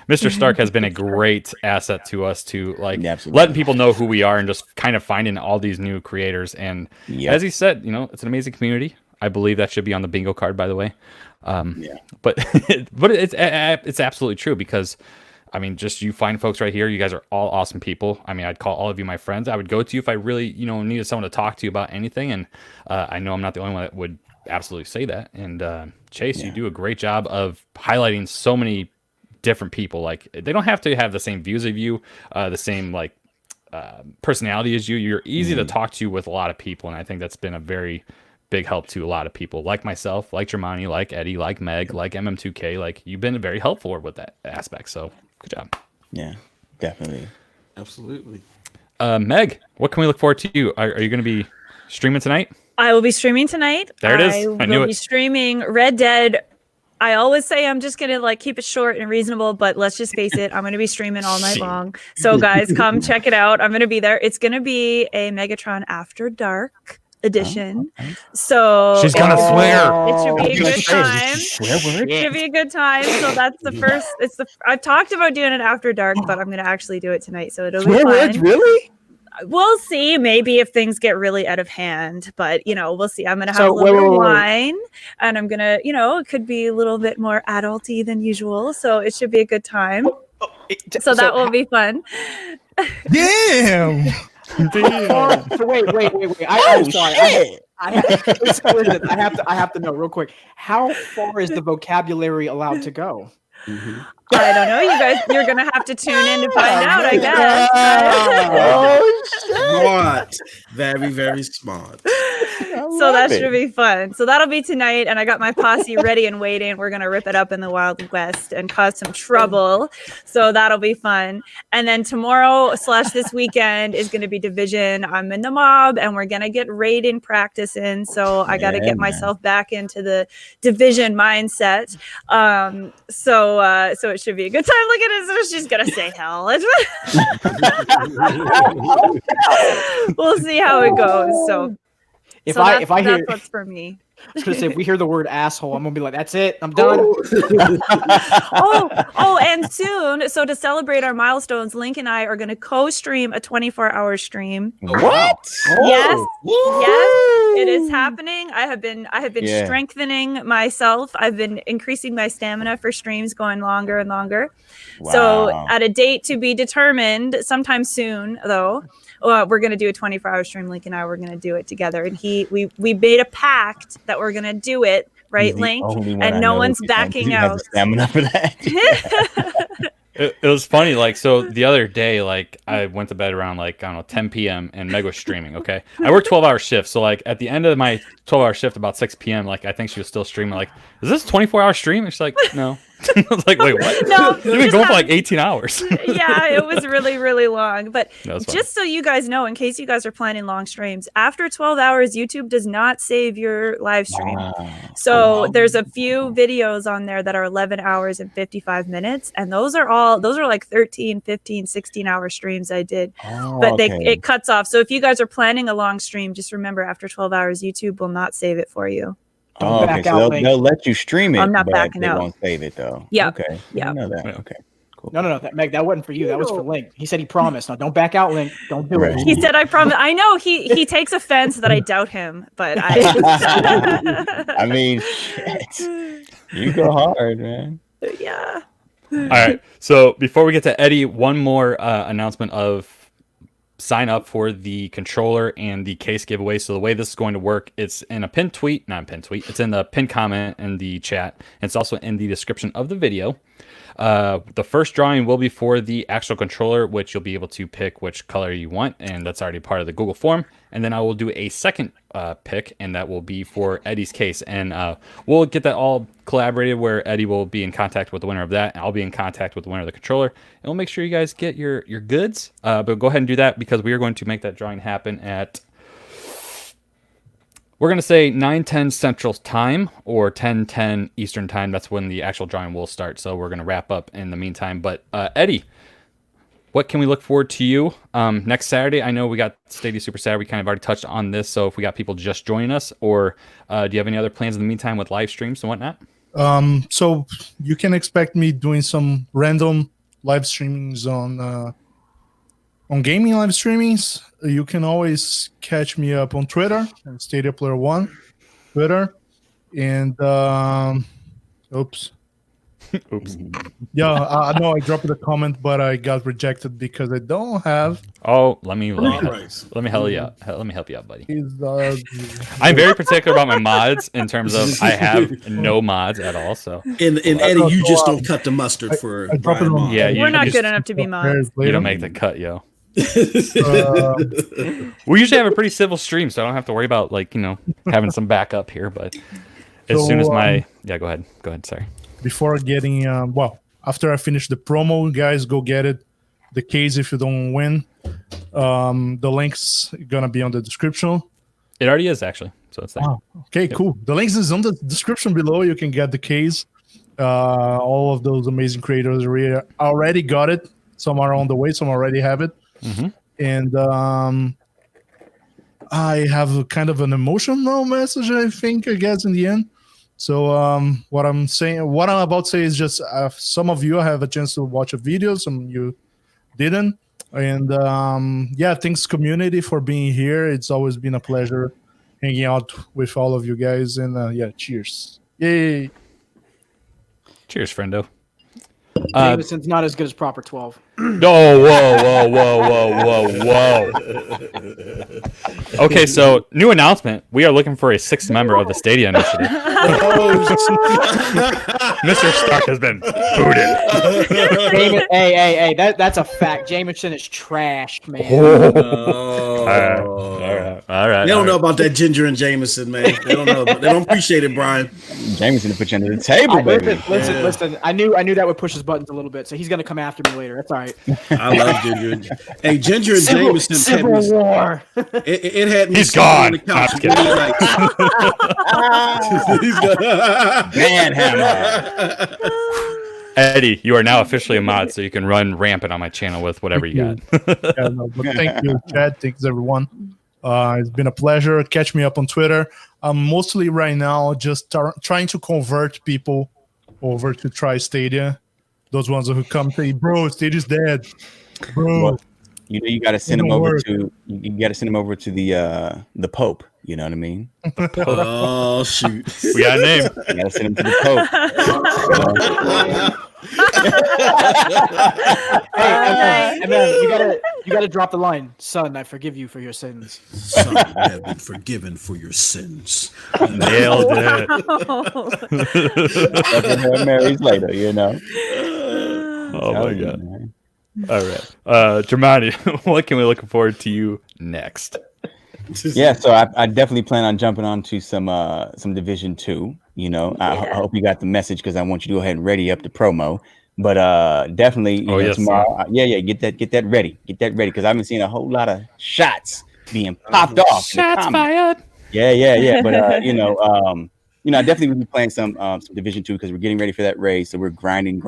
Mr. Stark has been a great asset to us, to Absolutely. letting people know who we are and just kind of finding all these new creators. And as he said, it's an amazing community. I believe that should be on the bingo card, by the way. But it's absolutely true, because I mean, just you find folks right here. You guys are all awesome people. I mean, I'd call all of you my friends. I would go to you if I really, needed someone to talk to you about anything. And I know I'm not the only one that would absolutely say that. And Chase, you do a great job of highlighting so many different people. Like, they don't have to have the same views of you, the same personality as you. You're easy to talk to with a lot of people, and I think that's been a very big help to a lot of people, like myself, like Germani, like Eddie, like Meg, like MM2K. Like, you've been very helpful with that aspect. So good job. Yeah, definitely. Absolutely. Meg, what can we look forward to? Are you going to be streaming tonight? I will be streaming tonight. There it is. I knew will be streaming Red Dead. I always say I'm just going to keep it short and reasonable, but let's just face it, I'm going to be streaming all night long. So guys, come check it out. I'm going to be there. It's going to be a Megatron After Dark edition. So she's gonna swear. It should be a good time. It should be a good time. So that's the first. I've talked about doing it after dark, but I'm gonna actually do it tonight. So it'll be fun. Really? We'll see. Maybe if things get really out of hand, but we'll see. I'm gonna have a little wine, and I'm gonna, it could be a little bit more adulty than usual. So it should be a good time. So that will be fun. Damn. So wait. I'm sorry. I have to know real quick. How far is the vocabulary allowed to go? Mm-hmm. I don't know. You guys, you're gonna have to tune in to find out, I guess. Smart, very, very smart. So that should be fun. So that'll be tonight, and I got my posse ready and waiting. We're gonna rip it up in the Wild West and cause some trouble. So that'll be fun. And then tomorrow / this weekend is gonna be Division. I'm in the mob, and we're gonna get raiding practice in. So I got to get myself back into the Division mindset. So it should be a good time. Look at it. So she's gonna say hell. We'll see how it goes. So if I hear, that's what's for me. I was gonna say, if we hear the word asshole, I'm gonna be like, that's it, I'm done. And soon, so to celebrate our milestones, Link and I are gonna co-stream a 24-hour stream. What? Yes, it is happening. I have been strengthening myself. I've been increasing my stamina for streams, going longer and longer. Wow. So at a date to be determined, sometime soon, though. We're going to do a 24-hour stream. Link and I, we're going to do it together. And we made a pact that we're going to do it, right, Link? And no one's backing out. Stamina for that. It was funny. So the other day, I went to bed around 10 p.m. and Meg was streaming. Okay, I work 12-hour shifts. So at the end of my 12-hour shift, about 6 p.m., I think she was still streaming. Is this a 24-hour stream? And she's like, no. I was like, wait, what? No, You've been going for like 18 hours. Yeah, it was really, really long. But That was fun. just so you guys know, in case you guys are planning long streams, after 12 hours, YouTube does not save your live stream. So there's a few videos on there that are 11 hours and 55 minutes. And those are like 13, 15, 16-hour streams I did. But it cuts off. So if you guys are planning a long stream, just remember after 12 hours, YouTube will not save it for you. Okay, so they'll let you stream it. I'm not but backing they out. won't save it though. Yeah. Okay. Yeah. I know that. Okay. Cool. No, Meg, that wasn't for you. That was for Link. He said he promised. No, don't back out, Link. Don't do it. He said, I promise. I know he takes offense that I doubt him, but I mean, shit. You go hard, man. Yeah. All right. So before we get to Eddie, one more announcement of sign up for the controller and the case giveaway. So the way this is going to work, it's in a pinned tweet, not a pinned tweet. It's in the pinned comment in the chat. It's also in the description of the video. The first drawing will be for the actual controller, which you'll be able to pick which color you want, and that's already part of the Google form. And then I will do a second pick, and that will be for Eddie's case. And we'll get that all collaborated where Eddie will be in contact with the winner of that, and I'll be in contact with the winner of the controller. And we'll make sure you guys get your goods. But go ahead and do that because we are going to make that drawing happen at... We're going to say 9:10 Central Time or 10:10 Eastern Time. That's when the actual drawing will start. So we're going to wrap up in the meantime. But Eddie, what can we look forward to you next Saturday? I know we got Stadia Super Saturday. We kind of already touched on this. So if we got people just joining us, or do you have any other plans in the meantime with live streams and whatnot? So you can expect me doing some random live streamings on gaming live streamings. You can always catch me up on Twitter, Stadia Player 1, Twitter, and oops. Yeah, I know I dropped a comment, but I got rejected because I don't have. Oh, let me help you out. Let me help you out, buddy. His, I'm very particular about my mods in terms of I have no mods at all. So and Eddie, you just don't cut the mustard for Brian Mod. Yeah, we're not good enough to be mods. You don't make the cut, yo. We usually have a pretty civil stream, so I don't have to worry about having some backup here. But as soon as my go ahead. Sorry. Before getting after I finish the promo, guys, go get it. The case if you don't win. The link's gonna be on the description. It already is actually, so it's there. Wow. Okay, cool. The links is on the description below. You can get the case. All of those amazing creators already got it. Some are on the way. Some already have it. Mm-hmm. And I have kind of an emotional message, I guess, in the end. So what I'm about to say is just some of you have a chance to watch a video, some you didn't. And thanks community for being here. It's always been a pleasure hanging out with all of you guys. And cheers. Yay. Cheers, friendo. Jameson's not as good as proper 12. Whoa. Okay, so new announcement. We are looking for a sixth member of the Stadia Initiative. Mr. Stark has been booted. Hey, that's a fact. Jameson is trash, man. All right. They don't know about that Ginger and Jameson, man. They don't know. They don't appreciate it, Brian. Jameson put you under the table, baby. Listen. I knew that would push his buttons a little bit, so he's gonna come after me later. That's all right. I love Ginger. Hey, Ginger and Jameson. Civil War. It had me. He's gone. On the couch. Man, hammer. Eddie, you are now officially a mod, so you can run rampant on my channel with whatever you got. But thank you, Chad. Thanks, everyone. It's been a pleasure. Catch me up on Twitter. I'm mostly right now just trying to convert people over to try Stadia. Those ones who come say, "Bro, Stadia's dead, bro." Well, you got to send them over to the Pope. You know what I mean? Oh shoot! We got a name. You got to send them to the Pope. Hey, man, you gotta drop the line, son. I forgive you for your sins. Son, you have been forgiven for your sins. Nailed it. Hail Marys later, you know. Oh my god! Man. All right, Germani, what can we look forward to you next? Yeah, so I definitely plan on jumping onto some Division 2. You know, I hope you got the message because I want you to go ahead and ready up the promo. But definitely, tomorrow, get that ready, because I've been seeing a whole lot of shots being popped off. Shots fired. Yeah. But I definitely will be playing some Division 2 because we're getting ready for that raid. So we're grinding.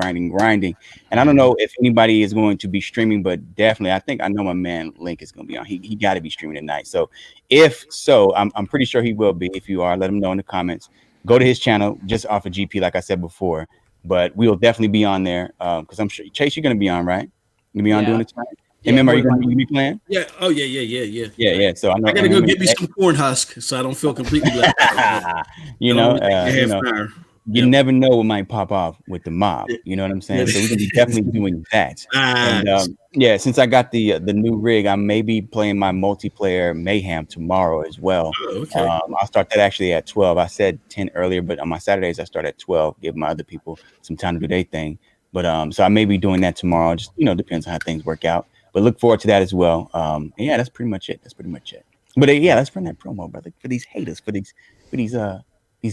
And I don't know if anybody is going to be streaming, but definitely, I know my man Link is going to be on. He got to be streaming tonight. So if so, I'm pretty sure he will be. If you are, let him know in the comments. Go to his channel, just off of GP, like I said before. But we will definitely be on there because I'm sure Chase, you're going to be on, right? You're going to be on doing it tonight. Yeah, are you going to be playing? Yeah. Oh, yeah. So I know. I gotta go get me some corn husk so I don't feel completely left out. You never know what might pop off with the mob. You know what I'm saying? So we're gonna be definitely doing that. And since I got the new rig, I may be playing my multiplayer mayhem tomorrow as well. Oh, okay. I'll start that actually at 12. I said 10 earlier, but on my Saturdays I start at 12. Give my other people some time to do their thing. But so I may be doing that tomorrow. Just depends on how things work out. But look forward to that as well. That's pretty much it. But let's run that promo, brother, for these haters, for these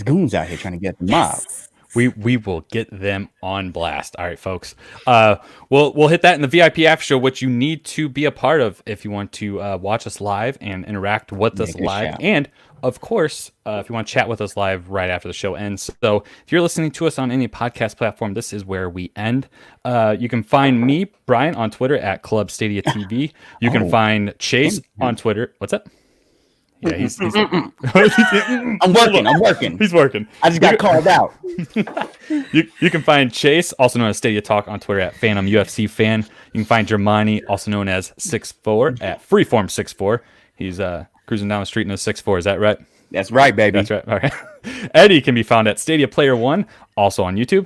goons out here trying to get the mob. We will get them on blast. All right, folks. We'll hit that in the VIP after show, which you need to be a part of if you want to watch us live and interact with us live. Shout. And of course, if you want to chat with us live right after the show ends. So if you're listening to us on any podcast platform, this is where we end. You can find me, Brian, on Twitter at Club Stadia TV. You can find Chase on Twitter. What's up? Yeah, he's I'm working. He's working. I just got called out. You can find Chase, also known as Stadia Talk, on Twitter at Phantom UFC Fan. You can find Germani, also known as 64, at Freeform64. He's cruising down the street in a 6'4". Is that right? That's right, baby. That's right. All right. Eddie can be found at Stadia Player 1, also on YouTube.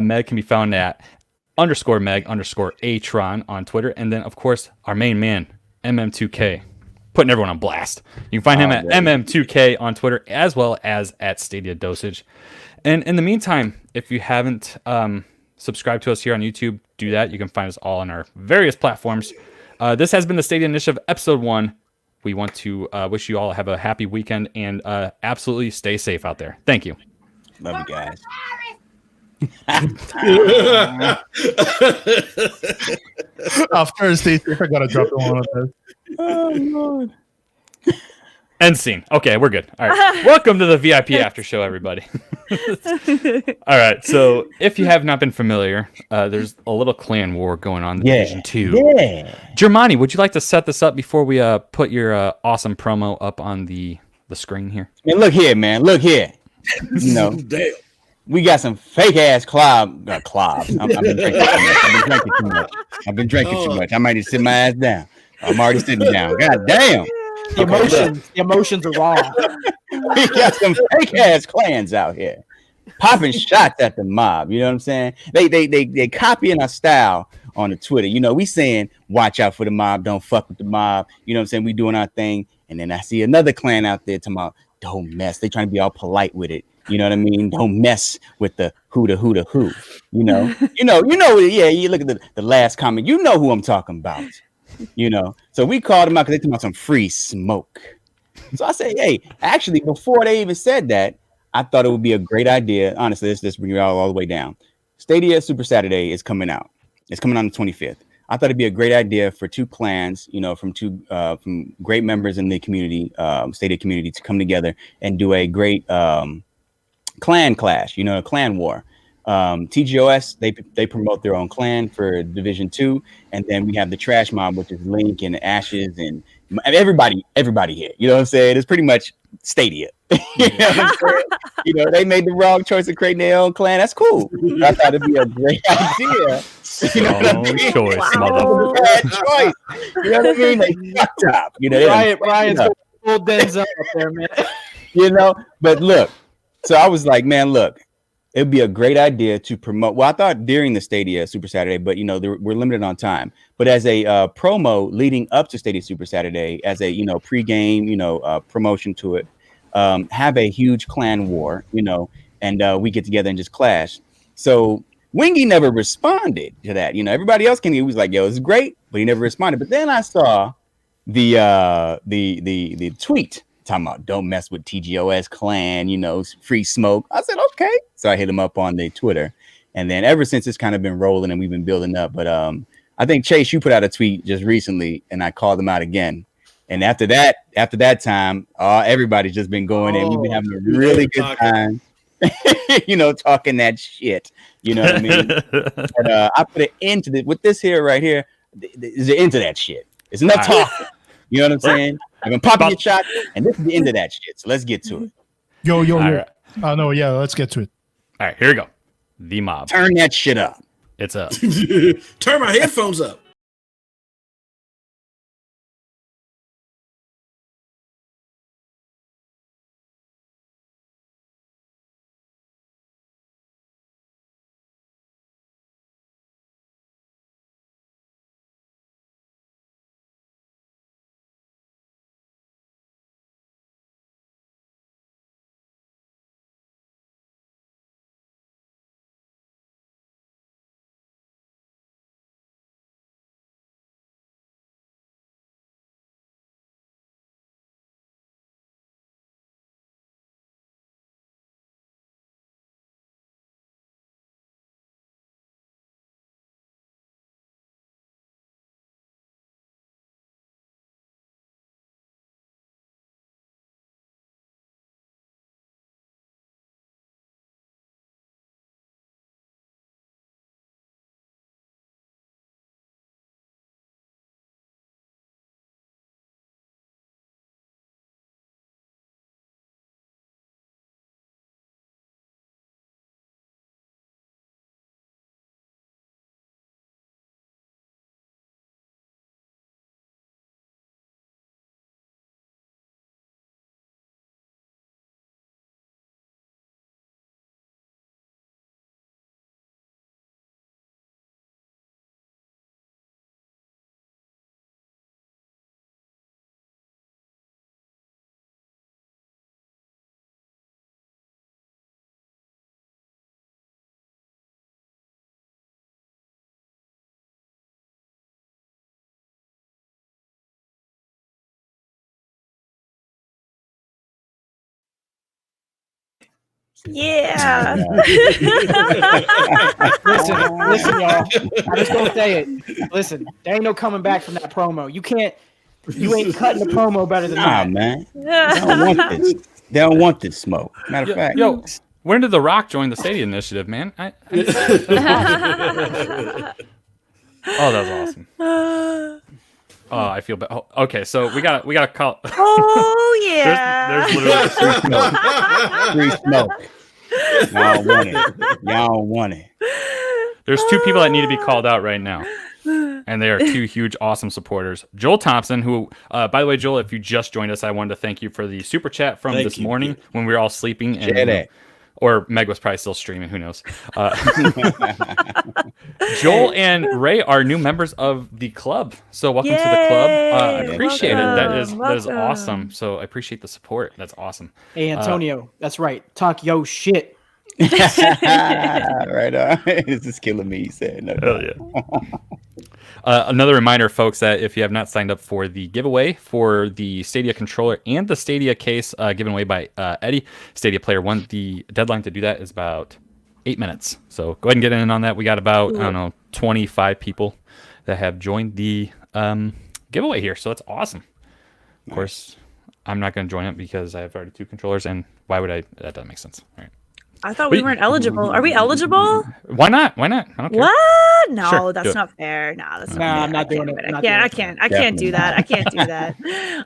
Meg can be found at _Meg_A Tron on Twitter. And then, of course, our main man, MM2K. Putting everyone on blast. You can find him at MM2K on Twitter, as well as at Stadia Dosage. And in the meantime, if you haven't subscribed to us here on YouTube, do that. You can find us all on our various platforms. This has been the Stadia Initiative, Episode 1. We want to wish you all have a happy weekend and absolutely stay safe out there. Thank you. Love you guys. After Stay Safe, I gotta drop one of those. Oh Lord. End scene. Okay, we're good. All right. Welcome to the VIP after show, everybody. All right. So if you have not been familiar, there's a little clan war going on in Division 2. Yeah. Germani, would you like to set this up before we put your awesome promo up on the screen here? Man, look here, man. Look here. Damn. We got some fake ass clobs. I've been drinking too much. I might need to sit my ass down. I'm already sitting down. God damn. The emotions are raw. We got some fake ass clans out here popping shots at the mob. You know what I'm saying? They copying our style on the Twitter. We saying watch out for the mob, don't fuck with the mob. You know what I'm saying? We doing our thing, and then I see another clan out there talking about don't mess. They trying to be all polite with it. You know what I mean? Don't mess with the who. Yeah, you look at the last comment. You know who I'm talking about. So we called them out because they talking about some free smoke. So I say, hey, actually, before they even said that, I thought it would be a great idea. Honestly, let's bring you all the way down. Stadia Super Saturday is coming out. It's coming on the 25th. I thought it'd be a great idea for two clans, from great members in the community, Stadia community, to come together and do a great clan clash, a clan war. TGOS, they promote their own clan for Division 2, and then we have the trash mob, which is Link and Ashes and everybody here. You know what I'm saying? It's pretty much Stadia. They made the wrong choice of creating their own clan. That's cool. I thought it'd be a great idea. Choice, mother. Bad choice. You know what I mean? They fucked up. Ryan's full Denzel up there, man. But look. So I was like, man, look. It'd be a great idea to promote. Well, I thought during the Stadia Super Saturday, but we're limited on time. But as a promo leading up to Stadia Super Saturday, as a pre-game, promotion to it, have a huge clan war, and we get together and just clash. So Wingy never responded to that. Everybody else he was like, yo, it's great, but he never responded. But then I saw the tweet talking about don't mess with TGOS clan, free smoke. I said, okay. So I hit him up on the Twitter, and then ever since it's kind of been rolling and we've been building up. But I think Chase, you put out a tweet just recently, and I called him out again. And after that time, everybody's just been going in. We've been having a really good time, talking that shit. You know what I mean? But I put an end to with this here right here. Is the end to that shit. It's enough talking. You know what I'm saying? I've been popping your shot, and this is the end of that shit. So let's get to it. Yo. Right. No, yeah, let's get to it. All right, here we go. The mob. Turn that shit up. It's up. Turn my headphones up. Yeah. listen, y'all. I just gonna say it. Listen, there ain't no coming back from that promo. You ain't cutting the promo better than that. Man. They don't want this. They don't want this smoke. Matter of fact. Yo, when did The Rock join the Stadia Initiative, man? Oh, that was awesome. Oh, I feel bad. Oh, okay, so we gotta call. Oh yeah. There's literally free smoke. Y'all want it. There's two people that need to be called out right now, and they are two huge, awesome supporters. Joel Thompson, who, by the way, Joel, if you just joined us, I wanted to thank you for the super chat from this morning when we were all sleeping. And, or Meg was probably still streaming. Who knows? Joel and Ray are new members of the club. So welcome to the club. I appreciate it. That is awesome. So I appreciate the support. That's awesome. Hey, Antonio, that's right. Talk yo shit. Right on. This is killing me, he said. No, hell yeah. Another reminder, folks, that if you have not signed up for the giveaway for the Stadia controller and the Stadia case given away by Eddie, Stadia Player 1, the deadline to do that is about 8 minutes. So go ahead and get in on that. We got about, 25 people that have joined the giveaway here. So that's awesome. Of course, I'm not going to join it because I have already 2 controllers. And why would I? That doesn't make sense. All right. I thought we weren't eligible. Are we eligible? Why not? Why not? I don't care. What? No, Sure, that's not fair. No, that's not fair. I'm not doing it. I can't do that. I can't do that.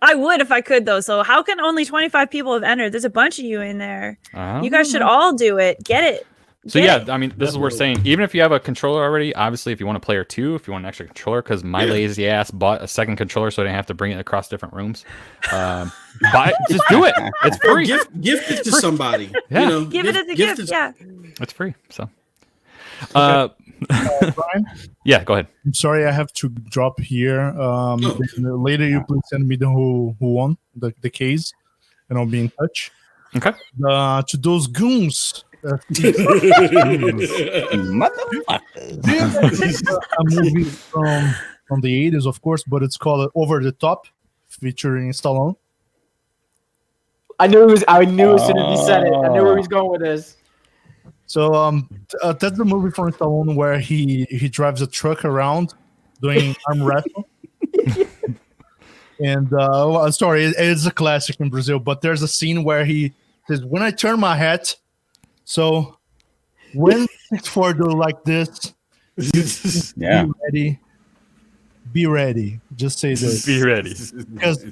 I would if I could, though. So how can only 25 people have entered? There's a bunch of you in there. You guys should all do it. Get it. So yeah, I mean, this is what we're saying. Even if you have a controller already, obviously, if you want a player 2, if you want an extra controller, because my lazy ass bought a second controller so I didn't have to bring it across different rooms. Just do it. It's free. Gift it to somebody. Yeah. You know, Give it as a gift. Yeah. It's free. So. Brian? Yeah, go ahead. I'm sorry, I have to drop here. Later, you please send me the who won the case, and I'll be in touch. Okay. To those goons. Motherfuckers. A movie from the 80s, of course, but it's called Over the Top, featuring Stallone. I knew as soon as he said it. I knew where he was going with this. So that's the movie from Stallone where he drives a truck around doing arm wrestle. And sorry, it's a classic in Brazil, but there's a scene where he says, "When I turn my hat, so when 6'4" do like this, Yeah. be ready. Just say this. Be ready. Because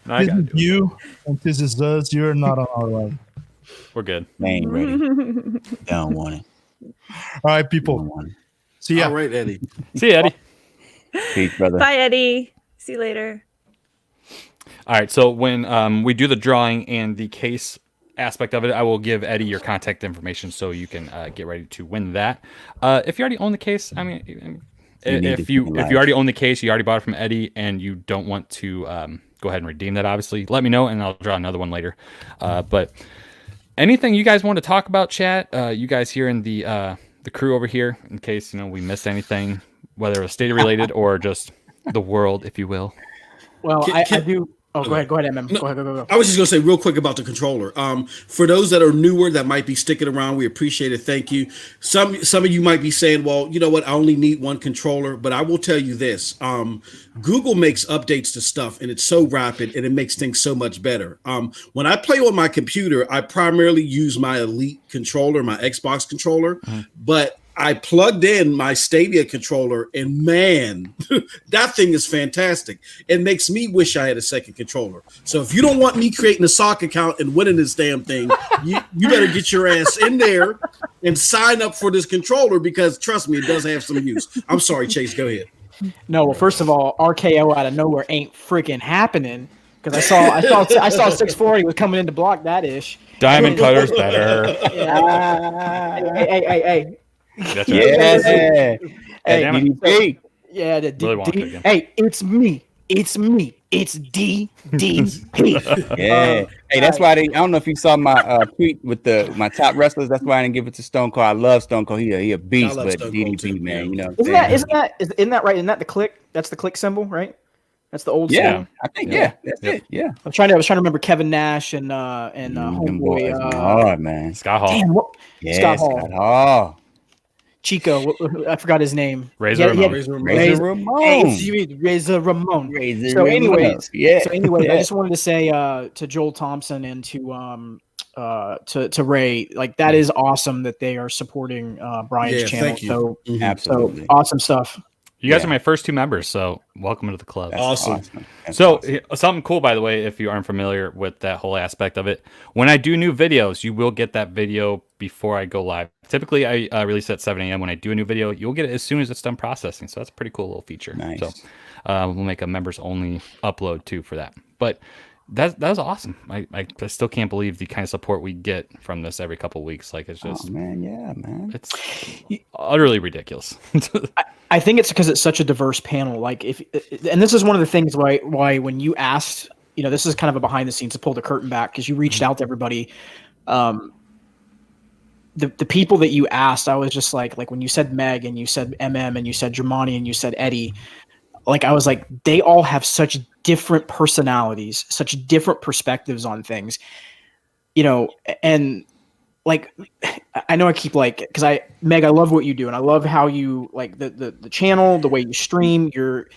I this got is you and this is us. You're not on our line. We're good. They ain't ready. Don't want it. All right, people. Don't want it. See ya. All right, Eddie. See you, Eddie. Peace, brother. Bye, Eddie. See you later. All right. So when we do the drawing and the case aspect of it, I will give Eddie your contact information so you can get ready to win that. If you already own the case, I mean, if you already own the case, you already bought it from Eddie, and you don't want to go ahead and redeem that, obviously, let me know, and I'll draw another one later. But anything you guys want to talk about, chat? You guys here in the crew over here, in case we missed anything, whether it was Stadia related or just the world, if you will. Well, I do. Oh, go ahead, MM. No, go ahead, go. I was just going to say real quick about the controller. For those that are newer that might be sticking around, we appreciate it. Thank you. Some of you might be saying, well, you know what? I only need one controller. But I will tell you this. Google makes updates to stuff, and it's so rapid, and it makes things so much better. When I play on my computer, I primarily use my Elite controller, my Xbox controller. But I plugged in my Stadia controller, and man, that thing is fantastic. It makes me wish I had a second controller. So if you don't want me creating a sock account and winning this damn thing, you better get your ass in there and sign up for this controller, because trust me, it does have some use. I'm sorry, Chase, go ahead. No, well, first of all, RKO out of nowhere ain't freaking happening, because I saw 640 was coming in to block that ish. Diamond Cutter's better. Hey. That's right. Yeah. Hey, yeah, Really want to again. hey, it's me. It's DDP. Yeah. Hey, that's why I don't know if you saw my tweet with my top wrestlers. That's why I didn't give it to Stone Cold. I love Stone Cold. He a beast, but DDP, too, man. Isn't that right? Isn't that the click? That's the click symbol, right? That's the old school. Yeah, I think that's it. Yeah. I was trying to remember Kevin Nash and homeboy. Hard, man. Scott Hall. Damn, Yeah, Scott Hall. Chico, I forgot his name. Razor Ramon. Razor Ramon. So anyways, I just wanted to say to Joel Thompson and to Ray, like, that is awesome that they are supporting Brian's channel. Thank you. So Absolutely. so awesome stuff. You guys are my first 2 members, so welcome to the club. That's Awesome. That's So awesome. something cool, by the way, if you aren't familiar with that whole aspect of it, when I do new videos, you will get that video before I go live. Typically, I release at 7 a.m. When I do a new video, you'll get it as soon as it's done processing. So that's a pretty cool little feature. Nice. So we'll make a members only upload too for that. But that was awesome. I still can't believe the kind of support we get from this every couple of weeks. Like, it's just, man. it's utterly ridiculous. I think it's because it's such a diverse panel. Like, and this is one of the things why when you asked, this is kind of a behind the scenes to pull the curtain back, because you reached out to everybody. The people that you asked, I was just like when you said Meg and you said MM and you said Germani and you said Eddie, like, I was like, they all have such different personalities, such different perspectives on things, and like, I know I keep because Meg, I love what you do, and I love how you like the channel, the way you stream, your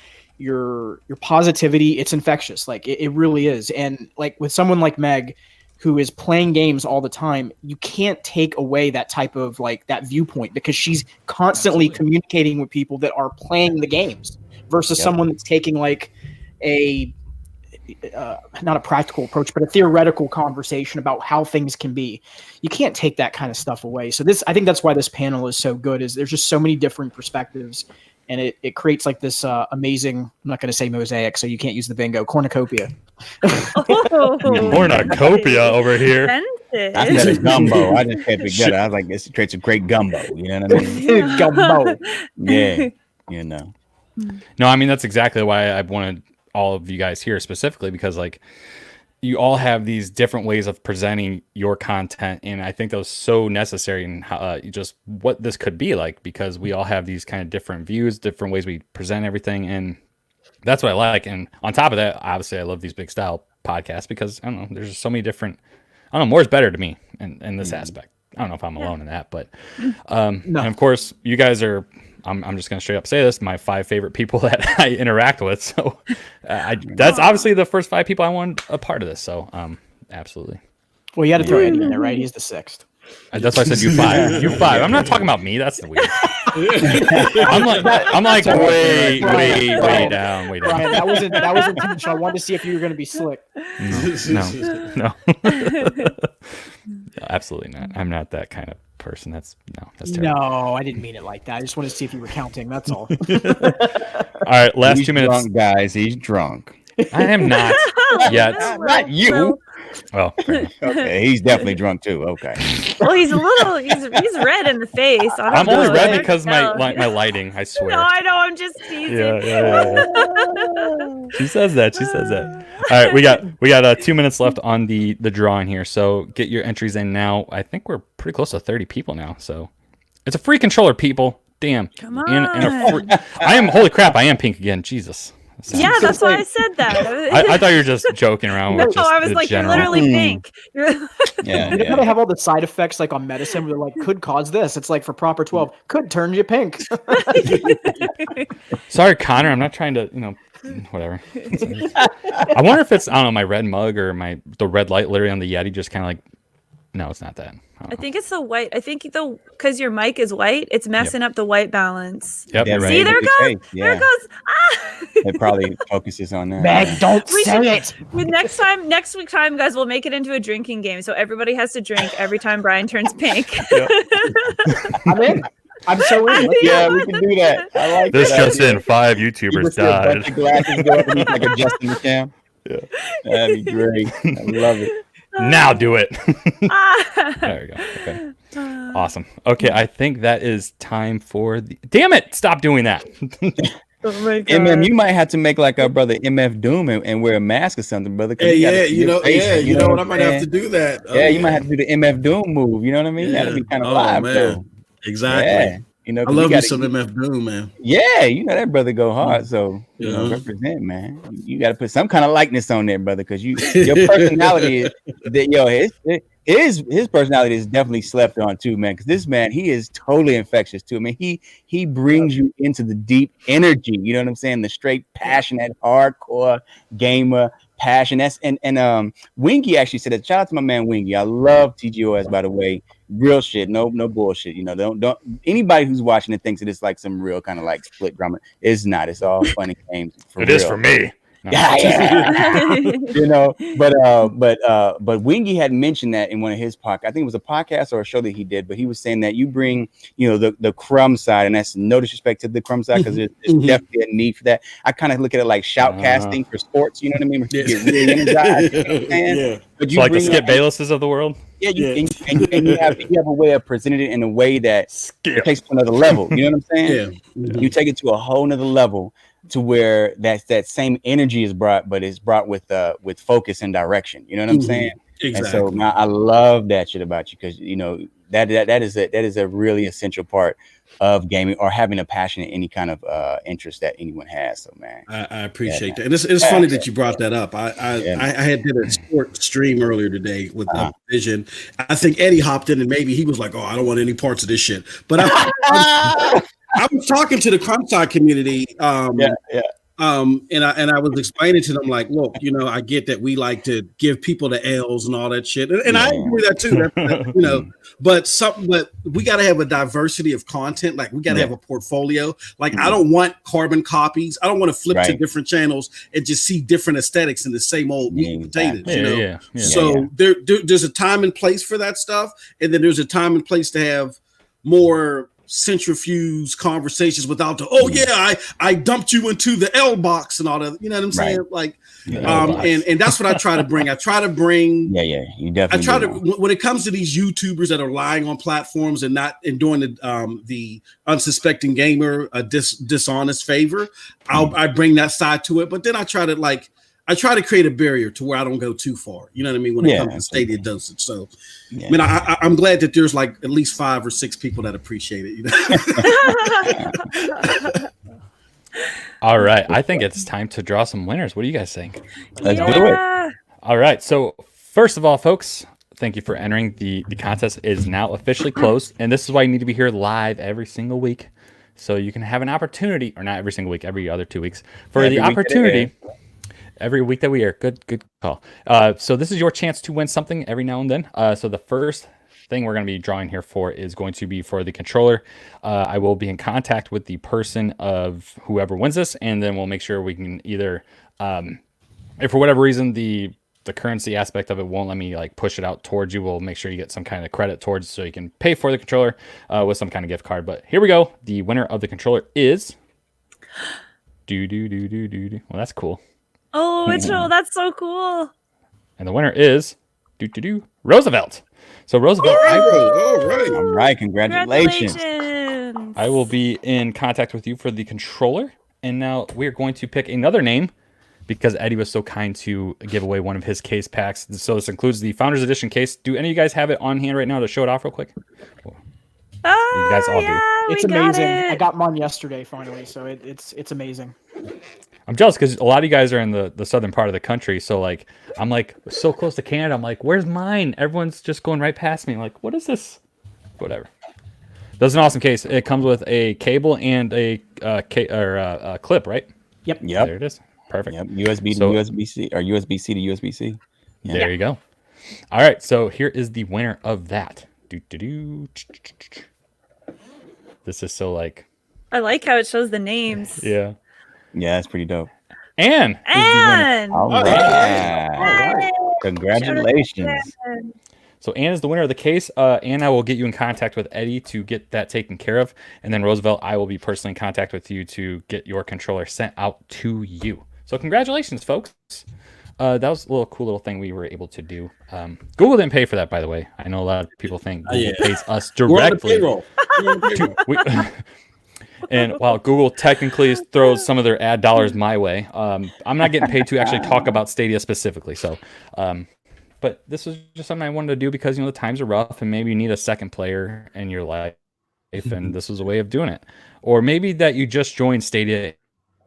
positivity. It's infectious. Like, it really is. And like, with someone like Meg, who is playing games all the time, you can't take away that type of that viewpoint, because she's constantly communicating with people that are playing the games versus someone that's taking a not a practical approach, but a theoretical conversation about how things can be. You can't take that kind of stuff away. So I think that's why this panel is so good, is there's just so many different perspectives, and it creates this amazing, I'm not going to say mosaic, so you can't use the bingo, cornucopia. Cornucopia over here. I said a gumbo. I just kept it good. I was like, this creates a great gumbo. You know what I mean? Gumbo. Yeah. No, I mean, that's exactly why I wanted all of you guys here specifically, because you all have these different ways of presenting your content, and I think that was so necessary in how, just what this could be like, because we all have these kind of different views, different ways we present everything, and that's what I like. And on top of that, obviously, I love these big style podcasts, because I don't know, there's just so many different. I don't know, more is better to me in this aspect. I don't know if I'm alone in that, but No. and of course, you guys are. I'm just going to straight up say this: my 5 favorite people that I interact with. So that's obviously the first 5 people I want a part of this. So absolutely. Well, you had to throw Eddie in there, right? He's the 6th. That's why I said you 5. You 5. I'm not talking about me. That's the weird. I'm like way down. Brian, that was intentional. I wanted to see if you were going to be slick. No. Absolutely not. I'm not that kind of person. That's terrible. No, I didn't mean it like that. I just wanted to see if you were counting. That's all. All right, last He's 2 minutes. drunk, guys. He's drunk. I am not yet. Not you. Well, Okay, he's definitely drunk too. Okay. Well, he's he's red in the face. I'm only red because my lighting. I swear. No, I know. I'm just teasing. Yeah. She says that. All right, we got 2 minutes left on the drawing here. So get your entries in now. I think we're pretty close to 30 people now. So it's a free controller, people. Damn. Come on. I am. Holy crap! I am pink again. Jesus. Yeah, that's why I said that. I thought you were just joking around with just I was like, general. you're literally pink. Yeah. You know how they have all the side effects like on medicine where they're like, could cause this. It's like for proper 12, could turn you pink. Sorry, Connor. I'm not trying to, whatever. I wonder if it's, I don't know, my red mug or the red light literally on the Yeti just kind of like, no, it's not that. I think it's the white. I think because your mic is white, it's messing up the white balance. Yep. Yeah, Right. See, there it goes. Yeah. There it goes. Ah! It probably focuses on that. Meg, don't say it. Next week time, guys, we'll make it into a drinking game. So everybody has to drink every time Brian turns pink. I'm in. I'm so in. Yeah, we can do that. I like This that just idea. in, 5 You YouTubers just see a bunch died. of glasses go underneath like a Justin McCam. Yeah. That'd be great. I love it. Now do it. Ah. There we go. Okay. Awesome. Okay, I think that is time for the. Damn it! Stop doing that. Oh my God. MM, you might have to make like our brother MF Doom and wear a mask or something, brother. 'cause Hey, you gotta yeah, see you your know, face, yeah, you know what what? I I'm might have saying? to do that. Yeah, you might have to do the MF Doom move. You know what I mean? That'd be kind of live, though. Exactly. Yeah. You know, I 'cause you love me gotta- some MF Doom, man. Yeah, you know that brother go hard, so you know, Yeah. represent, man. You got to put some kind of likeness on there, brother, because your personality is that his personality is definitely slept on too, man. Because this man, he is totally infectious too. I mean, he brings you into the deep energy. You know what I'm saying? The straight passionate, hardcore gamer passion. That's and Wingy actually said that. Shout out to my man Wingy. I love TGOS, by the way. Real shit, no bullshit. You know, don't anybody who's watching it thinks that it's like some real kind of like split drama. It's not. It's all fun and games. It is for me. No. Yeah. You know, but Wingy had mentioned that in one of his podcasts. I think it was a podcast or a show that he did, but he was saying that you bring, the crumb side, and that's no disrespect to the crumb side because there's definitely a need for that. I kind of look at it like shoutcasting for sports. You know what I mean? Where you get really energized. You know what I'm saying? Yeah. But So like the Skip Baylesses of the world. Yeah, and you have a way of presenting it in a way that it takes to another level. You know what I'm saying? Yeah. You take it to a whole nother level to where that same energy is brought, but it's brought with focus and direction. You know what I'm saying? Exactly. And so now I love that shit about you because that is a really essential part of gaming or having a passion in any kind of interest that anyone has. So man, I appreciate that, and it's funny that you brought that up. I had did a sport stream earlier today with Vision. I think Eddie hopped in and maybe he was like, "Oh, I don't want any parts of this shit," but I was talking to the crumb side community. And I was explaining to them like, look, I get that we like to give people the L's and all that shit, and I agree with that too. But we got to have a diversity of content. Like we got to have a portfolio. Like I don't want carbon copies. I don't want to flip to different channels and just see different aesthetics in the same old meat and potatoes. So there's a time and place for that stuff, and then there's a time and place to have more centrifuge conversations without I dumped you into the L box and all that, you know what I'm saying? Like and that's what I try to bring. You definitely when it comes to these YouTubers that are lying on platforms and doing the unsuspecting gamer a dishonest favor, I bring that side to it, but then I try to create a barrier to where I don't go too far. You know what I mean? When it comes to Stadia Dosage. So, I mean, I'm glad that there's like at least 5 or 6 people that appreciate it. All right. I think it's time to draw some winners. What do you guys think? Let's do it. All right. So first of all, folks, thank you for entering. The contest is now officially closed, and this is why you need to be here live every single week, so you can have an opportunity, or not every single week, every other 2 weeks, for Every the week opportunity. Every week that we air. Good call. So this is your chance to win something every now and then. So the first thing we're going to be drawing here for is going to be for the controller. I will be in contact with the person of whoever wins this, and then we'll make sure we can either, if for whatever reason the currency aspect of it won't let me like push it out towards you, we'll make sure you get some kind of credit towards, so you can pay for the controller with some kind of gift card. But here we go. The winner of the controller is well, that's cool. Oh, Mitchell, that's so cool. And the winner is Roosevelt. So Roosevelt, All right, congratulations. I will be in contact with you for the controller. And now we're going to pick another name, because Eddie was so kind to give away one of his case packs. So this includes the Founders Edition case. Do any of you guys have it on hand right now to show it off real quick? You guys all do. It's amazing. I got mine yesterday finally, so it's amazing. I'm jealous because a lot of you guys are in the southern part of the country. So like, I'm like so close to Canada. I'm like, where's mine? Everyone's just going right past me. I'm like, what is this? Whatever. That's an awesome case. It comes with a cable and a clip, right? Yep. There it is. Perfect. Yep. USB to USB-C or USB-C to USB-C. Yeah. There you go. All right. So here is the winner of that. This is so like. I like how it shows the names. Yeah. Yeah, that's pretty dope. Anne. All right. Congratulations. So Anne is the winner of the case. Anne, I will get you in contact with Eddie to get that taken care of. And then Roosevelt, I will be personally in contact with you to get your controller sent out to you. So congratulations, folks. That was a cool little thing we were able to do. Google didn't pay for that, by the way. I know a lot of people think Google pays us directly. And while Google technically throws some of their ad dollars my way, I'm not getting paid to actually talk about Stadia specifically. So, but this was just something I wanted to do because, the times are rough and maybe you need a second player in your life. And this was a way of doing it. Or maybe that you just joined Stadia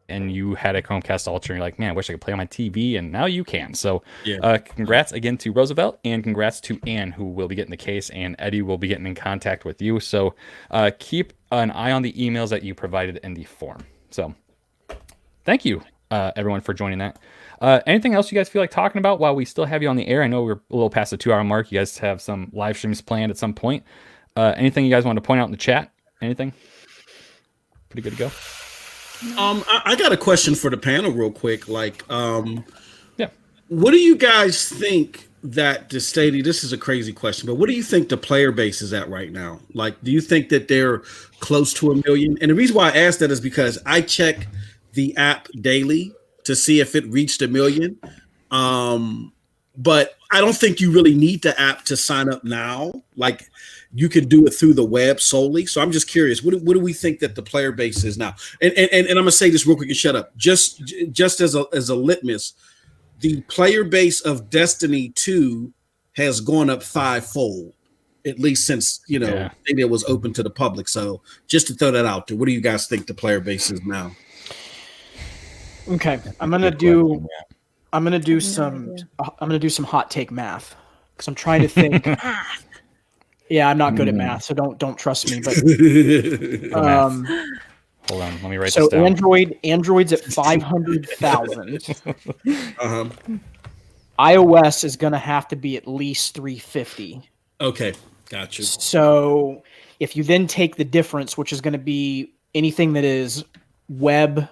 and you had a Chromecast Ultra and you're like, man, I wish I could play on my TV, and now you can. So congrats again to Roosevelt, and congrats to Anne, who will be getting the case, and Eddie will be getting in contact with you. So keep an eye on the emails that you provided in the form. So thank you, everyone, for joining that. Anything else you guys feel like talking about while we still have you on the air? I know we're a little past the 2-hour mark. You guys have some live streams planned at some point. Anything you guys want to point out in the chat? Anything? Pretty good to go. I got a question for the panel real quick. Like, yeah, what do you guys think that the Stadia, this is a crazy question, but what do you think the player base is at right now? Like, do you think that they're close to 1 million? And the reason why I asked that is because I check the app daily to see if it reached 1 million. But I don't think you really need the app to sign up now. Like, you can do it through the web solely. So I'm just curious, what do we think that the player base is now? And I'm gonna say this real quick and shut up. Just as a litmus, the player base of Destiny 2 has gone up 5-fold, at least since Stadia was open to the public. So just to throw that out there, what do you guys think the player base is now? Okay, I'm gonna do some hot take math because I'm trying to think. Yeah, I'm not good at math, so don't trust me. But hold on, let me write this down. Android's at 500,000. iOS is going to have to be at least 350. Okay, gotcha. So if you then take the difference, which is going to be anything that is web,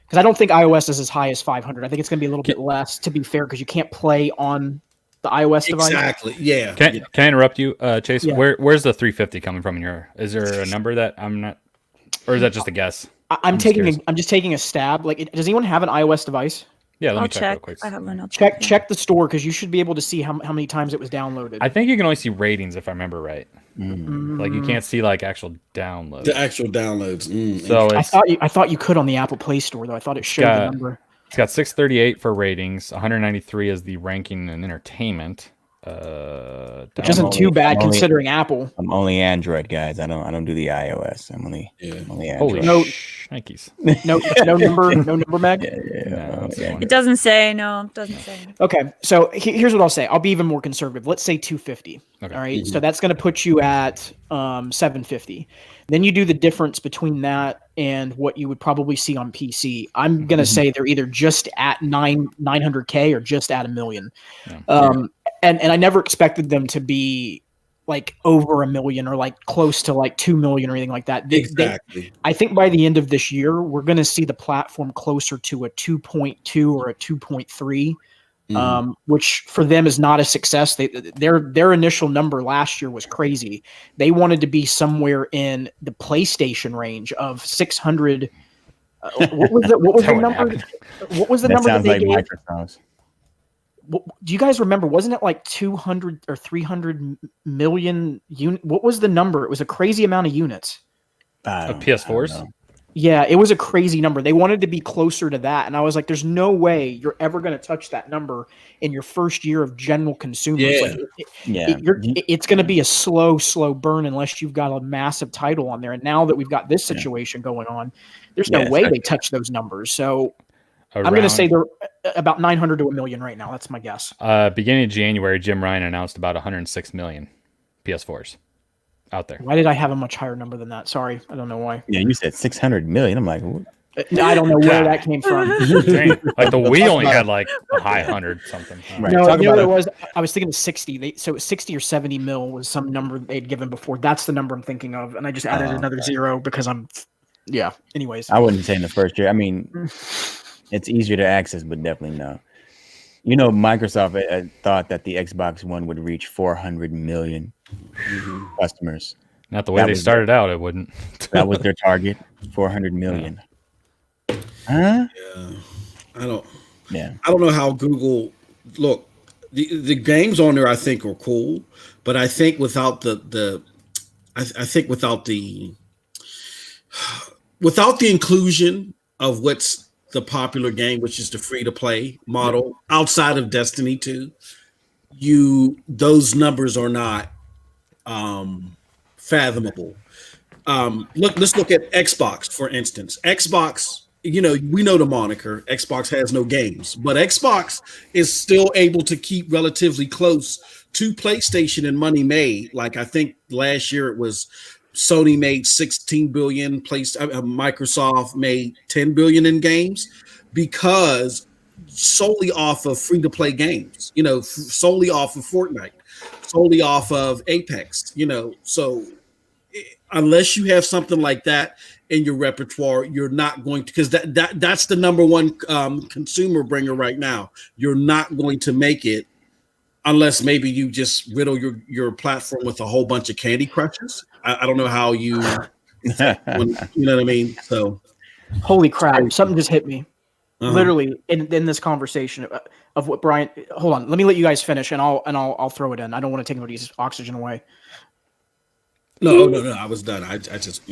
because I don't think iOS is as high as 500. I think it's going to be a little bit less, to be fair, because you can't play on the iOS device. Exactly. Yeah. Can I interrupt you, Chase? Yeah. Where's the 350 coming from in your? Is there a number that I'm not, or is that just a guess? I'm just taking a stab. Like, does anyone have an iOS device? Yeah, let me check real quick. I have one. Check the store, because you should be able to see how many times it was downloaded. I think you can only see ratings, if I remember right. Like, you can't see like actual downloads. The actual downloads. So I thought you could on the Apple Play Store, though. I thought it showed the number. It's got 638 for ratings. 193 is the ranking and entertainment. Which isn't too bad considering Apple. I'm only Android, guys. I don't do the iOS. I'm only Android. Holy Nikes. No number, Meg. No, It doesn't say. No, it doesn't say. Okay, so here's what I'll say. I'll be even more conservative. Let's say 250. Okay. All right, so that's going to put you at 750. Then you do the difference between that and what you would probably see on PC. I'm going to say they're either just at 900K or just at 1 million. And I never expected them to be like over 1 million or like close to like 2 million or anything like that. Exactly. I think by the end of this year, we're going to see the platform closer to a 2.2 or a 2.3. Which for them is not a success. Their initial number last year was crazy. They wanted to be somewhere in the PlayStation range of 600. What was the number? What was the number that they gave? Microsoft's. Do you guys remember? Wasn't it like 200 or 300 million unit? What was the number? It was a crazy amount of units. Of PS4s? Yeah, it was a crazy number. They wanted to be closer to that. And I was like, there's no way you're ever going to touch that number in your first year of general consumers. It's going to be a slow burn unless you've got a massive title on there. And now that we've got this situation going on, there's no way they touch those numbers. So I'm going to say they're about 900 to 1 million right now. That's my guess. Beginning of January, Jim Ryan announced about 106 million PS4s. Out there. Why did I have a much higher number than that? Sorry, I don't know why. Yeah, you said 600 million. I'm like, what? I don't know where that came from. Like the Wii only had like a high 100 something. Right. No, you know what it was? I was thinking 60. So 60 or 70 mil was some number they'd given before. That's the number I'm thinking of, and I just added another zero because anyways. I wouldn't say in the first year. I mean, it's easier to access, but definitely no. You know, Microsoft thought that the Xbox One would reach 400 million customers. Not the way they started out, it wouldn't. That was their target, 400 million. Huh? Yeah. I don't know how Google look. The games on there I think are cool, but I think without the inclusion of what's the popular game, which is the free-to-play model outside of Destiny 2, those numbers are not fathomable. Let's look at Xbox, for instance. Xbox, we know the moniker. Xbox has no games, but Xbox is still able to keep relatively close to PlayStation in money made. Like I think last year it was Sony made 16 billion, Microsoft made 10 billion in games because solely off of free-to-play games, solely off of Fortnite, solely off of Apex, so unless you have something like that in your repertoire, you're not going to, because that's the number one consumer bringer right now. You're not going to make it unless maybe you just riddle your platform with a whole bunch of Candy Crushes. I don't know how you, you know what I mean? So, holy crap! Something just hit me, literally in this conversation of what Brian. Hold on, let me let you guys finish, and I'll throw it in. I don't want to take anybody's oxygen away. No, I was done. I just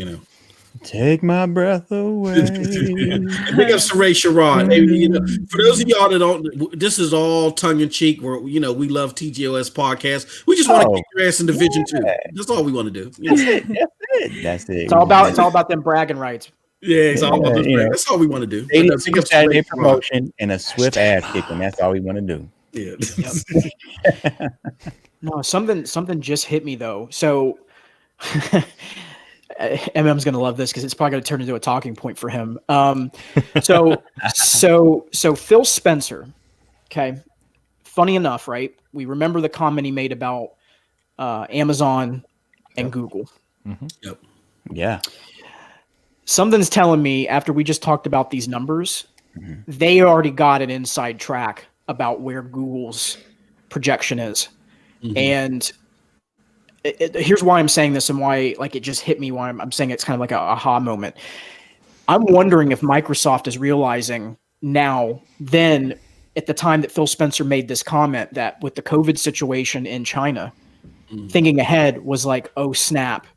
take my breath away. Big ups to Ray Sherrod. For those of y'all that don't, this is all tongue in cheek. Where we love TGOS podcast. We just want to kick your ass in Division 2. That's all we want to do. That's it. It's all about them bragging rights. Yeah, it's all about that's all we want to do. Saturday promotion and a swift ass kicking. That's all we want to do. Yeah. No, something just hit me though. So. MM's gonna love this because it's probably gonna turn into a talking point for him. So Phil Spencer, okay. Funny enough, right? We remember the comment he made about Amazon and Google. Mm-hmm. Yep. Yeah. Something's telling me after we just talked about these numbers, they already got an inside track about where Google's projection is, and. Here's why I'm saying this and why it just hit me why I'm saying it's kind of like a aha moment. I'm wondering if Microsoft is realizing now then at the time that Phil Spencer made this comment that with the COVID situation in China, thinking ahead was like, oh snap.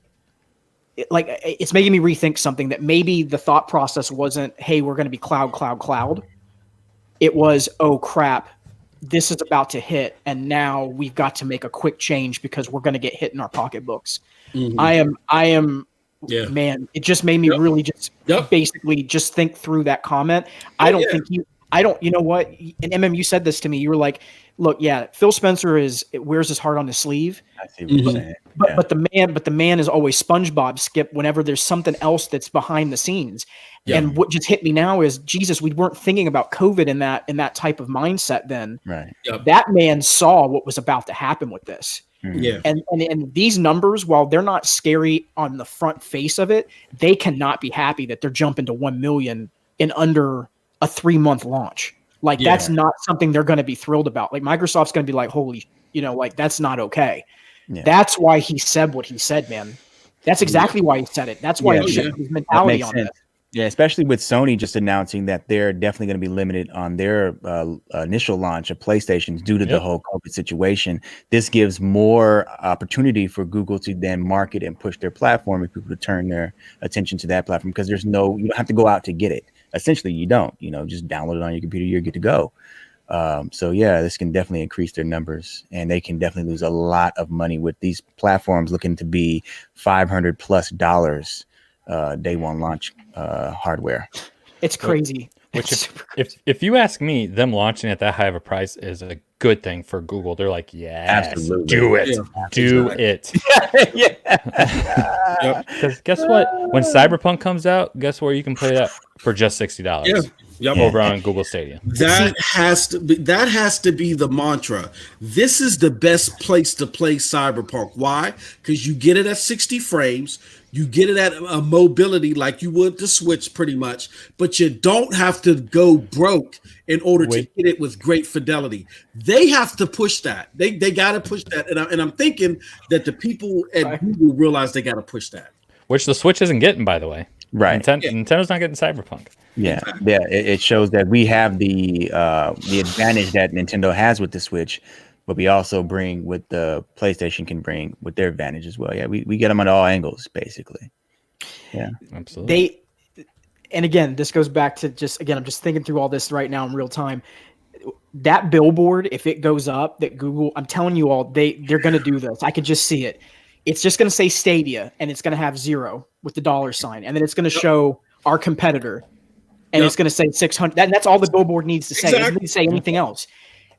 It's making me rethink something that maybe the thought process wasn't, hey, we're going to be cloud. It was, oh crap. this is about to hit, and now we've got to make a quick change because we're going to get hit in our pocketbooks. I am. Yeah. Man, it just made me really just basically just think through that comment. I don't think you know what? And MM, you said this to me. You were like, look, Phil Spencer wears his heart on his sleeve. I see what you're saying. But the man is always SpongeBob, Skip, whenever there's something else that's behind the scenes. Yeah. And what just hit me now is, Jesus, we weren't thinking about COVID in that type of mindset then. Right. That man saw what was about to happen with this. Yeah. And these numbers, while they're not scary on the front face of it, they cannot be happy that they're jumping to 1 million in under a 3-month launch. Like that's not something they're going to be thrilled about. Like Microsoft's going to be like, holy, like that's not okay. Yeah. That's why he said what he said, man. That's exactly why he said it. That's why he shifted his mentality on it. Yeah, especially with Sony just announcing that they're definitely going to be limited on their initial launch of PlayStations due to the whole COVID situation. This gives more opportunity for Google to then market and push their platform and people to turn their attention to that platform, because you don't have to go out to get it. Essentially, you don't. Just download it on your computer, you're good to go. So this can definitely increase their numbers, and they can definitely lose a lot of money with these platforms looking to be $500+ day one launch hardware. It's crazy. Which if you ask me, them launching at that high of a price is a good thing for Google. They're like, absolutely, do it, do it. Because guess what? When Cyberpunk comes out, guess where you can play that for just $60. Over on Google Stadia. That has to be the mantra. This is the best place to play Cyberpunk. Why? Because you get it at 60 frames. You get it at a mobility like you would the Switch pretty much, but you don't have to go broke in order to get it with great fidelity. They have to push that. They got to push that. And I'm thinking that the people at Google realize they got to push that. Which the Switch isn't getting, by the way. Right. Nintendo's not getting Cyberpunk. Yeah. It shows that we have the advantage that Nintendo has with the Switch, but we also bring what the PlayStation can bring with their advantage as well. Yeah, we get them at all angles, basically. Yeah, absolutely. And again, this goes back to I'm just thinking through all this right now in real time. That billboard, if it goes up, that Google, I'm telling you all, they're going to do this. I could just see it. It's just going to say Stadia, and it's going to have 0 with the $sign, and then it's going to show our competitor, and it's going to say 600. That's all the billboard needs to say. It doesn't need to say anything else.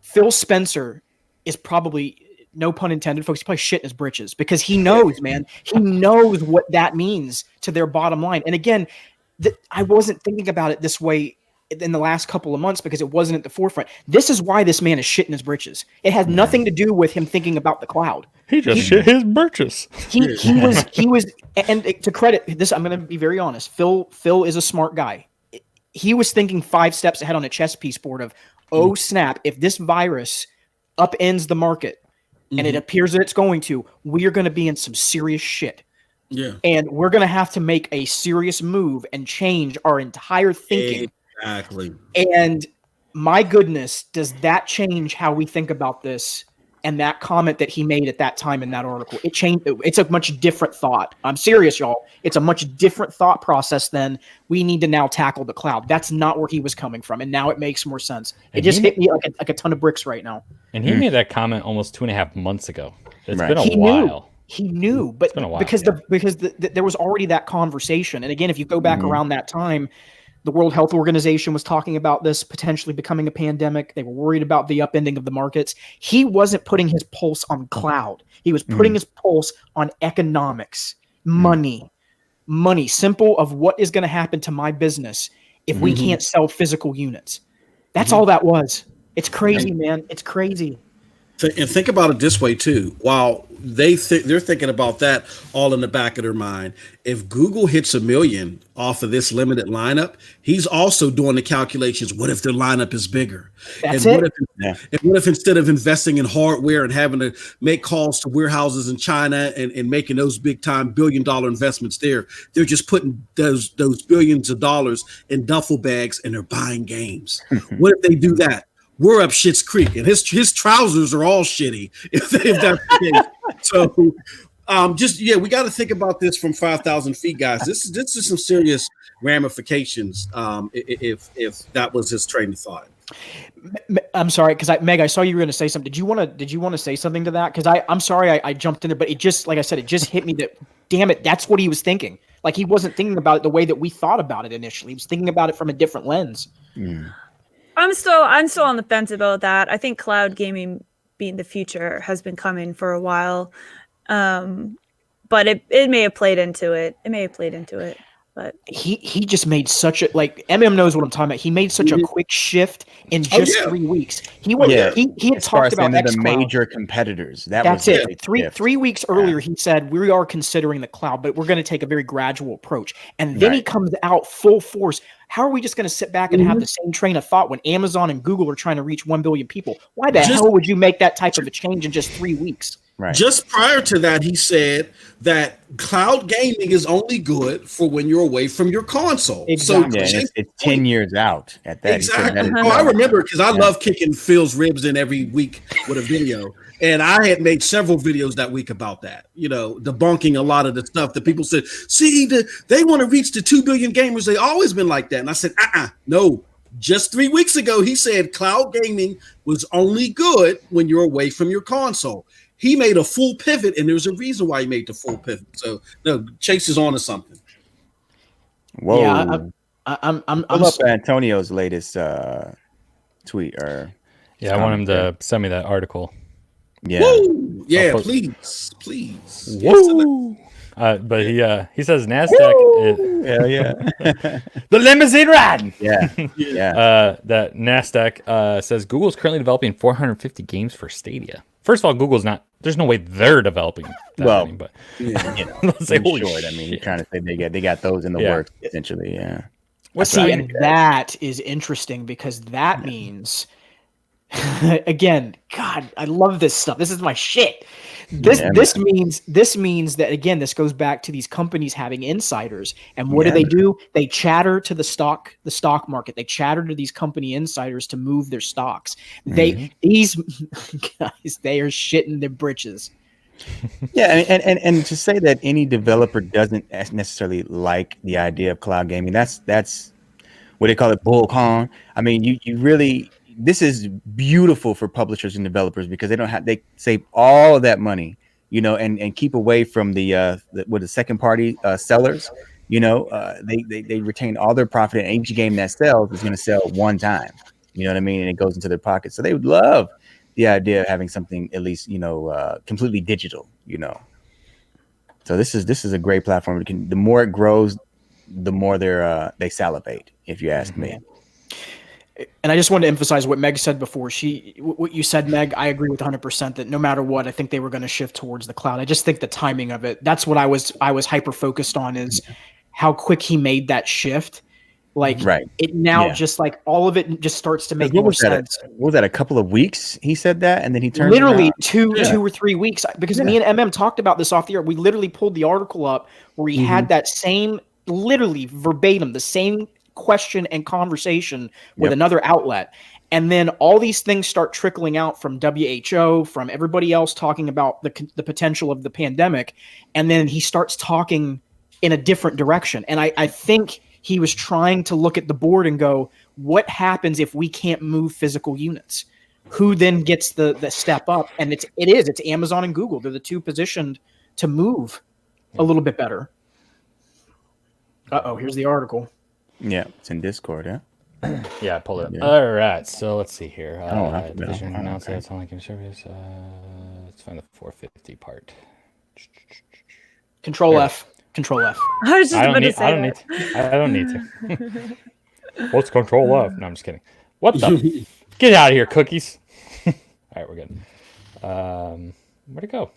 Phil Spencer is probably, no pun intended, folks, he's probably shitting his britches, because he knows, man. He knows what that means to their bottom line. And again, I wasn't thinking about it this way in the last couple of months because it wasn't at the forefront. This is why this man is shitting his britches. It has nothing to do with him thinking about the cloud. He just shit his britches. He was, and to credit this, I'm going to be very honest. Phil is a smart guy. He was thinking 5 steps ahead on a chess piece board of, oh snap, if this virus upends the market and it appears that it's going to, we are going to be in some serious shit. Yeah. And we're going to have to make a serious move and change our entire thinking. Exactly. And my goodness, does that change how we think about this? And that comment that he made at that time in that article, it changed. It's a much different thought. I'm serious, y'all. It's a much different thought process than we need to now tackle the cloud. That's not where he was coming from. And now it makes more sense. It just hit me like a ton of bricks right now. And he made that comment almost 2.5 months ago. It's been a while. He knew, but because there was already that conversation. And again, if you go back around that time, the World Health Organization was talking about this potentially becoming a pandemic. They were worried about the upending of the markets. He wasn't putting his pulse on cloud. He was putting his pulse on economics, money, simple of what is going to happen to my business if we can't sell physical units. That's all that was. It's crazy, man. It's crazy. And think about it this way too. While they're thinking about that all in the back of their mind, if Google hits 1 million off of this limited lineup, he's also doing the calculations. What if their lineup is bigger? And what if instead of investing in hardware and having to make calls to warehouses in China and making those big time $1 billion investments there, they're just putting those billions of dollars in duffel bags and they're buying games. What if they do that? We're up Schitt's Creek, and his trousers are all shitty. If that's the case. So, we got to think about this from 5,000 feet, guys. This is some serious ramifications. If that was his train of thought. I'm sorry, because Meg, I saw you were going to say something. Did you want to say something to that? Because I'm sorry I jumped in there, but it just, like I said, it just hit me that, damn it, that's what he was thinking. Like, he wasn't thinking about it the way that we thought about it initially. He was thinking about it from a different lens. I'm still on the fence about that. I think cloud gaming being the future has been coming for a while, but it may have played into it. But he just made such a, like, knows what I'm talking about. He made such a quick shift in just 3 weeks. He had talked about the major competitors. That's it. Three weeks earlier, he said we are considering the cloud, but we're going to take a very gradual approach. And then he comes out full force. How are we just going to sit back and have the same train of thought when Amazon and Google are trying to reach 1 billion people? Why the hell would you make that type of a change in just 3 weeks? Right. Just prior to that, he said that cloud gaming is only good for when you're away from your console. Exactly. So it's 10 years out at that. Exactly. I remember, because I love kicking Phil's ribs in every week with a video. And I had made several videos that week about that, debunking a lot of the stuff that people said, see, they want to reach the 2 billion gamers. They always been like that. And I said, no. Just 3 weeks ago, he said cloud gaming was only good when you're away from your console. He made a full pivot, and there's a reason why he made the full pivot. So, no, Chase is on to something. Whoa. Yeah, I'm up Antonio's latest tweet. I want him to send me that article. Yeah. Woo! Yeah, please. Woo! But he says NASDAQ. The limousine ride. Yeah. That NASDAQ says Google's currently developing 450 games for Stadia. First of all, Google's not. There's no way they're developing that many, but let's say holy shit. I mean, you're trying to say they got those in the works essentially. Yeah. And that is interesting, because that means, again, God, I love this stuff. This is my shit. This means that, again, this goes back to these companies having insiders. And what do? They chatter to the stock market. They chatter to these company insiders to move their stocks. These guys, they are shitting their britches. Yeah, and to say that any developer doesn't necessarily like the idea of cloud gaming, that's what they call it, bullcon. I mean, you really. This is beautiful for publishers and developers, because they save all of that money, and keep away from the second party sellers. They retain all their profit, and each game that sells is going to sell one time. You know what I mean? And it goes into their pocket. So they would love the idea of having something at least completely digital. So this is a great platform. The more it grows, the more they salivate, if you ask me. And I just wanted to emphasize what Meg said before. What you said, Meg, I agree with 100% that no matter what, I think they were going to shift towards the cloud. I just think the timing of it, that's what I was hyper focused on, is how quick he made that shift. Like, it now just like all of it just starts to make more sense. What was that, a couple of weeks he said that, and then he turned literally two or 3 weeks, because me and talked about this off the air. We literally pulled the article up where he had that same, literally verbatim, the same question and conversation with another outlet. And then all these things start trickling out from WHO, from everybody else talking about the potential of the pandemic. And then he starts talking in a different direction. And I think he was trying to look at the board and go, what happens if we can't move physical units? Who then gets the step up? And it's Amazon and Google. They're the two positioned to move a little bit better. Here's the article. Yeah, it's in Discord, Yeah, pull it up. All right, so let's see here. Division announced that it's online game service. Let's find the 450 part. Control F. I was just about to say I don't need to. What's Control F? No, I'm just kidding. What the? Get out of here, cookies. All right, we're good. Where'd it go?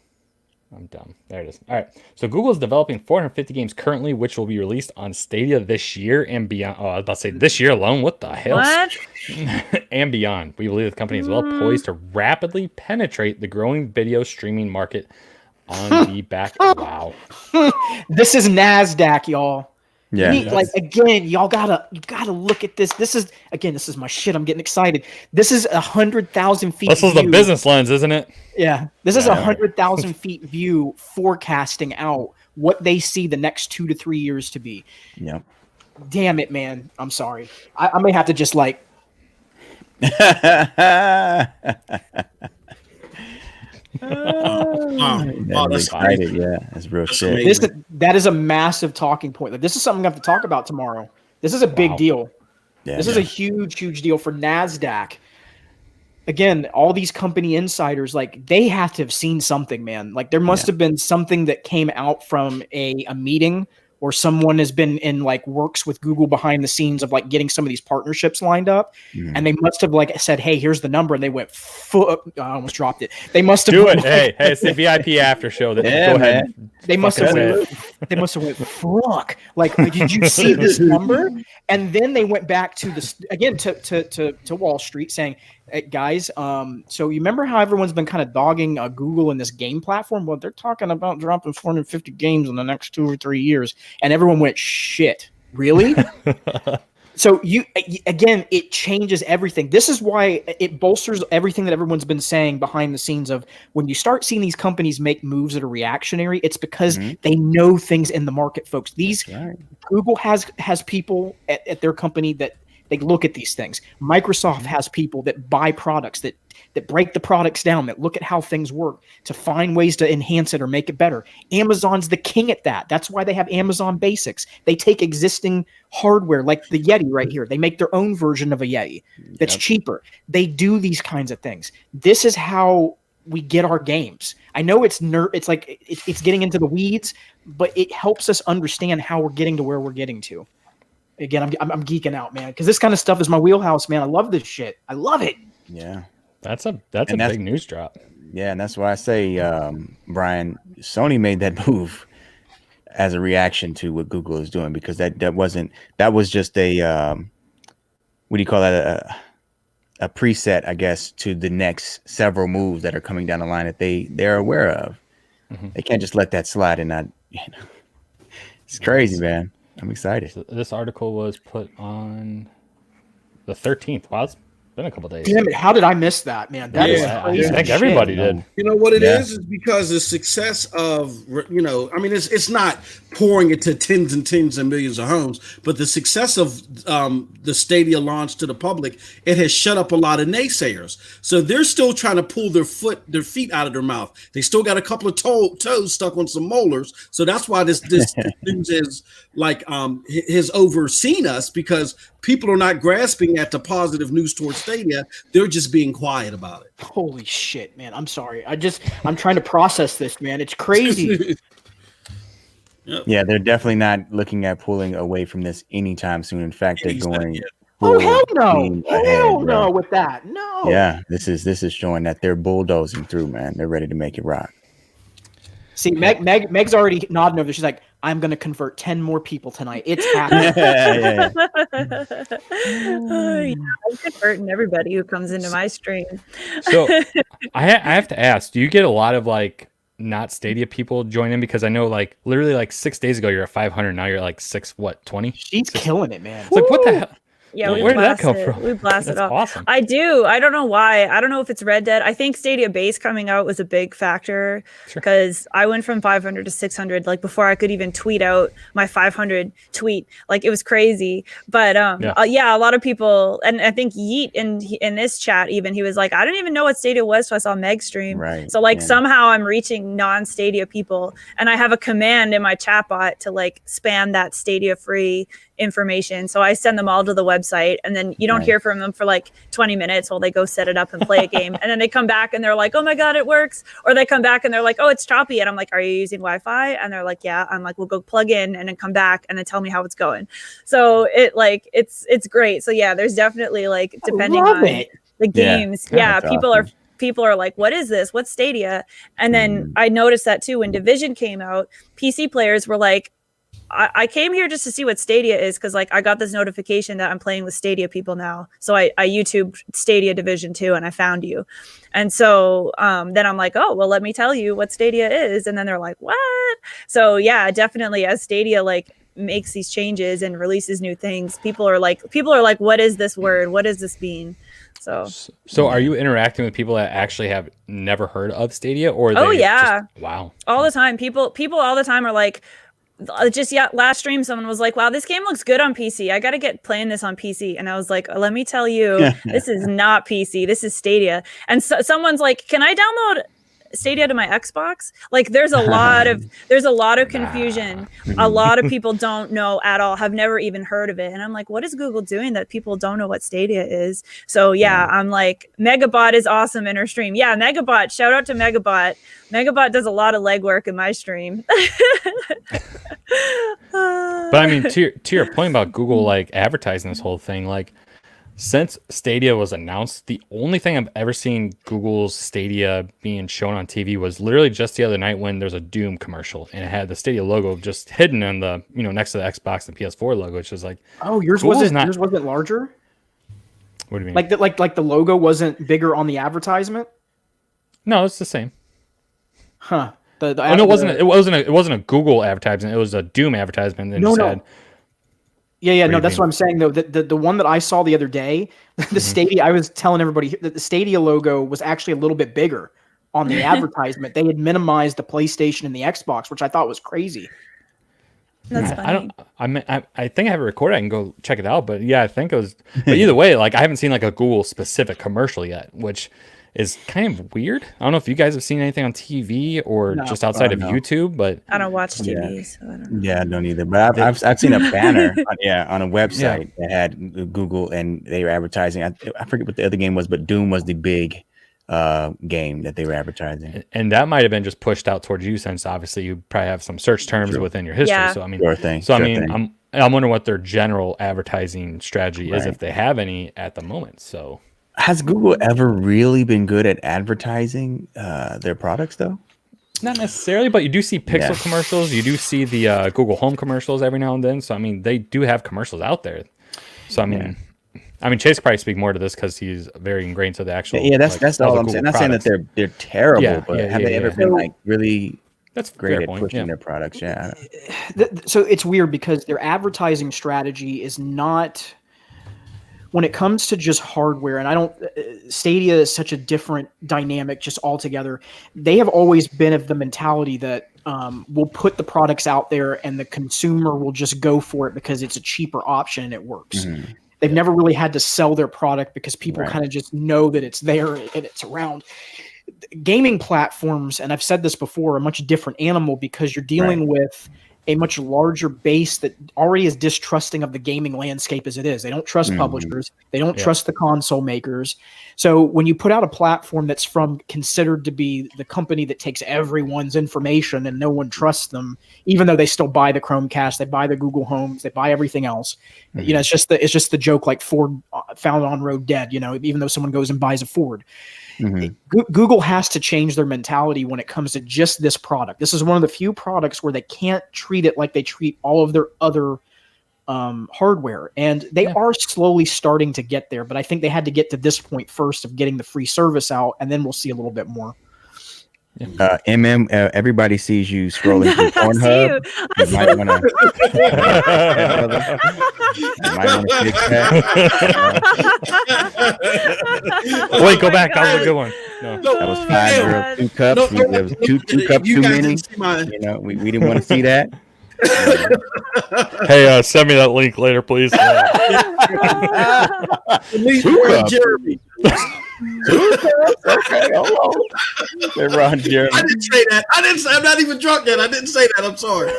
I'm dumb. There it is. All right. So Google is developing 450 games currently, which will be released on Stadia this year and beyond. Oh, I was about to say this year alone. What the hell? What? And beyond. We believe the company is well poised to rapidly penetrate the growing video streaming market on the back. Wow. This is NASDAQ, y'all. Yeah. Again, you gotta look at this. This is my shit. I'm getting excited. This is 100,000 feet. This is the business lens, isn't it? Yeah. This is 100,000 feet view forecasting out what they see the next 2 to 3 years to be. Yeah. Damn it, man. I'm sorry. I may have to just That's excited. Yeah, that's real shit. That is a massive talking point. Like, this is something I have to talk about tomorrow. This is a big deal. Yeah, this is a huge deal for NASDAQ. Again, all these company insiders, like, they have to have seen something, man. Like, there must have been something that came out from a meeting, or someone has been in like works with Google behind the scenes of like getting some of these partnerships lined up. And they must have like said, hey, here's the number. And they went, I almost dropped it. They must have do it. Hey, it's the VIP after show. That go ahead. They must have went, fuck. Like, did you see this number? And then they went back to this again to Wall Street saying, hey, guys, so you remember how everyone's been kind of dogging Google and this game platform? Well, they're talking about dropping 450 games in the next 2 or 3 years. And everyone went, shit, really? So again, it changes everything. This is why it bolsters everything that everyone's been saying behind the scenes of when you start seeing these companies make moves that are reactionary, it's because they know things in the market, folks. Google has people at their company that they look at these things. Microsoft has people that buy products, that break the products down, that look at how things work to find ways to enhance it or make it better. Amazon's the king at that. That's why they have Amazon Basics. They take existing hardware like the Yeti right here. They make their own version of a Yeti that's cheaper. They do these kinds of things. This is how we get our games. I know it's like it's getting into the weeds, but it helps us understand how we're getting to where we're getting to. Again, I'm geeking out, man, because this kind of stuff is my wheelhouse, man. I love this shit. I love it. Yeah. That's a big news drop. Yeah, and that's why I say, Brian, Sony made that move as a reaction to what Google is doing, because that was just a what do you call that? A preset, I guess, to the next several moves that are coming down the line that they're aware of. They can't just let that slide and not, it's crazy, man. I'm excited. So this article was put on the 13th. Wow, it's been a couple days. Damn it, how did I miss that, man? That is crazy. I think everybody did. You know what it is because the success of, I mean, it's not pouring it to tens and tens of millions of homes, but the success of the Stadia launch to the public, it has shut up a lot of naysayers. So they're still trying to pull their feet out of their mouth. They still got a couple of toes stuck on some molars. So that's why this news is like has overseen us, because people are not grasping at the positive news towards Stadia. They're just being quiet about it. Holy shit, man. I'm sorry. I'm trying to process this, man. It's crazy. Yep. Yeah, they're definitely not looking at pulling away from this anytime soon. In fact, they're going. Oh, hell no. Hell no with that. No. Yeah, this is showing that they're bulldozing through, man. They're ready to make it rock. See, Meg's already nodding over there. She's like, I'm going to convert 10 more people tonight. It's happening. I'm converting everybody who comes into my stream. So I have to ask, do you get a lot of like not Stadia people join in? Because I know like literally like 6 days ago, you're at 500. Now you're like 20? She's killing it, man. It's like, what the hell? Yeah, where did that come from? We blasted off. Awesome. I do. I don't know why. I don't know if it's Red Dead. I think Stadia Base coming out was a big factor, because I went from 500 to 600 like before I could even tweet out my 500 tweet. Like, it was crazy. But yeah, a lot of people, and I think Yeet in this chat even, he was like, I didn't even know what Stadia was, so I saw Meg stream. Right. So like somehow I'm reaching non-Stadia people, and I have a command in my chatbot to like spam that Stadia free information. So I send them all to the website, and then you don't hear from them for like 20 minutes while they go set it up and play a game. And then they come back and they're like, oh my God, it works. Or they come back and they're like, oh, it's choppy. And I'm like, are you using Wi-Fi? And they're like, yeah. I'm like, we'll go plug in and then come back and then tell me how it's going. So it's great. So yeah, there's definitely like, depending on the games. Yeah. People are like, what is this? What's Stadia? And then I noticed that too, when Division came out, PC players were like, I came here just to see what Stadia is, because like I got this notification that I'm playing with Stadia people now. So I YouTubed Stadia Division 2 and I found you. And so then I'm like, oh, well, let me tell you what Stadia is. And then they're like, what? So yeah, definitely, as Stadia like makes these changes and releases new things, people are like, what is this word? What does this mean? So are you interacting with people that actually have never heard of Stadia, or wow, all the time? People all the time are like, just last stream, someone was like, "Wow, this game looks good on PC. I got to get playing this on PC." And I was like, "Let me tell you, this is not PC. This is Stadia." And so, someone's like, "Can I download Stadia to my Xbox?" Like, there's a lot of confusion. A lot of people don't know at all, have never even heard of it. And I'm like, what is Google doing that people don't know what Stadia is? So yeah, I'm like, Megabot is awesome in her stream. Yeah, Megabot, shout out to Megabot. Megabot does a lot of legwork in my stream. But I mean, to your point about Google like advertising this whole thing, like, since Stadia was announced, the only thing I've ever seen Google's Stadia being shown on TV was literally just the other night when there's a Doom commercial and it had the Stadia logo just hidden in the, next to the Xbox and PS4 logo, which is like, oh, yours wasn't larger? What do you mean? Like the logo wasn't bigger on the advertisement? No, it's the same. Huh. No, it wasn't a Google advertisement. It was a Doom advertisement. And no. Yeah, no, that's what I'm saying though. The one that I saw the other day, the Stadia, I was telling everybody that the Stadia logo was actually a little bit bigger on the advertisement. They had minimized the PlayStation and the Xbox, which I thought was crazy. That's funny. I think I have it recorded. I can go check it out. But yeah, I think it was. But either way, like, I haven't seen like a Google specific commercial yet, which is kind of weird. I don't know if you guys have seen anything on TV or just outside of YouTube, but I don't watch TV, so I don't know. Yeah, I don't either. But I've seen a banner on a website that had Google, and they were advertising. I forget what the other game was, but Doom was the big game that they were advertising. And that might have been just pushed out towards you, since obviously you probably have some search terms within your history. Yeah. So I mean, I'm wondering what their general advertising strategy is, if they have any at the moment. So has Google ever really been good at advertising their products though? Not necessarily, but you do see Pixel commercials. You do see the Google Home commercials every now and then. So I mean, they do have commercials out there. So I mean, Chase could probably speak more to this because he's very ingrained to the actual. Yeah, that's all I'm saying. Not saying that they're terrible, but have they ever been like really? That's great at pushing their products. Yeah. So it's weird because their advertising strategy is not. When it comes to just hardware, and Stadia is such a different dynamic just altogether. They have always been of the mentality that we'll put the products out there and the consumer will just go for it because it's a cheaper option and it works. Mm-hmm. They've never really had to sell their product because people kind of just know that it's there and it's around. Gaming platforms, and I've said this before, are a much different animal because you're dealing with a much larger base that already is distrusting of the gaming landscape as it is. They don't trust publishers. They don't trust the console makers. So when you put out a platform that's considered to be the company that takes everyone's information and no one trusts them, even though they still buy the Chromecast, they buy the Google Homes, they buy everything else. It's just the joke like Ford found on road dead, even though someone goes and buys a Ford. Google has to change their mentality when it comes to just this product. This is one of the few products where they can't treat it like they treat all of their other hardware. And they are slowly starting to get there. But I think they had to get to this point first of getting the free service out, and then we'll see a little bit more. Everybody sees you scrolling through Pornhub. You might want to fix that. Wait, go back. That was a good one. No. That was 5 girls, 2 cups. There was two cups too many. We didn't want to see that. Hey, send me that link later, please. 2 cups. Jeremy. 2 cups. Okay, hold on. Hey, Ron Jeremy. I didn't say that. I'm not even drunk yet. I didn't say that. I'm sorry.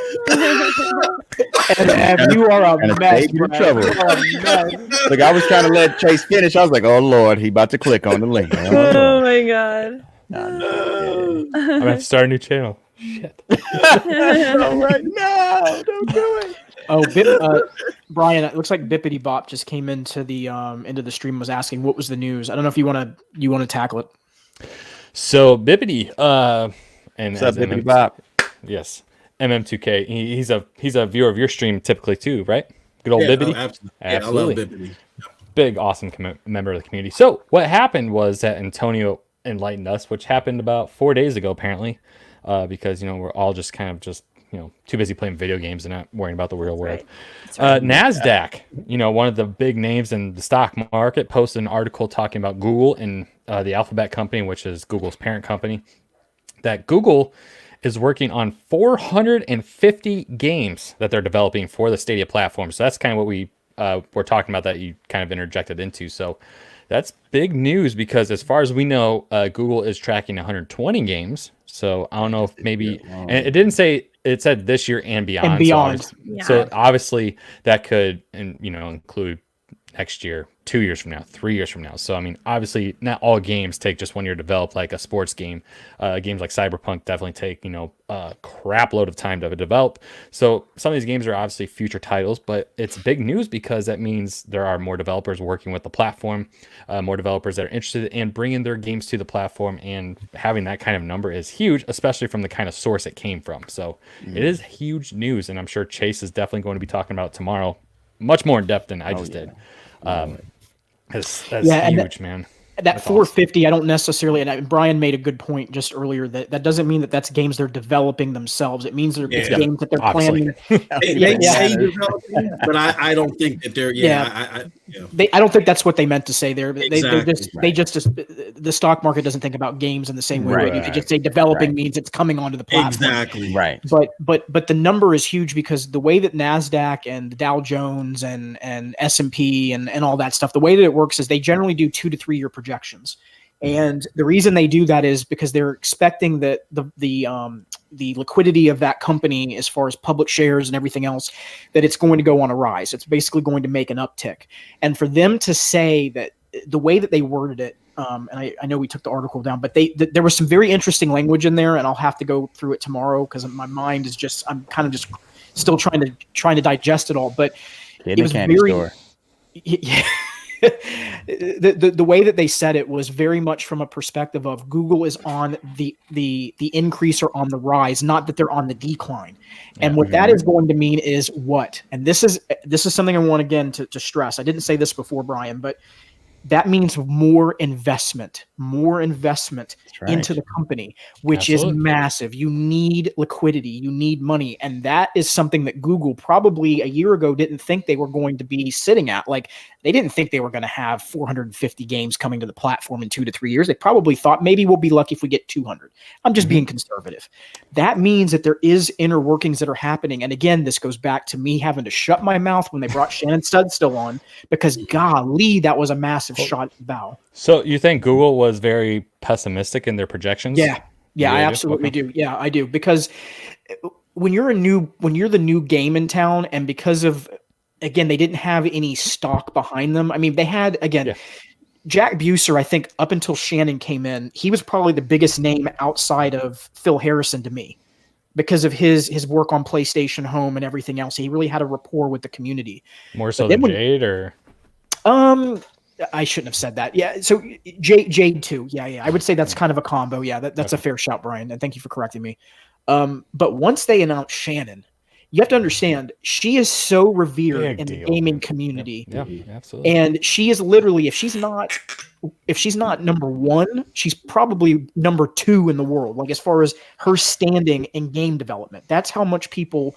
And you are a mess. Trouble. Look, I was trying to let Chase finish. I was like, "Oh Lord, he about to click on the link." Oh my God. I'm gonna have to start a new channel. Shit. All right, no, don't do it. Oh, Brian, it looks like Bippity Bop just came into the stream and was asking what was the news. I don't know if you want to tackle it. So Bippity, and what's up, Bippity Bop? Yes, MM2K. He's a viewer of your stream typically too, right? Good old Bippity. Absolutely. Absolutely. Yeah, I love Bippity. Big, awesome member of the community. So what happened was that Antonio enlightened us, which happened about 4 days ago, apparently, because we're all just kind of too busy playing video games and not worrying about the real world. Right. NASDAQ, one of the big names in the stock market, posted an article talking about Google and the Alphabet company, which is Google's parent company, that Google is working on 450 games that they're developing for the Stadia platform. So that's kind of what we were talking about that you kind of interjected into. So that's big news because as far as we know, Google is tracking 120 games. So I don't know if maybe, and it didn't say, it said this year and beyond. And beyond. So obviously that could, include next year, 2 years from now, 3 years from now. So, I mean, obviously not all games take just 1 year to develop, like a sports game. Games like Cyberpunk definitely take, a crap load of time to develop. So some of these games are obviously future titles, but it's big news because that means there are more developers working with the platform, more developers that are interested in bringing their games to the platform, and having that kind of number is huge, especially from the kind of source it came from. So it is huge news, and I'm sure Chase is definitely going to be talking about it tomorrow, much more in depth than I just did. That's huge, man. That 450, awesome. I don't necessarily, and Brian made a good point just earlier, that doesn't mean that that's games they're developing themselves. It means it's games that they're planning. They say developing, but I don't think that they're. I don't think that's what they meant to say there. Exactly. They just the stock market doesn't think about games in the same way. Right. They just say developing means it's coming onto the platform. Exactly. Right. But the number is huge because the way that NASDAQ and the Dow Jones and S&P and all that stuff, the way that it works is they generally do 2 to 3 year projections. And the reason they do that is because they're expecting that the liquidity of that company, as far as public shares and everything else, that it's going to go on a rise. It's basically going to make an uptick. And for them to say that, the way that they worded it, and I know we took the article down, but there was some very interesting language in there, and I'll have to go through it tomorrow because my mind is just, I'm kind of just still trying to digest it all. But it was very, store. Yeah. The way that they said it was very much from a perspective of Google is on the increase or on the rise, not that they're on the decline. And what that is going to mean is what? And this is something I want again to stress. I didn't say this before, Brian, but that means more investment into the company, which is massive. You need liquidity, you need money. And that is something that Google probably a year ago didn't think they were going to be sitting at. Like, they didn't think they were going to have 450 games coming to the platform in 2 to 3 years. They probably thought maybe we'll be lucky if we get 200. I'm just being conservative. That means that there is inner workings that are happening. And again, this goes back to me having to shut my mouth when they brought Shannon Studstill on, because golly, that was a massive shot at the bow. So you think Google was very pessimistic in their projections? Yeah, I absolutely do. Yeah, I do. Because when you're the new game in town, and because of, again, they didn't have any stock behind them. I mean, they had, Jack Buser, I think up until Shannon came in, he was probably the biggest name outside of Phil Harrison to me, because of his work on PlayStation Home and everything else. He really had a rapport with the community. More so than Jade, or? I shouldn't have said that. Yeah. So Jade too. Yeah. I would say that's kind of a combo. Yeah. That's a fair shout, Brian. And thank you for correcting me. But once they announced Shannon, you have to understand, she is so revered in the gaming community. Yeah, absolutely. And she is literally, if she's not number one, she's probably number 2 in the world. Like, as far as her standing in game development, that's how much people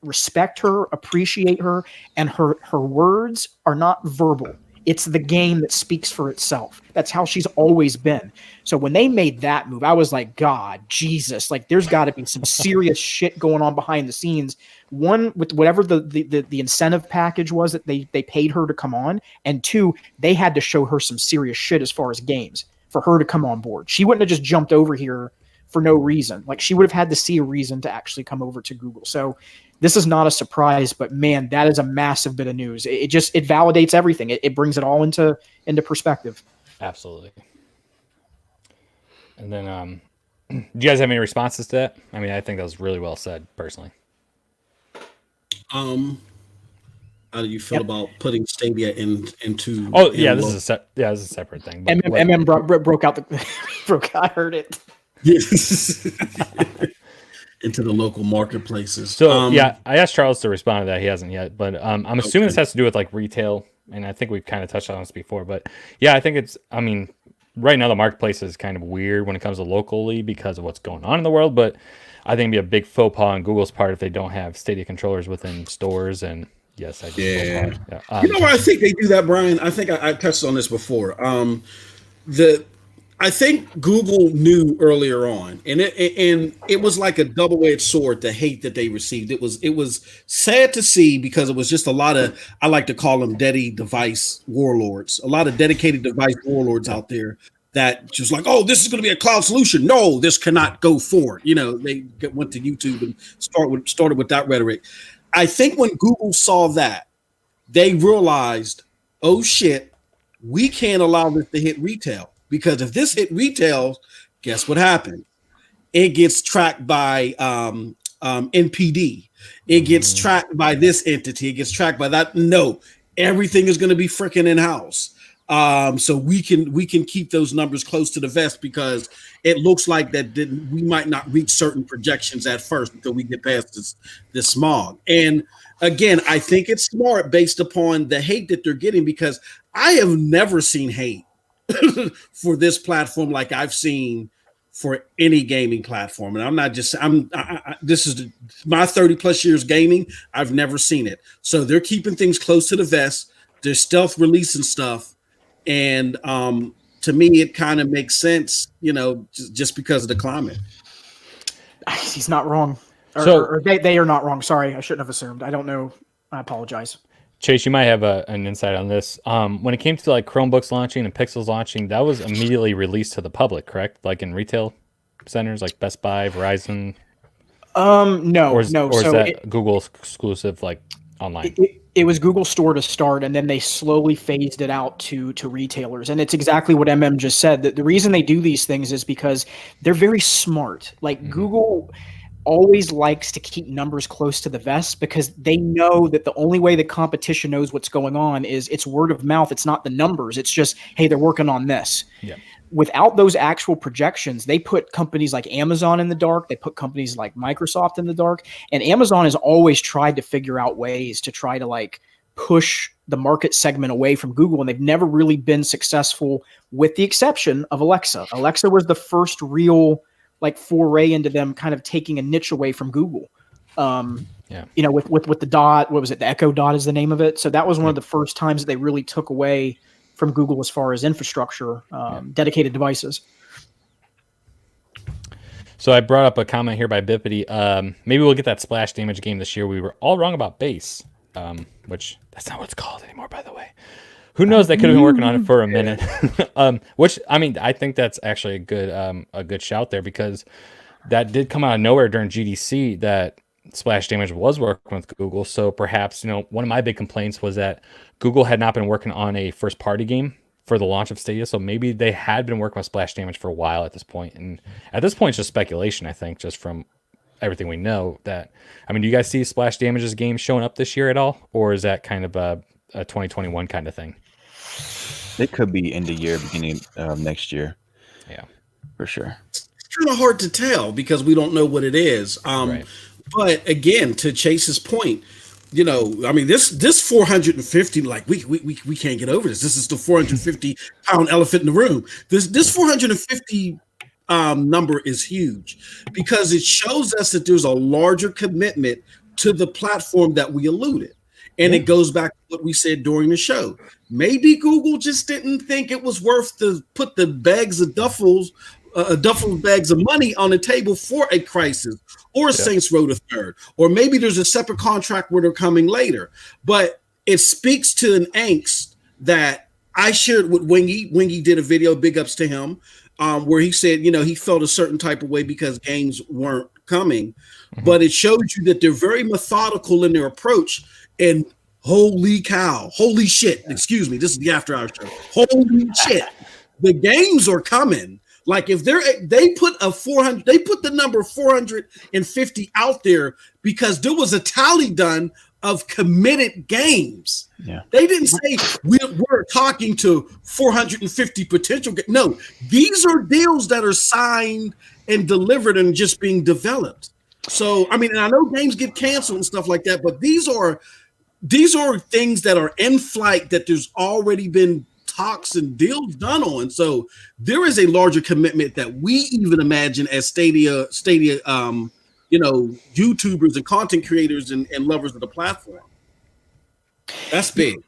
respect her, appreciate her, and her words are not verbal. It's the game that speaks for itself. That's how she's always been. So when they made that move, I was like, God, Jesus, like, there's got to be some serious shit going on behind the scenes. One, with whatever the incentive package was that they paid her to come on, and 2, they had to show her some serious shit as far as games for her to come on board. She wouldn't have just jumped over here for no reason. Like, she would have had to see a reason to actually come over to Google. So this is not a surprise, but man, that is a massive bit of news. It validates everything. It brings it all into perspective. Absolutely. And then, do you guys have any responses to that? I mean, I think that was really well said, personally. How do you feel about putting Stadia into? Oh yeah, this is a separate thing. But MM broke out broke. I heard it. Yes. Into the local marketplaces. So I asked Charles to respond to that. He hasn't yet, but I'm assuming this has to do with like retail, and I think we've kind of touched on this before. But yeah, I think it's. I mean, right now the marketplace is kind of weird when it comes to locally because of what's going on in the world. But I think it'd be a big faux pas on Google's part if they don't have Stadia controllers within stores. And yes, I do. You know why I think they do that, Brian? I think I touched on this before. I think Google knew earlier on, and it was like a double-edged sword, the hate that they received. It was sad to see because it was just a lot of, I like to call them device warlords, a lot of dedicated device warlords out there that just like, oh, this is going to be a cloud solution. No, this cannot go forward. You know, they went to YouTube and started with that rhetoric. I think when Google saw that, they realized, oh shit, we can't allow this to hit retail, because if this hit retail, guess what happened? It gets tracked by NPD. It gets tracked by this entity. It gets tracked by that. No, everything is going to be freaking in-house. So we can keep those numbers close to the vest, because it looks like that we might not reach certain projections at first until we get past this smog. And again, I think it's smart based upon the hate that they're getting, because I have never seen hate for this platform like I've seen for any gaming platform. And I'm not just, this is my 30 plus years gaming. I've never seen it. So they're keeping things close to the vest. They're stealth releasing stuff. And to me, it kind of makes sense, you know, just because of the climate. He's not wrong. Or they are not wrong. Sorry, I shouldn't have assumed. I don't know. I apologize. Chase, you might have an insight on this. When it came to like Chromebooks launching and Pixels launching, that was immediately released to the public, correct? Like in retail centers like Best Buy, Verizon? No. Or is that Google exclusive, like online? It was Google Store to start, and then they slowly phased it out to retailers. And it's exactly what MM just said. That the reason they do these things is because they're very smart. Like Google always likes to keep numbers close to the vest, because they know that the only way the competition knows what's going on is it's word of mouth. It's not the numbers. It's just, hey, they're working on this. Yeah. Without those actual projections, they put companies like Amazon in the dark. They put companies like Microsoft in the dark. And Amazon has always tried to figure out ways to try to like push the market segment away from Google. And they've never really been successful, with the exception of Alexa. Alexa was the first real like foray into them kind of taking a niche away from Google. You know, with the Dot, what was it? The Echo Dot is the name of it. So that was one of the first times that they really took away from Google as far as infrastructure, dedicated devices. So I brought up a comment here by Bippity. Maybe we'll get that splash damage game this year. We were all wrong about base, which that's not what it's called anymore, by the way. Who knows? They could have been working on it for a minute. Which, I mean, I think that's actually a good shout there, because that did come out of nowhere during GDC that Splash Damage was working with Google. So perhaps, you know, one of my big complaints was that Google had not been working on a first party game for the launch of Stadia. So maybe they had been working with Splash Damage for a while at this point. And at this point, it's just speculation, I think, just from everything we know. That, I mean, do you guys see Splash Damage's game showing up this year at all? Or is that kind of a 2021 kind of thing? It could be end of year, beginning of next year. Yeah, for sure. It's kind of hard to tell because we don't know what it is. Right. But again, to Chase's point, you know, I mean, this 450, like we can't get over this. This is the 450-pound elephant in the room. This 450 number is huge, because it shows us that there's a larger commitment to the platform that we alluded. And it goes back to what we said during the show. Maybe Google just didn't think it was worth to put the bags of duffel bags of money on the table for a Crysis or Saints Row the Third. Or maybe there's a separate contract where they're coming later. But it speaks to an angst that I shared with Wingy. Wingy did a video, big ups to him, where he said, you know, he felt a certain type of way because games weren't coming. But it shows you that they're very methodical in their approach. And holy cow, holy shit, excuse me, this is the after hour show. Holy shit, the games are coming. Like if they put the number 450 out there because there was a tally done of committed games. Yeah. They didn't say we're talking to 450 potential. No, these are deals that are signed and delivered and just being developed. So, I mean, and I know games get canceled and stuff like that, but these are things that are in flight that there's already been talks and deals done on. So there is a larger commitment that we even imagine as Stadia, you know, YouTubers and content creators and lovers of the platform. That's big.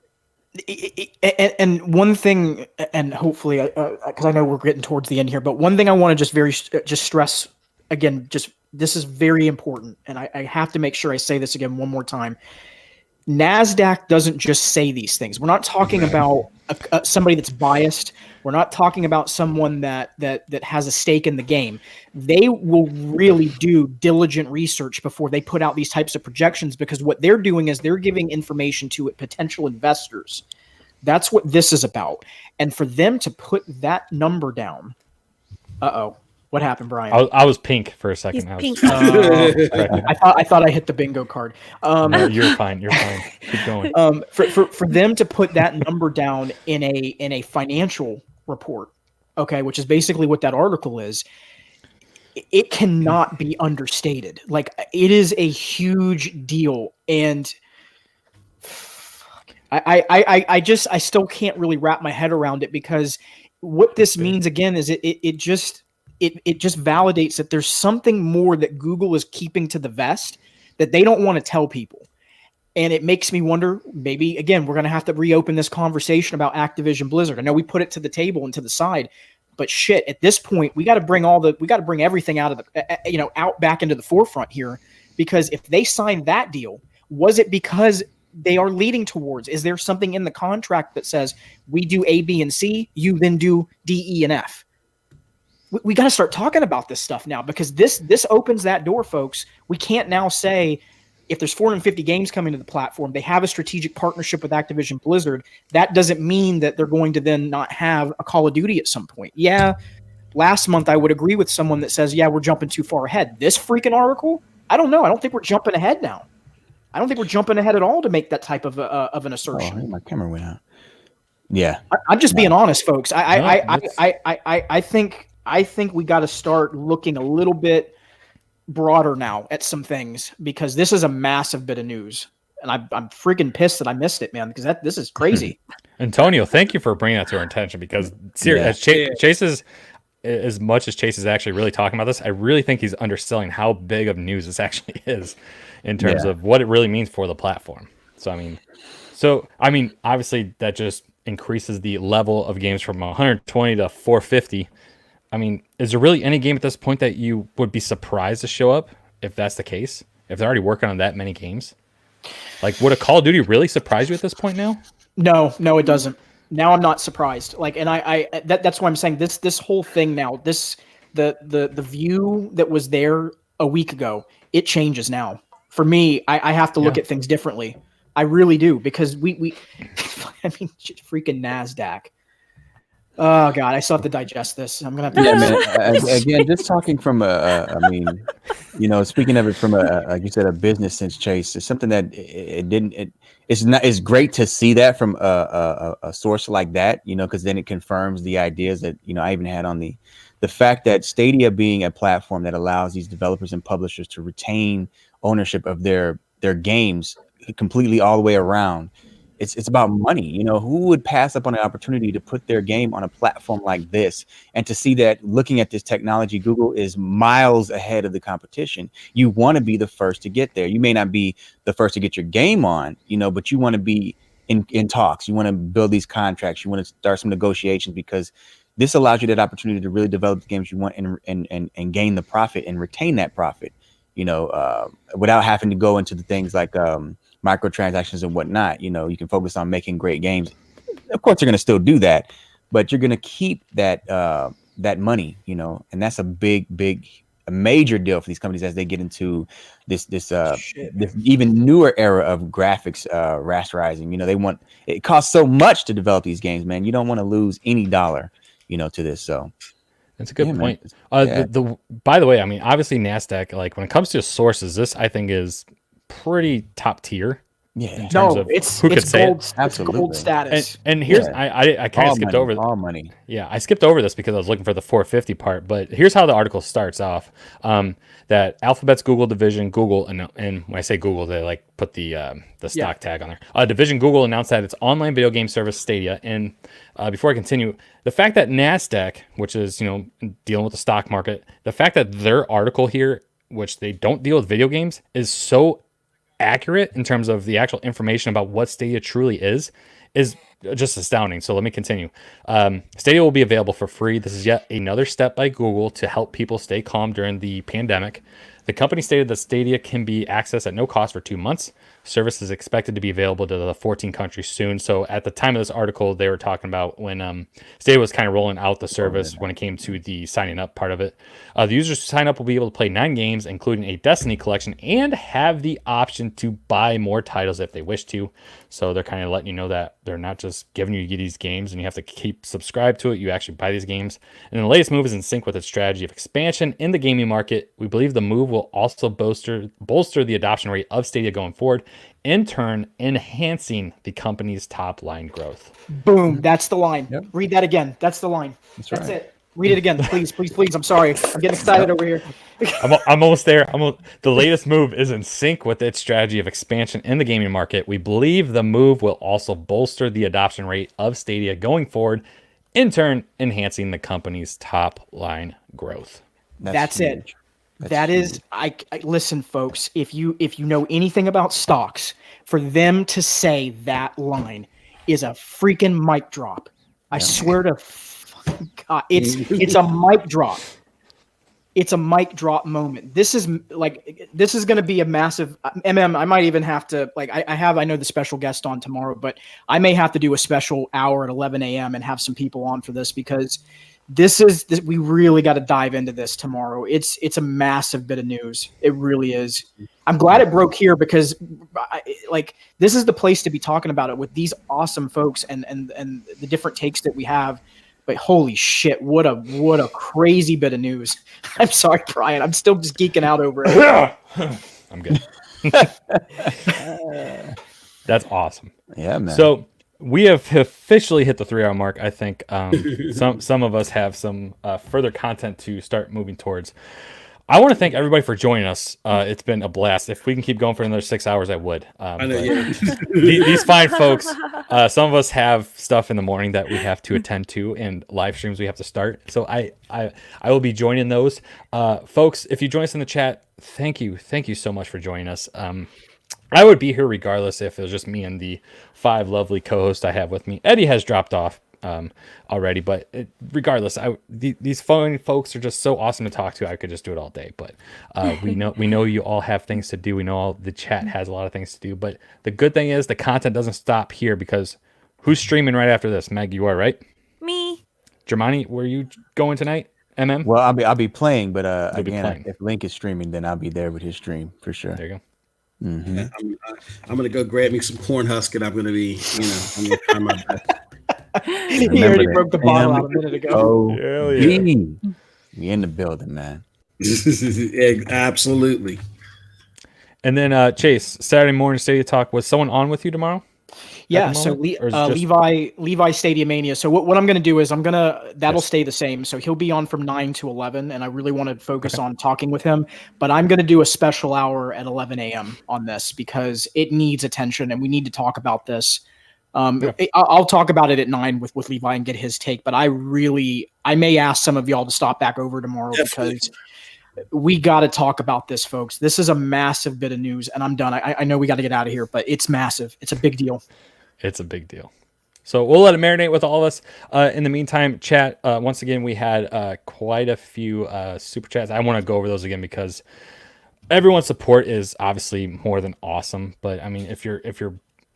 And one thing, and hopefully, because I know we're getting towards the end here, but one thing I want to just stress again, just this is very important, and I have to make sure I say this again one more time. NASDAQ doesn't just say these things. We're not talking about somebody that's biased. We're not talking about someone that has a stake in the game. They will really do diligent research before they put out these types of projections, because what they're doing is they're giving information to potential investors. That's what this is about. And for them to put that number down, what happened, Brian? I was pink for a second. He's pink. I thought I hit the bingo card. No, you're fine. You're fine. Keep going. For them to put that number down in a financial report, okay, which is basically what that article is, it cannot be understated. Like, it is a huge deal, and I still can't really wrap my head around it, because what this means again is it just validates that there's something more that Google is keeping to the vest that they don't want to tell people. And it makes me wonder, maybe, again, we're going to have to reopen this conversation about Activision Blizzard. I know we put it to the table and to the side, but shit, at this point, we got to bring everything out of the, out back into the forefront here, because if they signed that deal, was it because they are leading towards, is there something in the contract that says we do A, B, and C, you then do D, E, and F? We got to start talking about this stuff now, because this opens that door, folks. We can't now say, if there's 450 games coming to the platform, they have a strategic partnership with Activision Blizzard. That doesn't mean that they're going to then not have a Call of Duty at some point. Yeah, last month I would agree with someone that says, yeah, we're jumping too far ahead. This freaking article, I don't know. I don't think we're jumping ahead now. I don't think we're jumping ahead at all to make that type of an assertion. Oh, my camera went out. Yeah, I'm just being honest, folks. I think we got to start looking a little bit broader now at some things, because this is a massive bit of news, and I'm freaking pissed that I missed it, man, because this is crazy. Antonio, thank you for bringing that to our attention, because Chase is, as much as Chase is actually really talking about this, I really think he's underselling how big of news this actually is in terms of what it really means for the platform. So I mean, obviously that just increases the level of games from 120 to 450. I mean, is there really any game at this point that you would be surprised to show up if that's the case? If they're already working on that many games? Like, would a Call of Duty really surprise you at this point now? No, it doesn't. Now I'm not surprised. Like, and that's why I'm saying this whole thing now, the view that was there a week ago, it changes now. For me, I have to look at things differently. I really do, because we I mean, freaking NASDAQ. Oh God, I still have to digest this. I'm gonna have to. Yeah, man. Again, just talking from I mean, speaking of it from like you said, a business sense, Chase, it's something that it's great to see that from a source like that, because then it confirms the ideas that I even had on the fact that Stadia being a platform that allows these developers and publishers to retain ownership of their games completely all the way around. It's about money. Who would pass up on an opportunity to put their game on a platform like this, and to see that, looking at this technology, Google is miles ahead of the competition. You want to be the first to get there. You may not be the first to get your game on, but you want to be in talks. You want to build these contracts. You want to start some negotiations, because this allows you that opportunity to really develop the games you want and gain the profit and retain that profit, without having to go into the things like microtransactions and whatnot. You can focus on making great games. Of course, you're going to still do that, but you're going to keep that money, and that's a major deal for these companies as they get into this even newer era of graphics rasterizing. It costs so much to develop these games, man. You don't want to lose any dollar, to this. So that's a good point. By the way, I mean, obviously NASDAQ, like, when it comes to sources, this I think is pretty top tier. Yeah, in terms of who could say it. Absolutely. Gold status. And here's I kind of skipped over all money. Yeah, I skipped over this because I was looking for the 450 part. But here's how the article starts off: that Alphabet's Google division, Google, and when I say Google, they like put the stock tag on there. Division Google announced that its online video game service Stadia. And before I continue, the fact that NASDAQ, which is dealing with the stock market, the fact that their article here, which they don't deal with video games, is so accurate in terms of the actual information about what Stadia truly is is just astounding. So let me continue. Stadia will be available for free. This is yet another step by Google to help people stay calm during the pandemic. The company stated that Stadia can be accessed at no cost for 2 months. Service is expected to be available to the 14 countries soon. So at the time of this article, they were talking about when Stadia was kind of rolling out the service when it came to the signing up part of it. The users who sign up will be able to play 9 games, including a Destiny collection, and have the option to buy more titles if they wish to. So they're kind of letting you know that they're not just giving you these games and you have to keep subscribed to it. You actually buy these games. And the latest move is in sync with its strategy of expansion in the gaming market. We believe the move will also bolster the adoption rate of Stadia going forward, in turn enhancing the company's top line growth. Boom. That's the line. Yep. Read that again. That's the line. That's right. it. Read it again, please, please, please. I'm sorry. I'm getting excited over here. I'm almost there. The latest move is in sync with its strategy of expansion in the gaming market. We believe the move will also bolster the adoption rate of Stadia going forward, in turn enhancing the company's top line growth. That's it. That is, I listen, folks. If you know anything about stocks, for them to say that line is a freaking mic drop. I swear to God, it's a mic drop. It's a mic drop moment. This is going to be a massive MM. I might even have to I know the special guest on tomorrow, but I may have to do a special hour at 11 a.m. and have some people on for this, because we really got to dive into this tomorrow. It's a massive bit of news. It really is. I'm glad it broke here, because this is the place to be talking about it with these awesome folks and the different takes that we have. But holy shit, what a crazy bit of news. I'm sorry, Brian. I'm still just geeking out over it. I'm good. That's awesome. Yeah, man. So we have officially hit the 3-hour mark. I think some of us have some further content to start moving towards. I want to thank everybody for joining us. It's been a blast. If we can keep going for another 6 hours, I would. I know, yeah. These fine folks, some of us have stuff in the morning that we have to attend to, and live streams we have to start. So I will be joining those. Folks, if you join us in the chat, thank you so much for joining us. I would be here regardless if it was just me and the 5 lovely co-hosts I have with me. Eddie has dropped off already, but regardless, these phone folks are just so awesome to talk to. I could just do it all day, but we know you all have things to do. We know the chat has a lot of things to do, but the good thing is the content doesn't stop here, because who's streaming right after this? Meg, you are, right? Me. Germani, were you going tonight? MM? Well, I'll be playing, but You'll again, if Link is streaming, then I'll be there with his stream for sure. There you go. Mm-hmm. I'm gonna go grab me some corn husk, and I'm gonna be, I'm gonna try my best. He already broke the bottle out a minute ago. Oh, Hell yeah. We in the building, man. Absolutely. And then Chase, Saturday morning Stadia Talk. Was someone on with you tomorrow? Yeah, so Levi Stadia Mania. So what I'm going to do is that'll stay the same. So he'll be on from 9 to 11, and I really want to focus on talking with him. But I'm going to do a special hour at 11 a.m. on this, because it needs attention, and we need to talk about this. I'll talk about it at 9 with Levi and get his take. But I may ask some of y'all to stop back over tomorrow, because we got to talk about this, folks. This is a massive bit of news, and I'm done. I know we got to get out of here, but it's massive. It's a big deal. It's a big deal. So we'll let it marinate with all of us. In the meantime, chat, once again, we had quite a few super chats. I want to go over those again, because everyone's support is obviously more than awesome. But I mean, if you're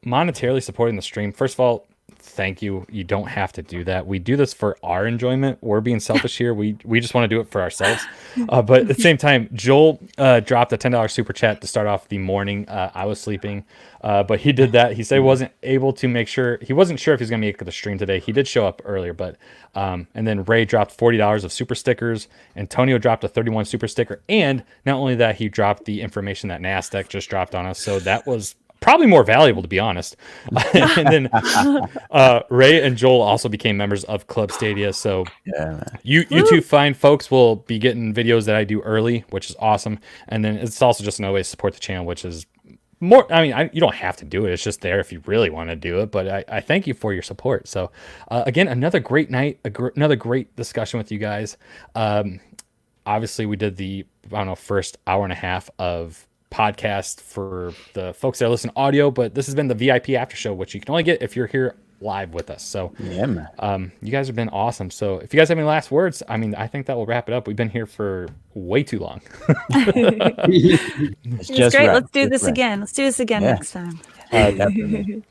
monetarily supporting the stream, first of all, thank you. You don't have to do that. We do this for our enjoyment. We're being selfish here. We just want to do it for ourselves. But at the same time, Joel dropped a $10 super chat to start off the morning. I was sleeping, but he did that. He said he wasn't able to make sure. He wasn't sure if he was going to make the stream today. He did show up earlier, but and then Ray dropped $40 of super stickers. Antonio dropped a 31 super sticker, and not only that, he dropped the information that NASDAQ just dropped on us. So that was probably more valuable, to be honest. And then Ray and Joel also became members of Club Stadia. So you two fine folks will be getting videos that I do early, which is awesome. And then it's also just another way to support the channel, which is more. I mean, you don't have to do it. It's just there if you really want to do it. But I thank you for your support. So again, another great night, another great discussion with you guys. Obviously, we did the first hour and a half of podcast for the folks that listen audio, but this has been the VIP after show, which you can only get if you're here live with us. So Yeah, man. you guys have been awesome. So if you guys have any last words, I mean, I think that will wrap it up. We've been here for way too long. It's It's great. right. Let's do Just this right. again. Let's do this again Yeah. next time. Definitely.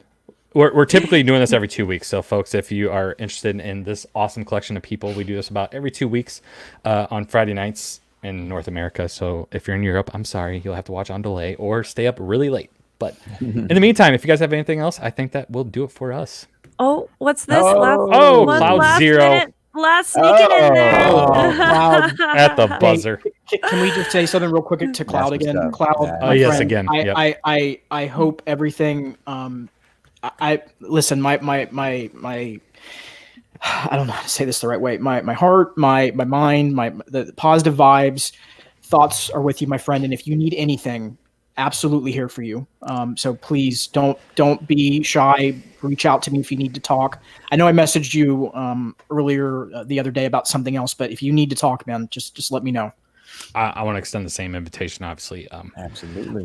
We're typically doing this every 2 weeks. So, folks, if you are interested in this awesome collection of people, we do this about every 2 weeks on Friday nights in North America. So, if you're in Europe, I'm sorry, you'll have to watch on delay or stay up really late. But in the meantime, if you guys have anything else, I think that will do it for us. Oh, what's this? Oh, what's Cloud last Zero. minute? Last sneaking in there. Cloud. At the buzzer. Can we just say something real quick to Cloud That's what's again? up. Cloud. Yeah. my Yes, friend, again. Yep. I hope everything. I listen. My I don't know how to say this the right way. My heart, my mind, the positive vibes, thoughts are with you, my friend. And if you need anything, absolutely here for you. So please don't be shy. Reach out to me if you need to talk. I know I messaged you earlier the other day about something else, but if you need to talk, man, just let me know. I want to extend the same invitation, obviously. Absolutely.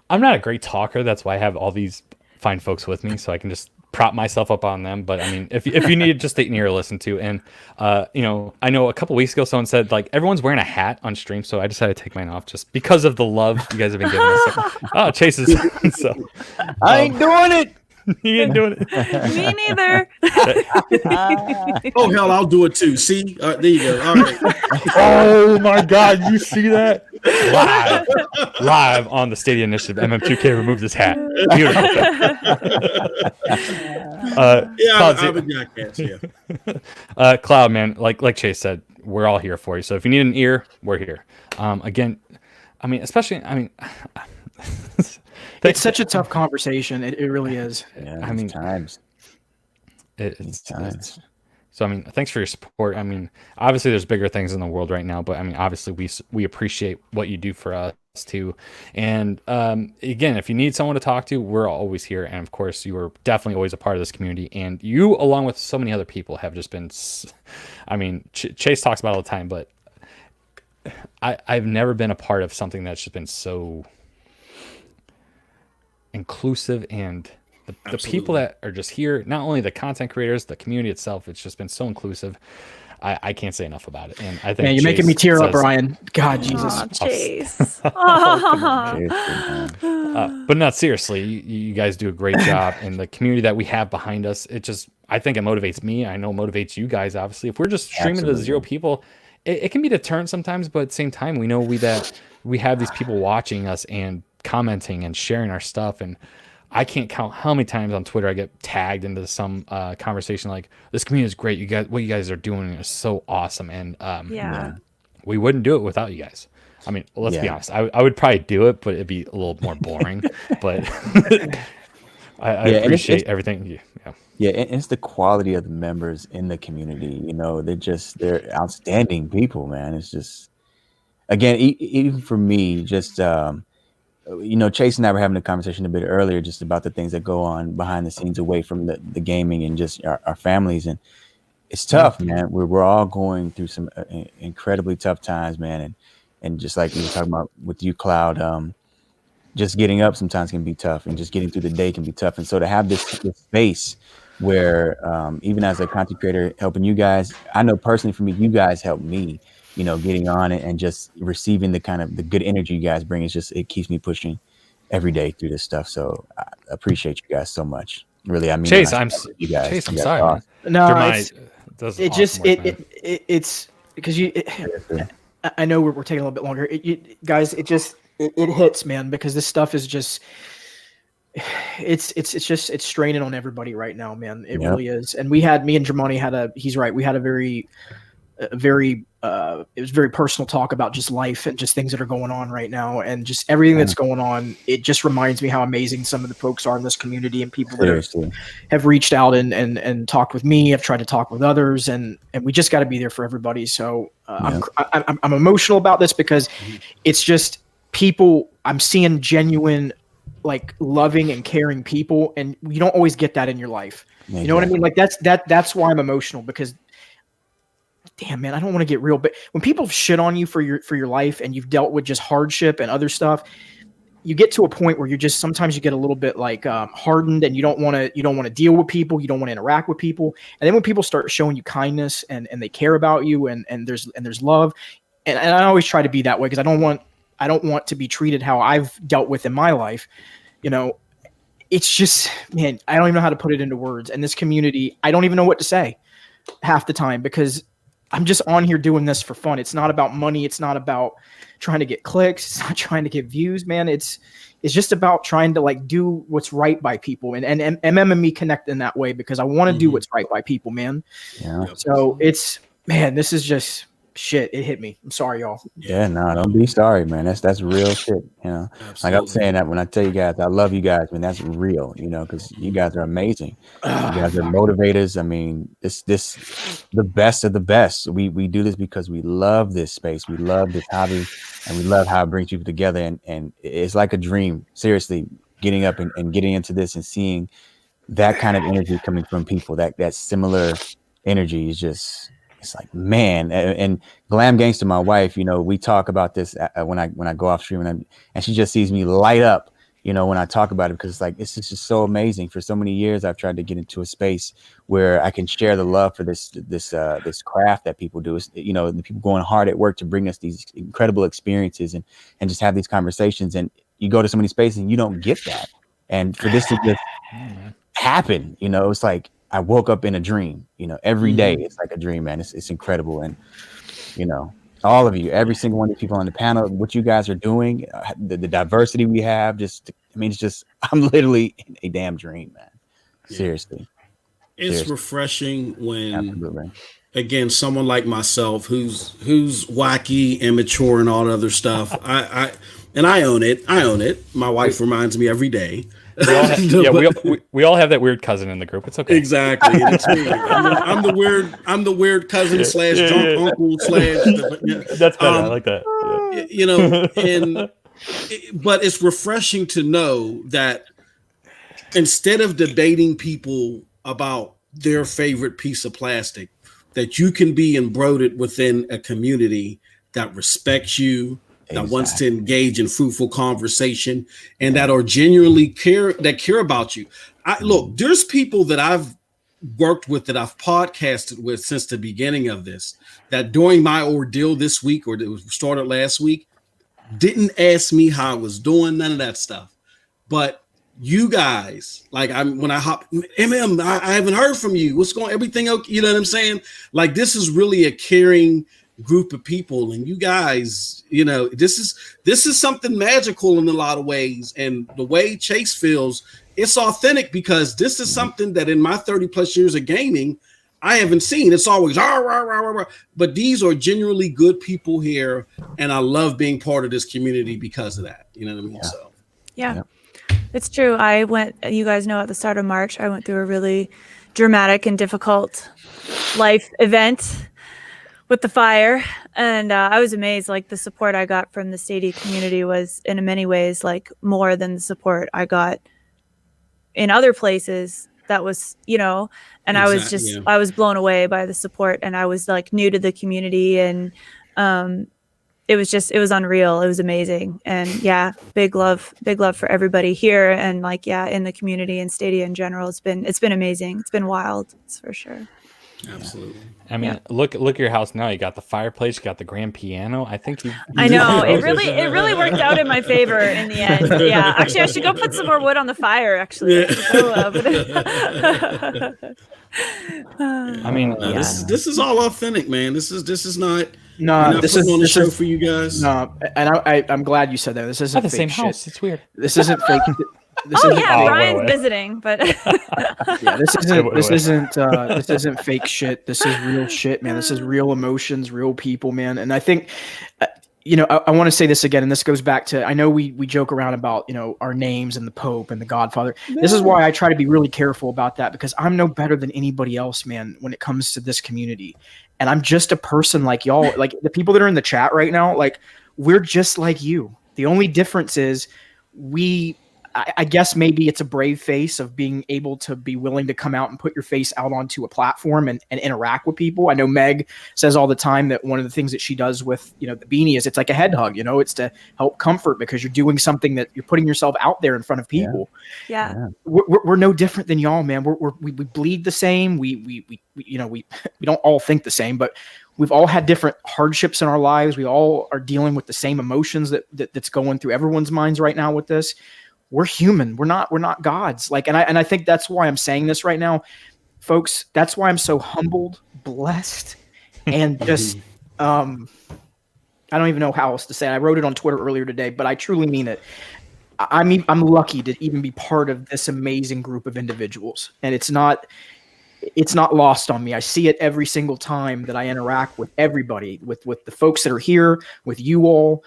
I'm not a great talker. That's why I have all these fine folks with me, so I can just prop myself up on them. But I mean, if you need just an ear to listen to, and I know a couple weeks ago someone said like everyone's wearing a hat on stream, so I decided to take mine off just because of the love you guys have been giving us. So, oh, Chase is so I ain't doing it. he ain't doing it. Me neither. Oh hell, I'll do it too. See, there you go. All right. Oh my God, you see that live on the Stadia Initiative. MM2K removed his hat. Beautiful. I'm a jackass. Yeah. Cloud, man, like Chase said, we're all here for you. So if you need an ear, we're here. Again, I mean, especially, I mean, It's such a tough conversation. It really is. Yeah, I mean, times. it's Times. so I mean, thanks for your support. I mean, obviously there's bigger things in the world right now, but I mean, obviously we appreciate what you do for us too. And again, if you need someone to talk to, we're always here. And of course, you are definitely always a part of this community. And you, along with so many other people, have just been. I mean, Chase talks about it all the time, but I've never been a part of something that's just been so inclusive, and the people that are just here, not only the content creators, the community itself, it's just been so inclusive. I can't say enough about it. And I think Man, you're making me tear up, Ryan. God, Jesus. Aw, Chase. But not seriously, you guys do a great job, and the community that we have behind us, I think it motivates me. I know it motivates you guys, obviously. If we're just streaming to 0 people, it can be a deterrent sometimes, but at the same time, we know that we have these people watching us and commenting and sharing our stuff. And I can't count how many times on Twitter I get tagged into some conversation like, this community is great. What you guys are doing is so awesome. And we wouldn't do it without you guys. I mean, let's be honest. I would probably do it, but it'd be a little more boring. But I appreciate everything. Yeah, and it's the quality of the members in the community. You know, they're outstanding people, man. It's just, again, even for me, just Chase and I were having a conversation a bit earlier just about the things that go on behind the scenes away from the gaming and just our families. And it's tough, man. We're all going through some incredibly tough times, man. And just like we were talking about with you, Cloud, just getting up sometimes can be tough, and just getting through the day can be tough. And so to have this space where even as a content creator helping you guys, I know personally for me, you guys help me, getting on it and just receiving the kind of the good energy you guys bring. It keeps me pushing every day through this stuff. So I appreciate you guys so much. Really, I mean, Chase, I'm sorry. Awesome. No, it's because I know we're taking a little bit longer. Guys, it hits, man, because this stuff is just it's straining on everybody right now, man. It really is. And me and Germani he's right. We had a very it was very personal talk about just life and just things that are going on right now, and just everything that's going on. It just reminds me how amazing some of the folks are in this community, and people that have reached out and talked with me. I've tried to talk with others, and we just got to be there for everybody. So I'm emotional about this because it's just people. I'm seeing genuine, like, loving and caring people, and you don't always get that in your life. You know what I mean? Like that's why I'm emotional, because damn, man, I don't want to get real, but when people shit on you for your life and you've dealt with just hardship and other stuff, you get to a point where sometimes you get a little bit like hardened, and you don't want to deal with people, you don't want to interact with people. And then when people start showing you kindness and they care about you and there's love, and I always try to be that way, because I don't want to be treated how I've dealt with in my life. It's just, man, I don't even know how to put it into words. And this community, I don't even know what to say half the time, because I'm just on here doing this for fun. It's not about money. It's not about trying to get clicks. It's not trying to get views, man. It's just about trying to like do what's right by people. And MM and me connect in that way, because I want to do what's right by people, man. Yeah. So this is just shit. It hit me. I'm sorry, y'all. Yeah, no, don't be sorry, man. That's real shit. Like I'm saying that when I tell you guys, I love you guys, man. That's real, because you guys are amazing. You guys are motivators. I mean, this the best of the best. We do this because we love this space. We love this hobby, and we love how it brings people together. And it's like a dream. Seriously, getting up and getting into this and seeing that kind of energy coming from people, that similar energy is just. It's like, man, and Glam Gangster, my wife, we talk about this when I go off stream, and she just sees me light up, when I talk about it, because it's like, it's just so amazing. For so many years, I've tried to get into a space where I can share the love for this craft that people do. The people going hard at work to bring us these incredible experiences and just have these conversations. And you go to so many spaces and you don't get that. And for this to just happen, it's like, I woke up in a dream, every day. It's like a dream, man. It's incredible. And, all of you, every single one of the people on the panel, what you guys are doing, the diversity we have, it's just, I'm literally in a damn dream, man. Seriously. It's refreshing when, again, someone like myself, who's wacky, immature, and all that other stuff. I own it. My wife reminds me every day. We all have that weird cousin in the group. It's okay. Exactly. It's me. I'm the weird cousin / drunk uncle / That's better. I like that. But it's refreshing to know that instead of debating people about their favorite piece of plastic, that you can be embroidered within a community that respects you, that wants to engage in fruitful conversation, and that are genuinely care about you. Look, there's people that I've worked with, that I've podcasted with since the beginning of this, that during my ordeal this week, or it was started last week, didn't ask me how I was doing, none of that stuff. But you guys, like, when I hop, I haven't heard from you. What's going? Everything okay? You know what I'm saying? Like, this is really a caring group of people, and you guys, this is something magical in a lot of ways. And the way Chase feels, it's authentic, because this is something that in my 30 plus years of gaming, I haven't seen. It's always rah, rah, rah, rah, rah. But these are genuinely good people here, and I love being part of this community because of that. You know what I mean? Yeah. So yeah. It's true. You guys know, at the start of March, I went through a really dramatic and difficult life event with the fire, and I was amazed. Like, the support I got from the Stadia community was, in many ways, like, more than the support I got in other places. That was, and exactly, I was blown away by the support, and I was like new to the community, and it was unreal. It was amazing. And big love for everybody here, and like, in the community and Stadia in general. It's been amazing. It's been wild. It's for sure. Absolutely. I mean, look at your house now. You got the fireplace, you got the grand piano. I think I know it really worked out in my favor in the end. Yeah, actually, I should go put some more wood on the fire. Actually, I mean, this is all authentic, man. This is not. No, this is on the show for you guys. No, and I'm glad you said that. This isn't the fake same shit. house. It's weird. This isn't fake. Brian's visiting, but this isn't fake shit. This is real shit, man. This is real emotions, real people, man. And I think, I want to say this again, and this goes back to, I know we joke around about, our names and the Pope and the Godfather. This is why I try to be really careful about that, because I'm no better than anybody else, man, when it comes to this community. And I'm just a person like y'all, like the people that are in the chat right now, like, we're just like you. The only difference is I guess maybe it's a brave face of being able to be willing to come out and put your face out onto a platform and interact with people. I know Meg says all the time that one of the things that she does with, the beanie is it's like a head hug, it's to help comfort because you're doing something that you're putting yourself out there in front of people. Yeah. We're no different than y'all, man. We bleed the same. We don't all think the same, but we've all had different hardships in our lives. We all are dealing with the same emotions that's going through everyone's minds right now with this. We're human. We're not gods. And I think that's why I'm saying this right now, folks. That's why I'm so humbled, blessed, and just I don't even know how else to say it. I wrote it on Twitter earlier today, but I truly mean it. I'm lucky to even be part of this amazing group of individuals, and it's not lost on me. I see it every single time that I interact with everybody, with the folks that are here, with you all.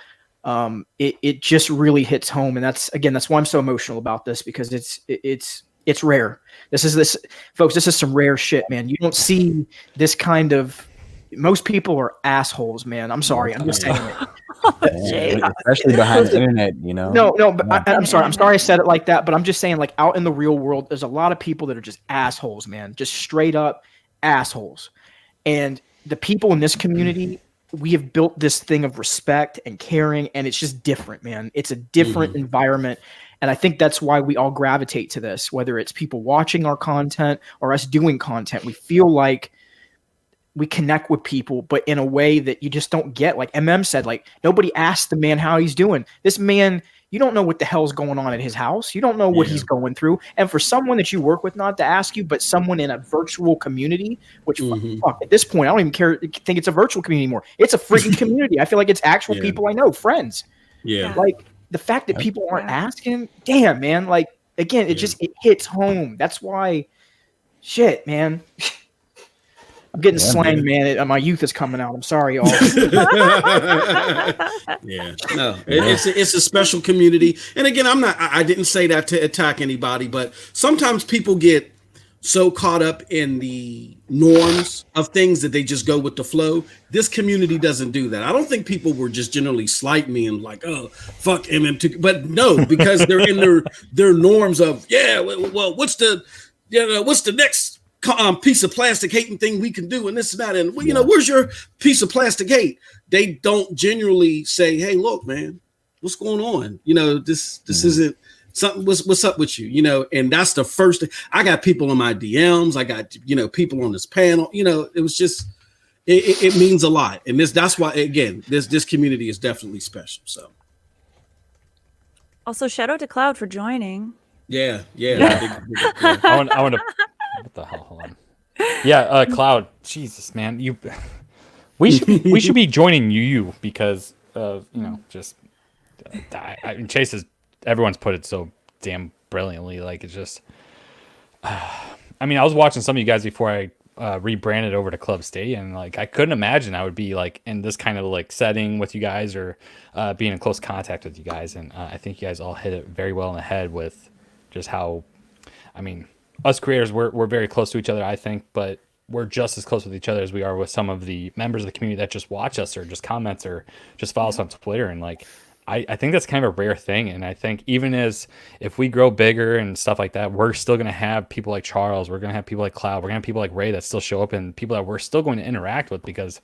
It just really hits home, and that's why I'm so emotional about this, because it's rare. This is some rare shit, man. You don't see this kind of. Most people are assholes, man. I'm sorry. I'm just saying it. Especially behind the internet, No, but I'm sorry. I'm sorry I said it like that, but I'm just saying, like, out in the real world, there's a lot of people that are just assholes, man. Just straight up assholes. And the people in this community, we have built this thing of respect and caring, and it's just different, man. It's a different environment. And I think that's why we all gravitate to this, whether it's people watching our content or us doing content. We feel like we connect with people, but in a way that you just don't get. Like said, like, nobody asked the man how he's doing. This man, you don't know what the hell's going on at his house. You don't know what he's going through. And for someone that you work with not to ask you, but someone in a virtual community, which fuck, at this point, I don't even think it's a virtual community anymore. It's a freaking community. I feel like it's actual people I know, friends. Yeah. Like, the fact that people aren't asking, damn, man. Like, again, it hits home. That's why, shit, man. I'm getting slang, man. My youth is coming out. I'm sorry, y'all. It's a special community. And again, I didn't say that to attack anybody, but sometimes people get so caught up in the norms of things that they just go with the flow. This community doesn't do that. I don't think people were just generally slight me and like, oh, fuck MM2. But no, because they're in their norms of, well, what's the next piece of plastic hating thing we can do, and this and that, and where's your piece of plastic hate? They don't genuinely say, hey, look, man, what's going on? This isn't something. What's up with you? And that's the first thing. I got people in my DMs. I got people on this panel. It was just it means a lot, and that's why, again, this community is definitely special. So also, shout out to Cloud for joining. Yeah. I want to. What the hell? Hold on. Yeah, Cloud. Jesus, man, we should be joining you because just Chase everyone's put it so damn brilliantly. Like, it's just. I mean, I was watching some of you guys before I rebranded over to Club Stadia, and like, I couldn't imagine I would be like in this kind of like setting with you guys or being in close contact with you guys, and I think you guys all hit it very well in the head with just how. I mean, us creators, we're very close to each other, I think, but we're just as close with each other as we are with some of the members of the community that just watch us or just comments or just follow us on Twitter. And like, I think that's kind of a rare thing. And I think even as if we grow bigger and stuff like that, we're still going to have people like Charles, we're going to have people like Cloud, we're going to have people like Ray that still show up, and people that we're still going to interact with because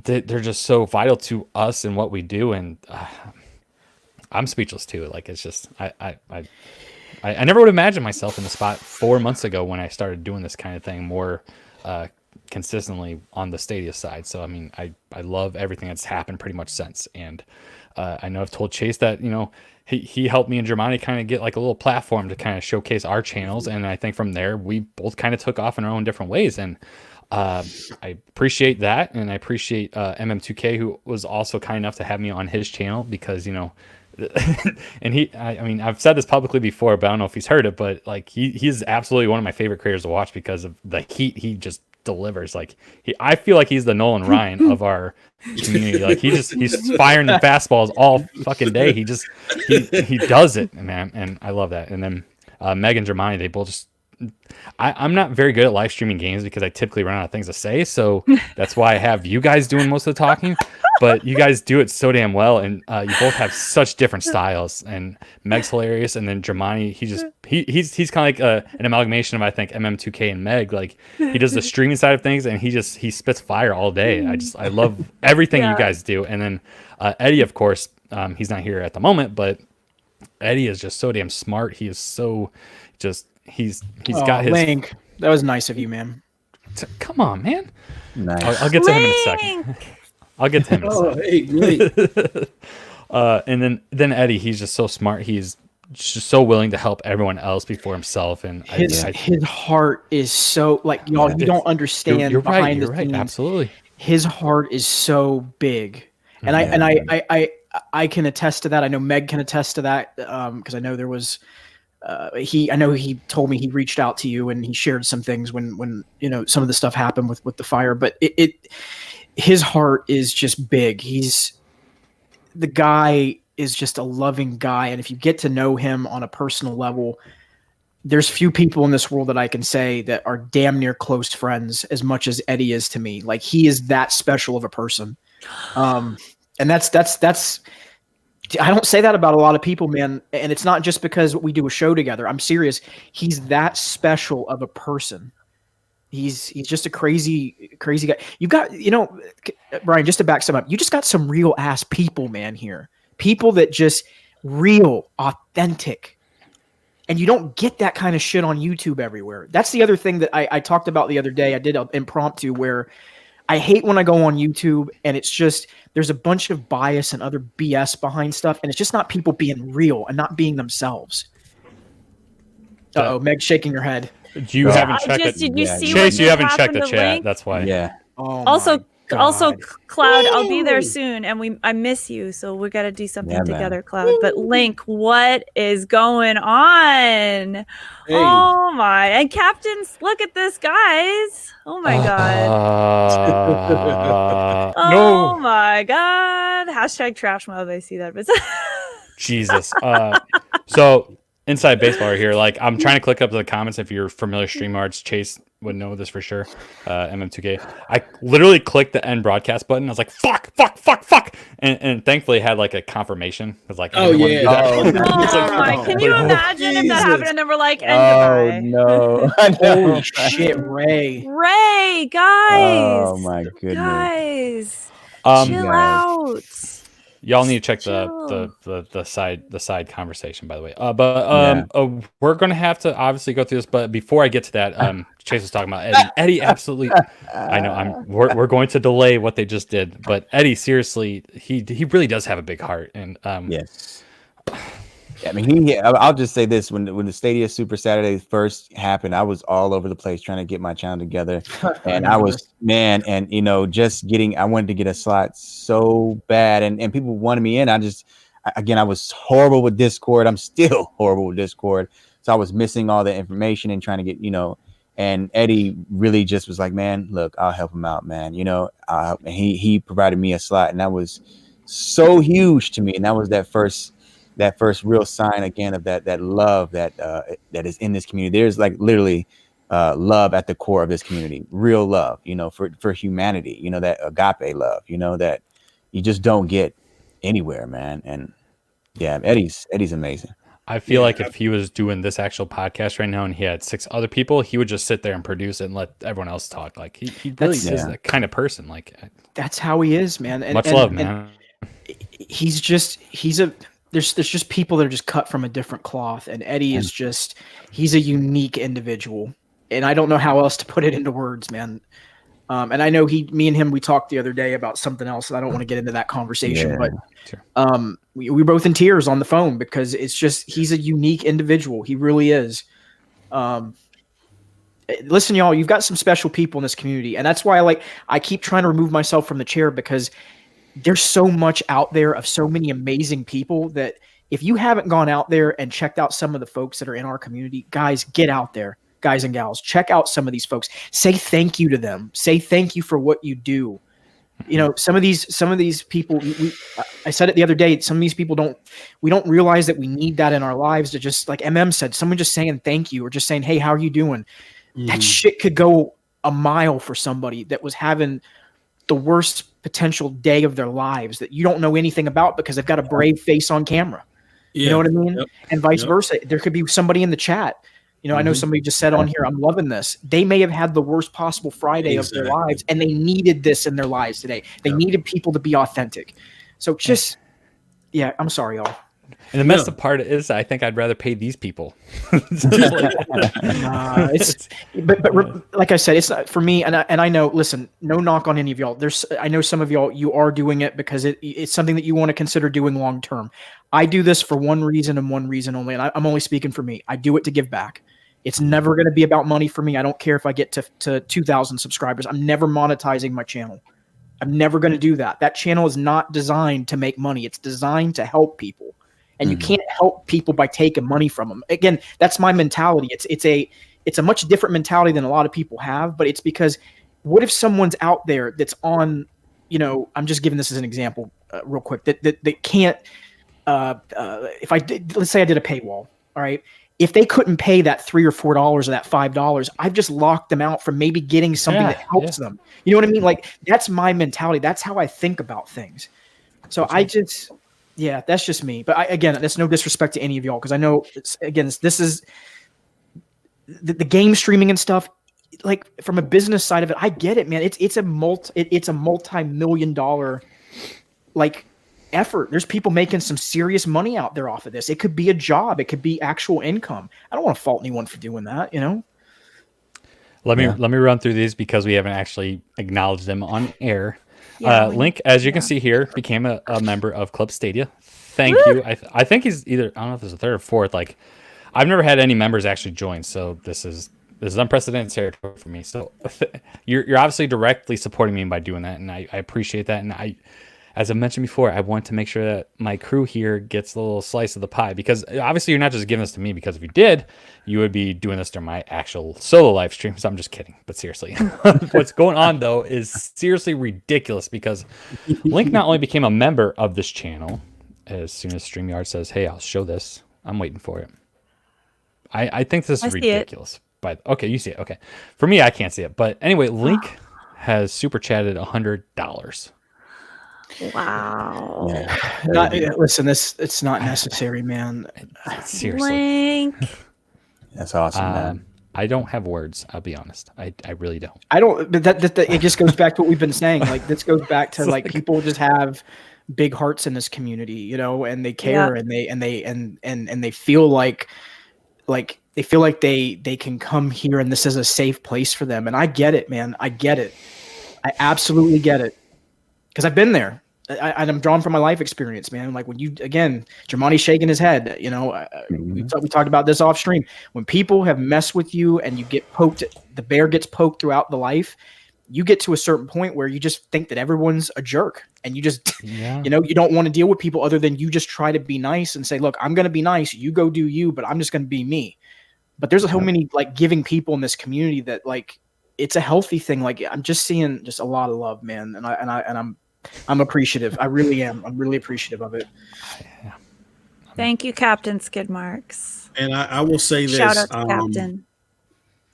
they're just so vital to us and what we do. And I'm speechless too. Like, it's just, I never would imagine myself in the spot 4 months ago when I started doing this kind of thing more consistently on the Stadia side. So, I mean, I love everything that's happened pretty much since. And I know I've told Chase that, he helped me and Germani kind of get like a little platform to kind of showcase our channels. And I think from there, we both kind of took off in our own different ways. And I appreciate that. And I appreciate MM2K, who was also kind enough to have me on his channel because, and I mean, I've said this publicly before, but I don't know if he's heard it, but like he's absolutely one of my favorite creators to watch because of the heat he just delivers. Like I feel like he's the Nolan Ryan of our community. Like he's firing the fastballs all fucking day. He does it, man. And I love that. And then Meg and Germani, they both just I'm not very good at live streaming games because I typically run out of things to say. So that's why I have you guys doing most of the talking. But you guys do it so damn well, and you both have such different styles. And Meg's hilarious, and then Dramani, he's kind of like an amalgamation of, I think, MM2K and Meg. Like, he does the streaming side of things, and he spits fire all day. I love everything you guys do. And then Eddie, of course, he's not here at the moment, but Eddie is just so damn smart. He is so just he's got his Link. That was nice of you, man. Come on, man. Nice. I'll get to him in a second. I'll get to him in a second. Hey, And then Eddie, he's just so smart. He's just so willing to help everyone else before himself. And his heart is so, like, y'all, you don't understand. You're right. Behind You're the right. scenes. Absolutely. His heart is so big, and I can attest to that. I know Meg can attest to that because I know there was. I know he told me he reached out to you and he shared some things when some of the stuff happened with the fire, but his heart is just big. The guy is just a loving guy. And if you get to know him on a personal level, there's few people in this world that I can say that are damn near close friends as much as Eddie is to me. Like, he is that special of a person. And that's I don't say that about a lot of people, man. And it's not just because we do a show together. I'm serious. He's that special of a person. He's just a crazy guy. You got, Brian, just to back some up, you just got some real ass people, man, here. People that just real, authentic. And you don't get that kind of shit on YouTube everywhere. That's the other thing that I talked about the other day. I did an impromptu where I hate when I go on YouTube and it's just, there's a bunch of bias and other BS behind stuff. And it's just not people being real and not being themselves. Uh-oh, Meg's shaking her head. You haven't checked it. Did you see Chase, what you haven't happened checked the to chat. Link? That's why. Yeah. Oh, Also, God. Cloud, I'll be there soon, and I miss you, so we got to do something together, Cloud. But Link, what is going on? Hey. Oh my! And Captains, look at this, guys! Oh my god! No. Oh my god! Hashtag trash mob. I see that, but Jesus. So inside baseball right here, like, I'm trying to click up the comments. If you're familiar with StreamYards, Chase would know this for sure. MM2K. I literally clicked the end broadcast button. I was like, fuck. And thankfully it had like a confirmation. It was like, Oh, yeah. oh my! Can you imagine if that happened and then we're like, and goodbye? No. Holy shit, Ray. Ray, guys! Oh my goodness. Guys, chill guys. out. Y'all need to check the side conversation, by the way. We're gonna have to obviously go through this, but before I get to that, Chase was talking about Eddie. Eddie, absolutely. I know we're going to delay what they just did, but Eddie, seriously, he really does have a big heart, and yes. I mean, I'll just say this: when the Stadia Super Saturday first happened, I was all over the place trying to get my channel together, and I was I wanted to get a slot so bad, and people wanted me in. I was horrible with Discord. I'm still horrible with Discord, so I was missing all the information and trying to get And Eddie really just was like, "Man, look, I'll help him out, man." And he provided me a slot, and that was so huge to me, and that was that first real sign again of that love that is in this community. There's like literally love at the core of this community, real love, for humanity, that agape love, that you just don't get anywhere, man. And yeah, Eddie's amazing. I feel like if he was doing this actual podcast right now and he had 6 other people, he would just sit there and produce it and let everyone else talk. Like, he really is that kind of person. Like, that's how he is, man. And, much love, man. There's just people that are just cut from a different cloth, and Eddie is he's a unique individual, and I don't know how else to put it into words, man. And I know me and him, we talked the other day about something else, and I don't want to get into that conversation, but we were both in tears on the phone because he's a unique individual. He really is. Listen, y'all, you've got some special people in this community, and that's why I keep trying to remove myself from the chair, because there's so much out there of so many amazing people that if you haven't gone out there and checked out some of the folks that are in our community, guys, get out there, guys and gals, check out some of these folks. Say thank you to them. Say thank you for what you do. You know, some of these people, I said it the other day, some of these people we don't realize that we need that in our lives to just, like MM said, someone just saying thank you or just saying, hey, how are you doing? That shit could go a mile for somebody that was having the worst potential day of their lives that you don't know anything about because they've got a brave face on camera. You know what I mean? Yep. And vice versa. There could be somebody in the chat. You know, I know somebody just said on here, I'm loving this. They may have had the worst possible Friday of their lives, and they needed this in their lives today. They needed people to be authentic. So just, I'm sorry, y'all. And the messed up part is, I think I'd rather pay these people. But like I said, it's not for me. And I know, listen, no knock on any of y'all. I know some of y'all, you are doing it because it's something that you want to consider doing long term. I do this for one reason and one reason only. And I'm only speaking for me. I do it to give back. It's never going to be about money for me. I don't care if I get to 2,000 subscribers. I'm never monetizing my channel. I'm never going to do that. That channel is not designed to make money. It's designed to help people. And you can't help people by taking money from them. Again, that's my mentality. It's a much different mentality than a lot of people have, but it's because what if someone's out there that's on, you know, I'm just giving this as an example real quick, that can't, let's say I did a paywall, all right? If they couldn't pay that $3 or $4 or that $5, I've just locked them out from maybe getting something that helps them. You know what I mean? Like, that's my mentality. That's how I think about things. So that's just me. But again, that's no disrespect to any of y'all, because I know, this is the game streaming and stuff. Like, from a business side of it, I get it, man. It's a multi-million-dollar like effort. There's people making some serious money out there off of this. It could be a job. It could be actual income. I don't want to fault anyone for doing that. You know. Let me run through these because we haven't actually acknowledged them on air. Link, as you can see here, became a member of Club Stadia. Thank you. I think he's either, I don't know if it's the third or fourth. Like, I've never had any members actually join, so this is unprecedented territory for me. So you're obviously directly supporting me by doing that, and I appreciate that. And as I mentioned before, I want to make sure that my crew here gets a little slice of the pie, because obviously you're not just giving this to me, because if you did, you would be doing this during my actual solo live stream. So I'm just kidding. But seriously, what's going on though is seriously ridiculous, because Link not only became a member of this channel, as soon as StreamYard says, hey, I'll show this, I'm waiting for it. I think this is ridiculous. But okay, you see it. Okay. For me, I can't see it. But anyway, Link has super chatted $100. Wow. Listen, it's not necessary, man. Seriously. Link. That's awesome, man. I don't have words. I'll be honest. I really don't. I don't. But that it just goes back to what we've been saying. Like, this goes back to like people just have big hearts in this community, you know, and they care, and they feel like they feel like they can come here and this is a safe place for them. And I get it, man. I get it. I absolutely get it. Because I've been there. I'm drawn from my life experience, man. Like, when Jamani's shaking his head, you know, we talked about this off stream. When people have messed with you and you get poked, the bear gets poked throughout the life, you get to a certain point where you just think that everyone's a jerk, and you just, you know, you don't want to deal with people other than you just try to be nice and say, look, I'm going to be nice. You go do you, but I'm just going to be me. But there's so many like giving people in this community that, like, it's a healthy thing. Like, I'm just seeing just a lot of love, man. And I'm appreciative. I really am. I'm really appreciative of it. Thank you, Captain Skid Marks. And I will say this. Shout out to Captain.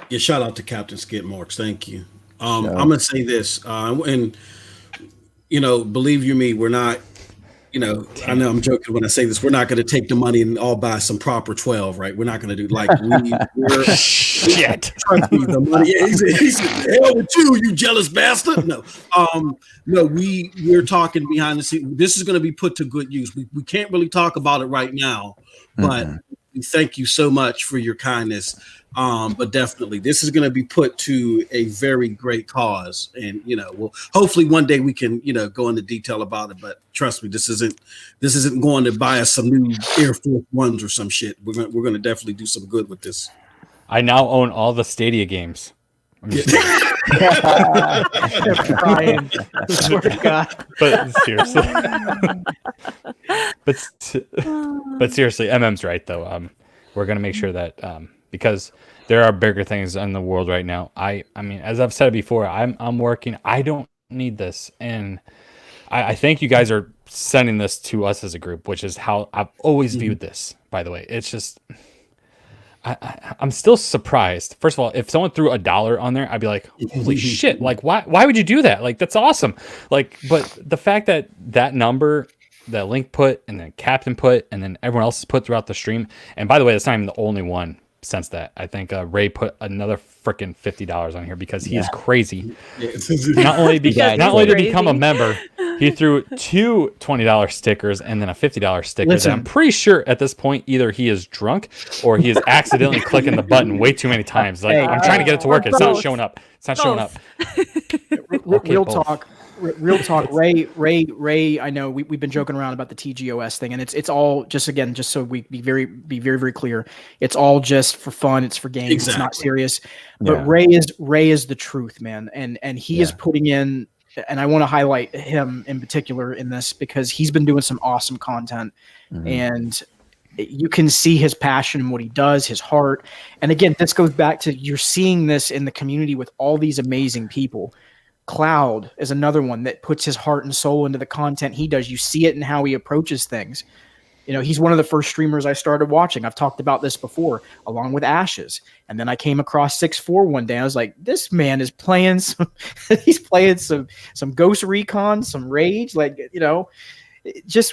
Yeah, shout out to Captain Skid Marks. Thank you. I'm gonna say this, and you know, believe you me, we're not. You know, I know I'm joking when I say this. We're not going to take the money and all buy some proper 12, right? We're not going to do like we're shit. Trust me, the money. He's hell with you jealous bastard. No, we're talking behind the scenes. This is going to be put to good use. We can't really talk about it right now, but we thank you so much for your kindness. But definitely, this is going to be put to a very great cause, and you know, well, hopefully one day we can, you know, go into detail about it. But trust me, this isn't going to buy us some new Air Force Ones or some shit. We're going to definitely do some good with this. I now own all the Stadia games. I'm just Brian, I swear to God. But seriously, but seriously, MM's right though. We're going to make sure that because there are bigger things in the world right now. I mean, as I've said before, I'm working. I don't need this. And I think you guys are sending this to us as a group, which is how I've always viewed this, by the way. It's just, I'm still surprised. First of all, if someone threw $1 on there, I'd be like, holy shit, like, why would you do that? Like, that's awesome. Like, but the fact that that number, that Link put, and then Captain put, and then everyone else put throughout the stream, and by the way, that's not even the only one since that. I think Ray put another freaking $50 on here because he is crazy. Not only to become a member, he threw 2 $20 stickers and then a $50 sticker. Listen. I'm pretty sure at this point either he is drunk or he is accidentally clicking the button way too many times. Like, I'm trying to get it to work. It's not showing up. It's not showing up. Real talk. Ray. I know we've been joking around about the TGOS thing, and it's all just, again, just so we be very, very clear. It's all just for fun. It's for games. Exactly. It's not serious. But Ray is the truth, man, and he is putting in. And I want to highlight him in particular in this because he's been doing some awesome content, and you can see his passion in what he does, his heart. And again, this goes back to, you're seeing this in the community with all these amazing people. Cloud is another one that puts his heart and soul into the content he does. You see it in how he approaches things. You know, he's one of the first streamers I started watching. I've talked about this before, along with Ashes. And then I came across 6-4 one day. I was like, this man is playing he's playing some Ghost Recon, some Rage. Like, you know,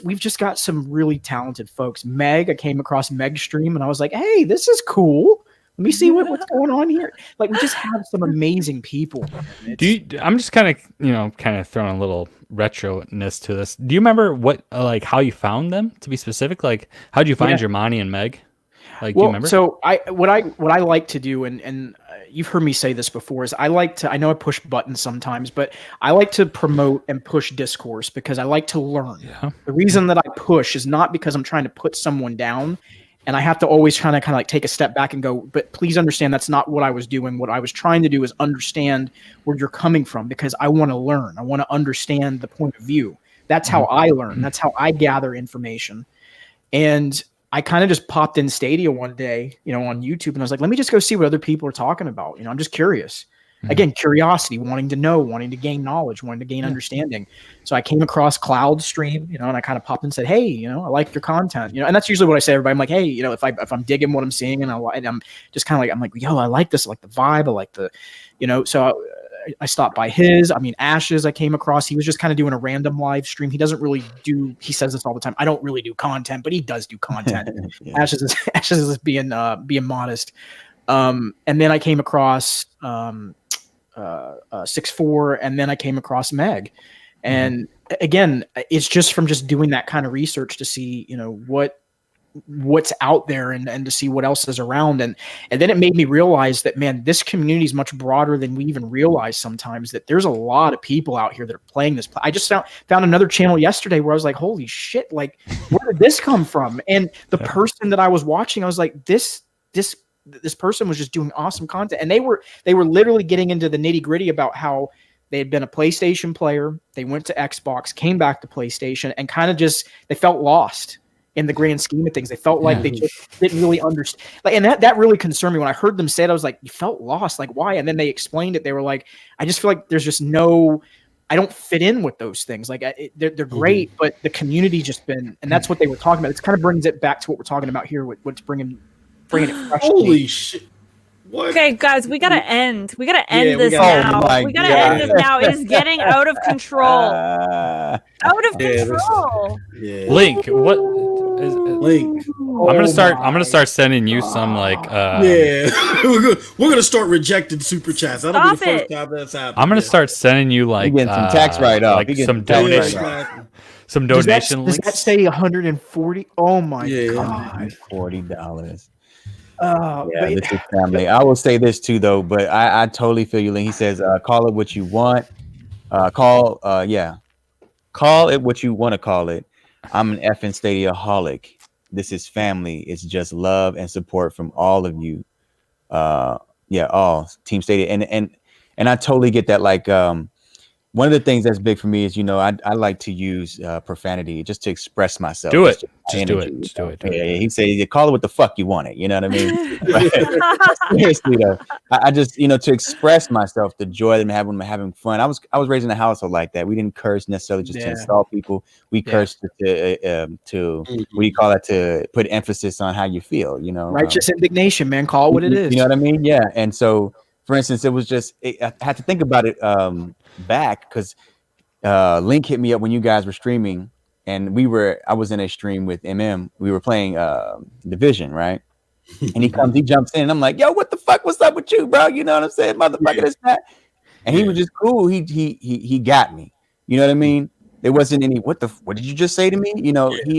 we've just got some really talented folks. I came across Meg's stream and I was like, hey, this is cool. Let me see what's going on here. Like, we just have some amazing people. I'm just kind of throwing a little retro-ness to this. Do you remember how you found them, to be specific? Like, how did you find Germani and Meg? Like, do you remember? So what I like to do, and you've heard me say this before, is I know I push buttons sometimes, but I like to promote and push discourse because I like to learn. Yeah. The reason that I push is not because I'm trying to put someone down. And I have to always kind of like take a step back and go, but please understand that's not what I was doing. What I was trying to do is understand where you're coming from because I want to learn. I want to understand the point of view. That's how I learn. That's how I gather information. And I kind of just popped in Stadia one day, you know, on YouTube, and I was like, let me just go see what other people are talking about. You know, I'm just curious. Again, curiosity, wanting to know, wanting to gain knowledge, wanting to gain understanding. So I came across Cloud's stream, you know, and I kind of popped in and said, hey, you know, I like your content, you know, and that's usually what I say to everybody. I'm like, hey, you know, if I'm digging what I'm seeing and I'm just kind of like, I'm like, yo, I like this. I like the vibe. I like the, you know, so I stopped by Ashes I came across. He was just kind of doing a random live stream. He doesn't really he says this all the time, I don't really do content, but he does do content. Ashes is being modest. And then I came across 6-4, and then I came across Meg. And again, it's just from just doing that kind of research to see, you know, what's out there and to see what else is around. And then it made me realize that, man, this community is much broader than we even realize sometimes, that there's a lot of people out here that are playing this. I just found another channel yesterday where I was like, holy shit, like, where did this come from? And the person that I was watching, I was like, this person was just doing awesome content. And they were literally getting into the nitty gritty about how they had been a PlayStation player. They went to Xbox, came back to PlayStation, and kind of they felt lost in the grand scheme of things. They felt like they just didn't really understand. Like, and that really concerned me when I heard them say it. I was like, you felt lost. Like, why? And then they explained it. They were like, I just feel like there's just I don't fit in with those things. Like, they're great, but the community just been, and that's what they were talking about. It kind of brings it back to what we're talking about here. What's bringing it fresh. Holy shit. What? Okay, guys, we gotta end. We gotta end this now. We gotta end this now. It is getting out of control. Out of control. Yeah. Link, what is Link? I'm gonna start sending you some like. We're gonna start rejecting super chats. That'll be the first time that's happened. I'm gonna start sending you like some tax write-off, like some donation. Some donation links. Does that say 140? Oh my god, $40. This is family. I will say this too, though, but I totally feel you, Link. He says, call it what you want. Call it what you want to call it. I'm an effing Stadia-holic. This is family. It's just love and support from all of you. All Team Stadia. And I totally get that. Like, one of the things that's big for me is, I like to use profanity just to express myself. Do it. Just do it. Just do it. Yeah, he said, you call it what the fuck you want it. You know what I mean? Seriously though, I just, to express myself, the joy that I'm having when I'm having fun. I was raised in a household like that. We didn't curse necessarily just to insult people. We cursed to what do you call it? To put emphasis on how you feel. Righteous indignation, man. Call it what it is. You know what I mean? Yeah. And so, for instance, it was just I had to think about it back because Link hit me up when you guys were streaming, and I was in a stream with We were playing Division, right? And he jumps in, and I'm like, yo, what the fuck? What's up with you, bro? You know what I'm saying? Motherfucker, this, that. And he was just cool. He got me. You know what I mean? There wasn't any, what did you just say to me? He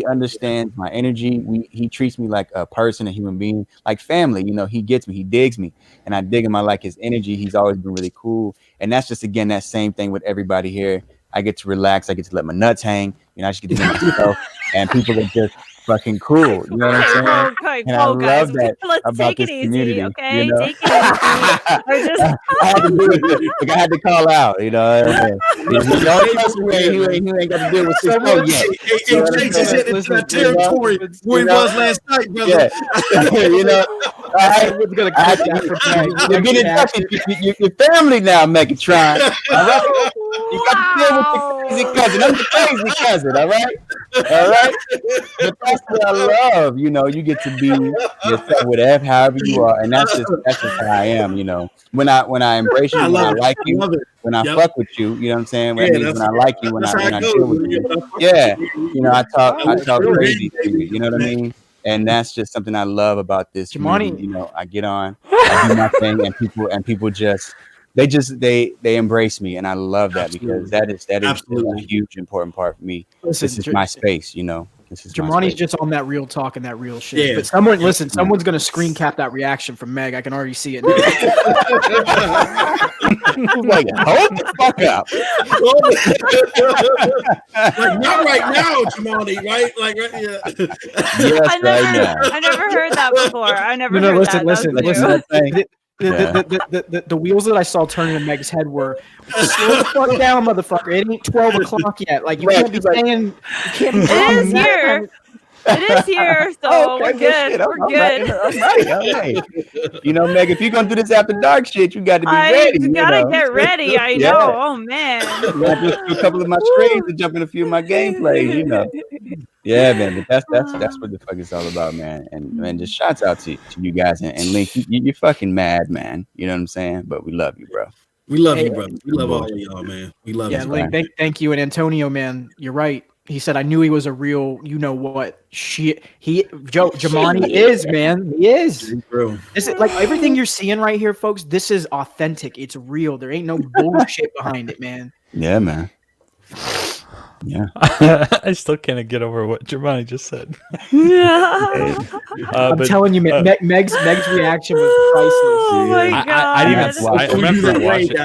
understands my energy. He treats me like a person, a human being, like family. He gets me, he digs me, and I dig him. I like his energy. He's always been really cool. And that's just, again, that same thing with everybody here. I get to relax. I get to let my nuts hang. I just get to do myself, and people are just fucking cool. You know what I'm saying? Okay, and I love guys, that let's about take it this easy, community. okay? Take it easy. I had to do it. I had to call out. He ain't got to deal with 6-0 yet. Chase is hitting that territory where he was last night, brother. You're getting in touch with your family now, Megatron. All right? You got to deal with the crazy cousin. I'm the crazy cousin. All right. But that's what I love. You get to be yourself, whatever, however you are, and that's just how I am. When I embrace you, when I like you, when I fuck with you, you know what I'm saying. When I like you, when I deal with you, I talk crazy to you. You know what I mean. And that's just something I love about this community. I get on, I do my thing, and people just they embrace me, and I love that because that is a huge important part for me. This is my space, Jamani's just on that real talk and that real shit. Yeah. But someone's gonna screen cap that reaction from Meg. I can already see it. Like, hold the fuck up. Like, not right now, Jamani, right? Like, Yes, I never heard that before. I never heard that. Listen. The wheels that I saw turning in Meg's head were slow the fuck down, motherfucker. It ain't 12 o'clock yet. Like, you can't be saying. It is here. It is here, so we're good. We're good. All right. Meg, if you're gonna do this after dark shit, you got to be ready. You gotta get ready. I know. Oh man. I just do a couple of my streams and jump in a few of my gameplays. Yeah, man. But that's what the fuck it's all about, man. And just shouts out to you guys and Link. You're fucking mad, man. You know what I'm saying? But we love you, bro. We love you, brother. We love all of y'all, man. We love you. Yeah, Link. Thank you, and Antonio, man. You're right. He said, I knew he was a real, Jamani is, man. He is. This is like everything you're seeing right here, folks. This is authentic. It's real. There ain't no bullshit behind it, man. Yeah, man. Yeah. I still can't get over what Jamani just said. I'm telling you, man, Meg's reaction was priceless. Oh my God. I remember watching.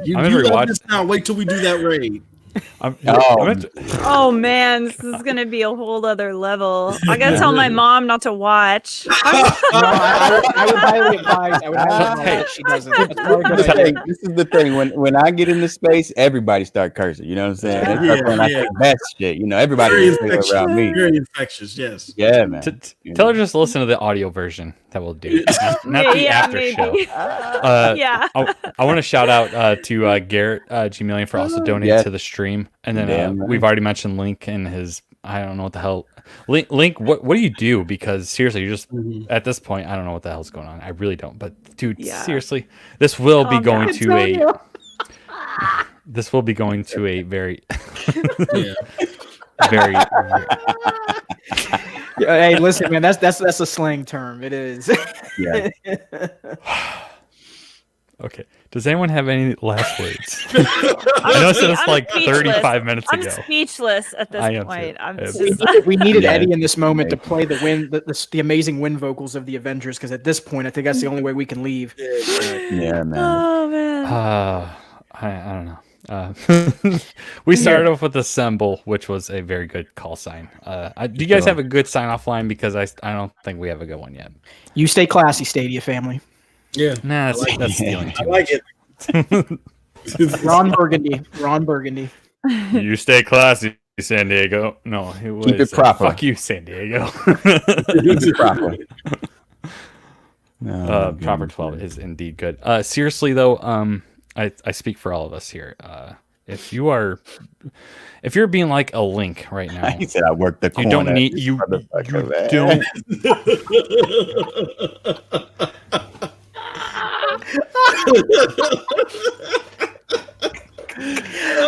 You love this now. Wait till we do that raid. Oh man, this is gonna be a whole other level. I gotta tell my mom not to watch. I would highly advise. That she doesn't. This is the thing. When I get into space, everybody start cursing. You know what I'm saying? I say best shit. Everybody is around me. Very infectious. Yes. Yeah, man. Tell her just listen to the audio version. That will do. Not the after show. I want to shout out to Garrett G Million for also donating to the stream. And then we've already mentioned Link and his, I don't know what the hell. Link, what do you do? Because seriously, you're just, at this point, I don't know what the hell's going on. I really don't. But dude, seriously, this will be going to a very, very. Hey, listen, man, that's a slang term. It is. Yeah. Okay. Does anyone have any last words? I know it's like 35 minutes ago. I'm speechless at this point. We needed Eddie in this moment to play the amazing wind vocals of the Avengers, because at this point, I think that's the only way we can leave. Yeah, man. Oh man. I don't know. We started off with Assemble, which was a very good call sign. Do you guys have a good sign off line? Because I don't think we have a good one yet. You stay classy, Stadia family. Yeah. Nah, that's stealing too much. I like it. Ron Burgundy. Ron Burgundy. You stay classy, San Diego. No, Keep it proper. Fuck you, San Diego. Keep it proper. Proper 12 is indeed good. Seriously though, I speak for all of us here. If you're being like a Link right now, He said I worked the corner. you don't need you don't.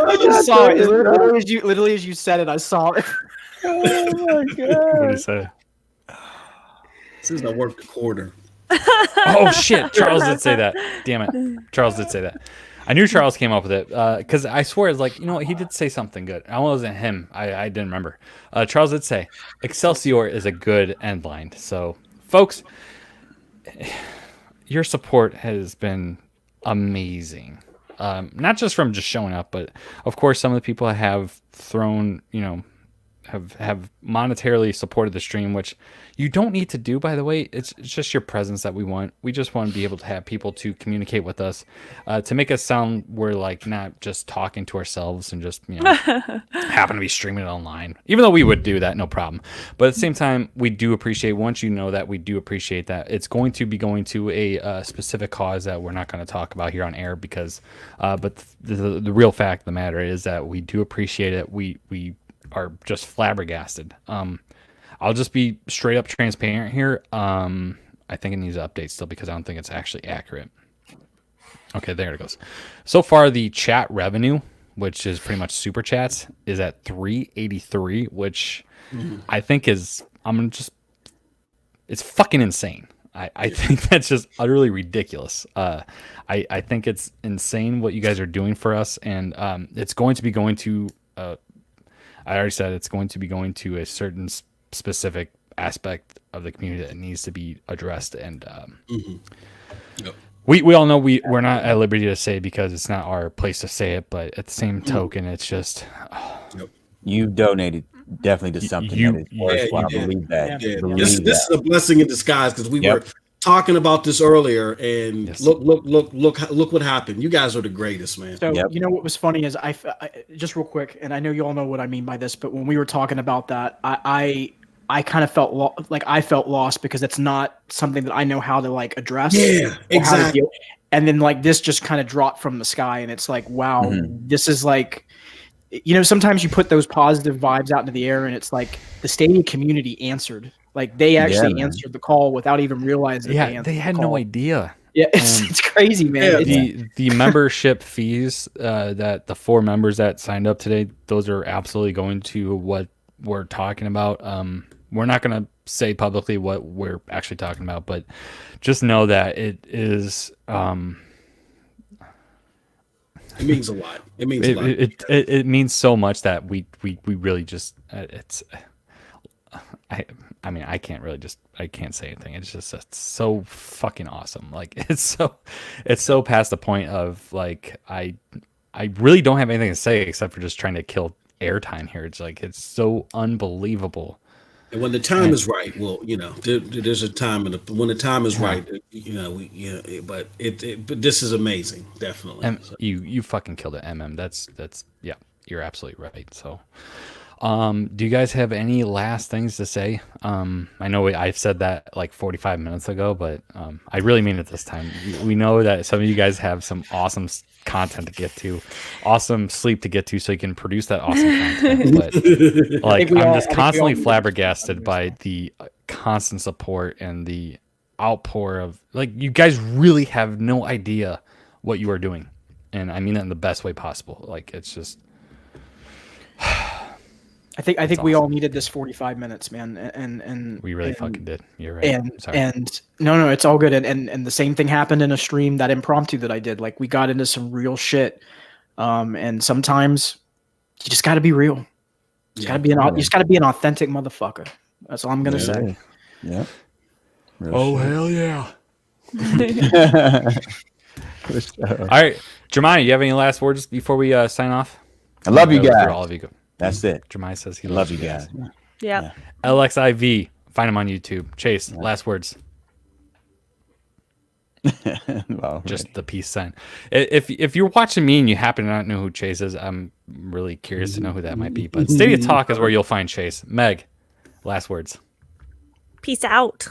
I just saw it. Literally as you said it, I saw it. Oh my What did god. he say? Since I worked a quarter. Oh shit! Charles did say that. Damn it! Charles did say that. I knew Charles came up with it because I swear it's like, you know what, he did say something good. I wasn't him. I didn't remember. Charles did say Excelsior is a good end line. So folks, your support has been amazing. Not just from just showing up, but of course some of the people have thrown, have monetarily supported the stream, which you don't need to do, by the way. It's just your presence that we want. We just want to be able to have people to communicate with us, to make us sound we're like not just talking to ourselves and just happen to be streaming it online, even though we would do that, no problem. But at the same time, we do appreciate, once you know that, we do appreciate that it's going to be going to a specific cause that we're not going to talk about here on air, because but the real fact of the matter is that we do appreciate it. We are just flabbergasted. I'll just be straight up transparent here. I think it needs an update still because I don't think it's actually accurate. Okay, there it goes. So far, the chat revenue, which is pretty much super chats, is at 383, which I think is, it's fucking insane. I think that's just utterly ridiculous. I think it's insane what you guys are doing for us, and it's going to be going to, I already said it's going to be going to a certain specific aspect of the community that needs to be addressed, and we all know we're not at liberty to say because it's not our place to say it, but at the same token, it's just You donated definitely to something that is worthwhile. Yeah, Believe that. Yeah. Believe This is a blessing in disguise, because we were talking about this earlier, and look what happened. You guys are the greatest, man. So you know what was funny is I just real quick, and I know you all know what I mean by this, but when we were talking about that, I kind of felt I felt lost because it's not something that I know how to like address. Yeah, exactly. And then like this just kind of dropped from the sky, and it's like, wow, this is like, sometimes you put those positive vibes out into the air, and it's like the Stadia community answered. Like they actually answered the call without even realizing. Yeah, they had no idea. Yeah, it's crazy, man. The membership fees that the 4 members that signed up today, those are absolutely going to what we're talking about. We're not going to say publicly what we're actually talking about, but just know that it is. It means a lot. It means a lot. It means so much that we really just I mean, I can't say anything. It's so fucking awesome. Like it's so past the point of like I really don't have anything to say except for just trying to kill airtime here. It's like it's so unbelievable. And when the time is right, well, there's a time, and when the time is right, but but this is amazing, definitely. And you fucking killed it, MM. That's yeah, you're absolutely right. So. Do you guys have any last things to say? I know I've said that like 45 minutes ago, but I really mean it this time. We know that some of you guys have some awesome content to get to, awesome sleep to get to, so you can produce that awesome content. But like, I'm just constantly flabbergasted by the constant support and the outpour of like, you guys really have no idea what you are doing. And I mean that in the best way possible. Like, it's just... I think awesome. We all needed this 45 minutes, man, and we really fucking did. You're right. And no, it's all good. And the same thing happened in a stream, that impromptu that I did. Like we got into some real shit, and sometimes you just got to be real. You just got to be an authentic motherfucker. That's all I'm gonna say. Yeah. Oh hell yeah! All right, Jeremiah, you have any last words before we sign off? I love you guys. All of you. That's it. Jeremiah says he loves you guys. Yeah. LXIV. Find him on YouTube. Chase, last words. Well, Just the peace sign. If you're watching me and you happen to not know who Chase is, I'm really curious to know who that might be. But Stadia Talk is where you'll find Chase. Meg, last words. Peace out.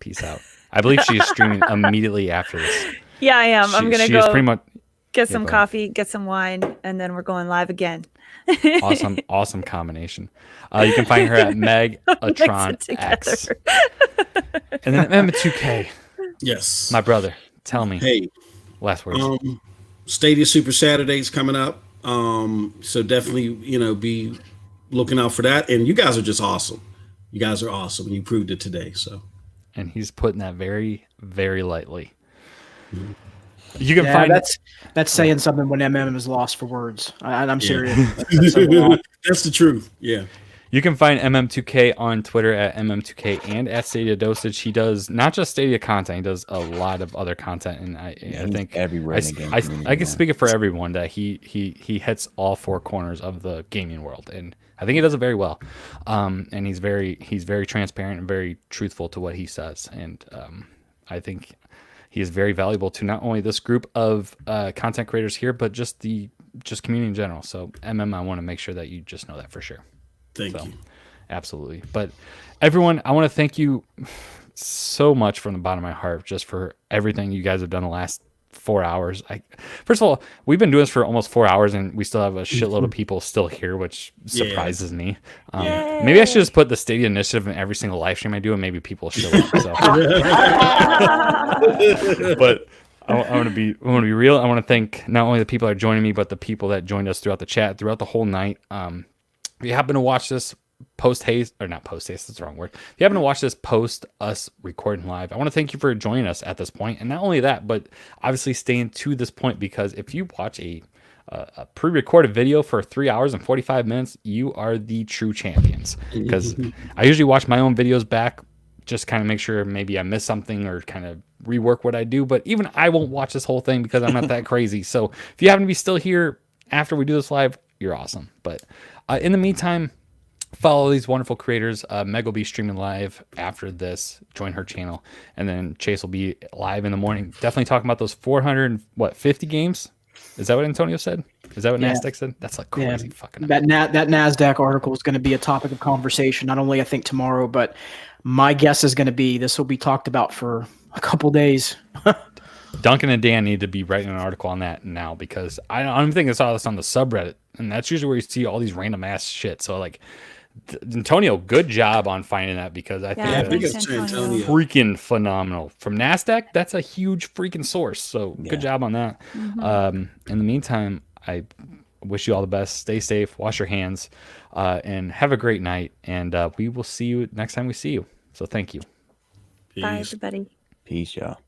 Peace out. I believe she is streaming immediately after this. Yeah, I am. I'm gonna go pretty much get some coffee, get some wine, and then we're going live again. awesome combination. You can find her at Meg Tron X. And then M2K. Yes. My brother, tell me. Hey. Last words. Stadia Super Saturday's coming up. So definitely, be looking out for that. And you guys are just awesome. You guys are awesome, and you proved it today. So, and he's putting that very, very lightly. Mm-hmm. You can find that's saying something when MM is lost for words. I'm serious. That's the truth. Yeah. You can find MM2K on Twitter at MM2K and at Stadia Dosage. He does not just Stadia content; he does a lot of other content, and I think everywhere. I can speak it for everyone that he hits all four corners of the gaming world, and I think he does it very well. And he's very transparent and very truthful to what he says, and I think he is very valuable to not only this group of content creators here, but just community in general. So MM, I want to make sure that you just know that for sure. Thank you. Absolutely. But everyone, I want to thank you so much from the bottom of my heart just for everything you guys have done the last 4 hours. First of all, we've been doing this for almost 4 hours and we still have a shitload of people still here, which surprises me. Maybe I should just put the Stadia Initiative in every single live stream I do and maybe people show up. So. But I want to be real. I want to thank not only the people that are joining me, but the people that joined us throughout the chat, throughout the whole night. If you happen to watch this post haste, that's the wrong word. If you happen to watch this post us recording live, I want to thank you for joining us at this point. And not only that, but obviously staying to this point, because if you watch a pre-recorded video for 3 hours and 45 minutes, you are the true champions. Because I usually watch my own videos back, just kind of make sure maybe I missed something or kind of rework what I do. But even I won't watch this whole thing because I'm not that crazy. So if you happen to be still here after we do this live, you're awesome. But in the meantime, follow these wonderful creators. Meg will be streaming live after this. Join her channel. And then Chase will be live in the morning. Definitely talking about those 450 games? Is that what Antonio said? Is that what NASDAQ said? That's like crazy fucking that NASDAQ article is going to be a topic of conversation, not only I think tomorrow, but my guess is going to be this will be talked about for a couple days. Duncan and Dan need to be writing an article on that now, because I don't think I saw this on the subreddit, and that's usually where you see all these random ass shit. So like, Antonio, good job on finding that, because I think that's freaking phenomenal. From NASDAQ, that's a huge freaking source. So good job on that. In the meantime, I wish you all the best. Stay safe, wash your hands, and have a great night. And we will see you next time we see you. So thank you. Bye, everybody. Peace, y'all.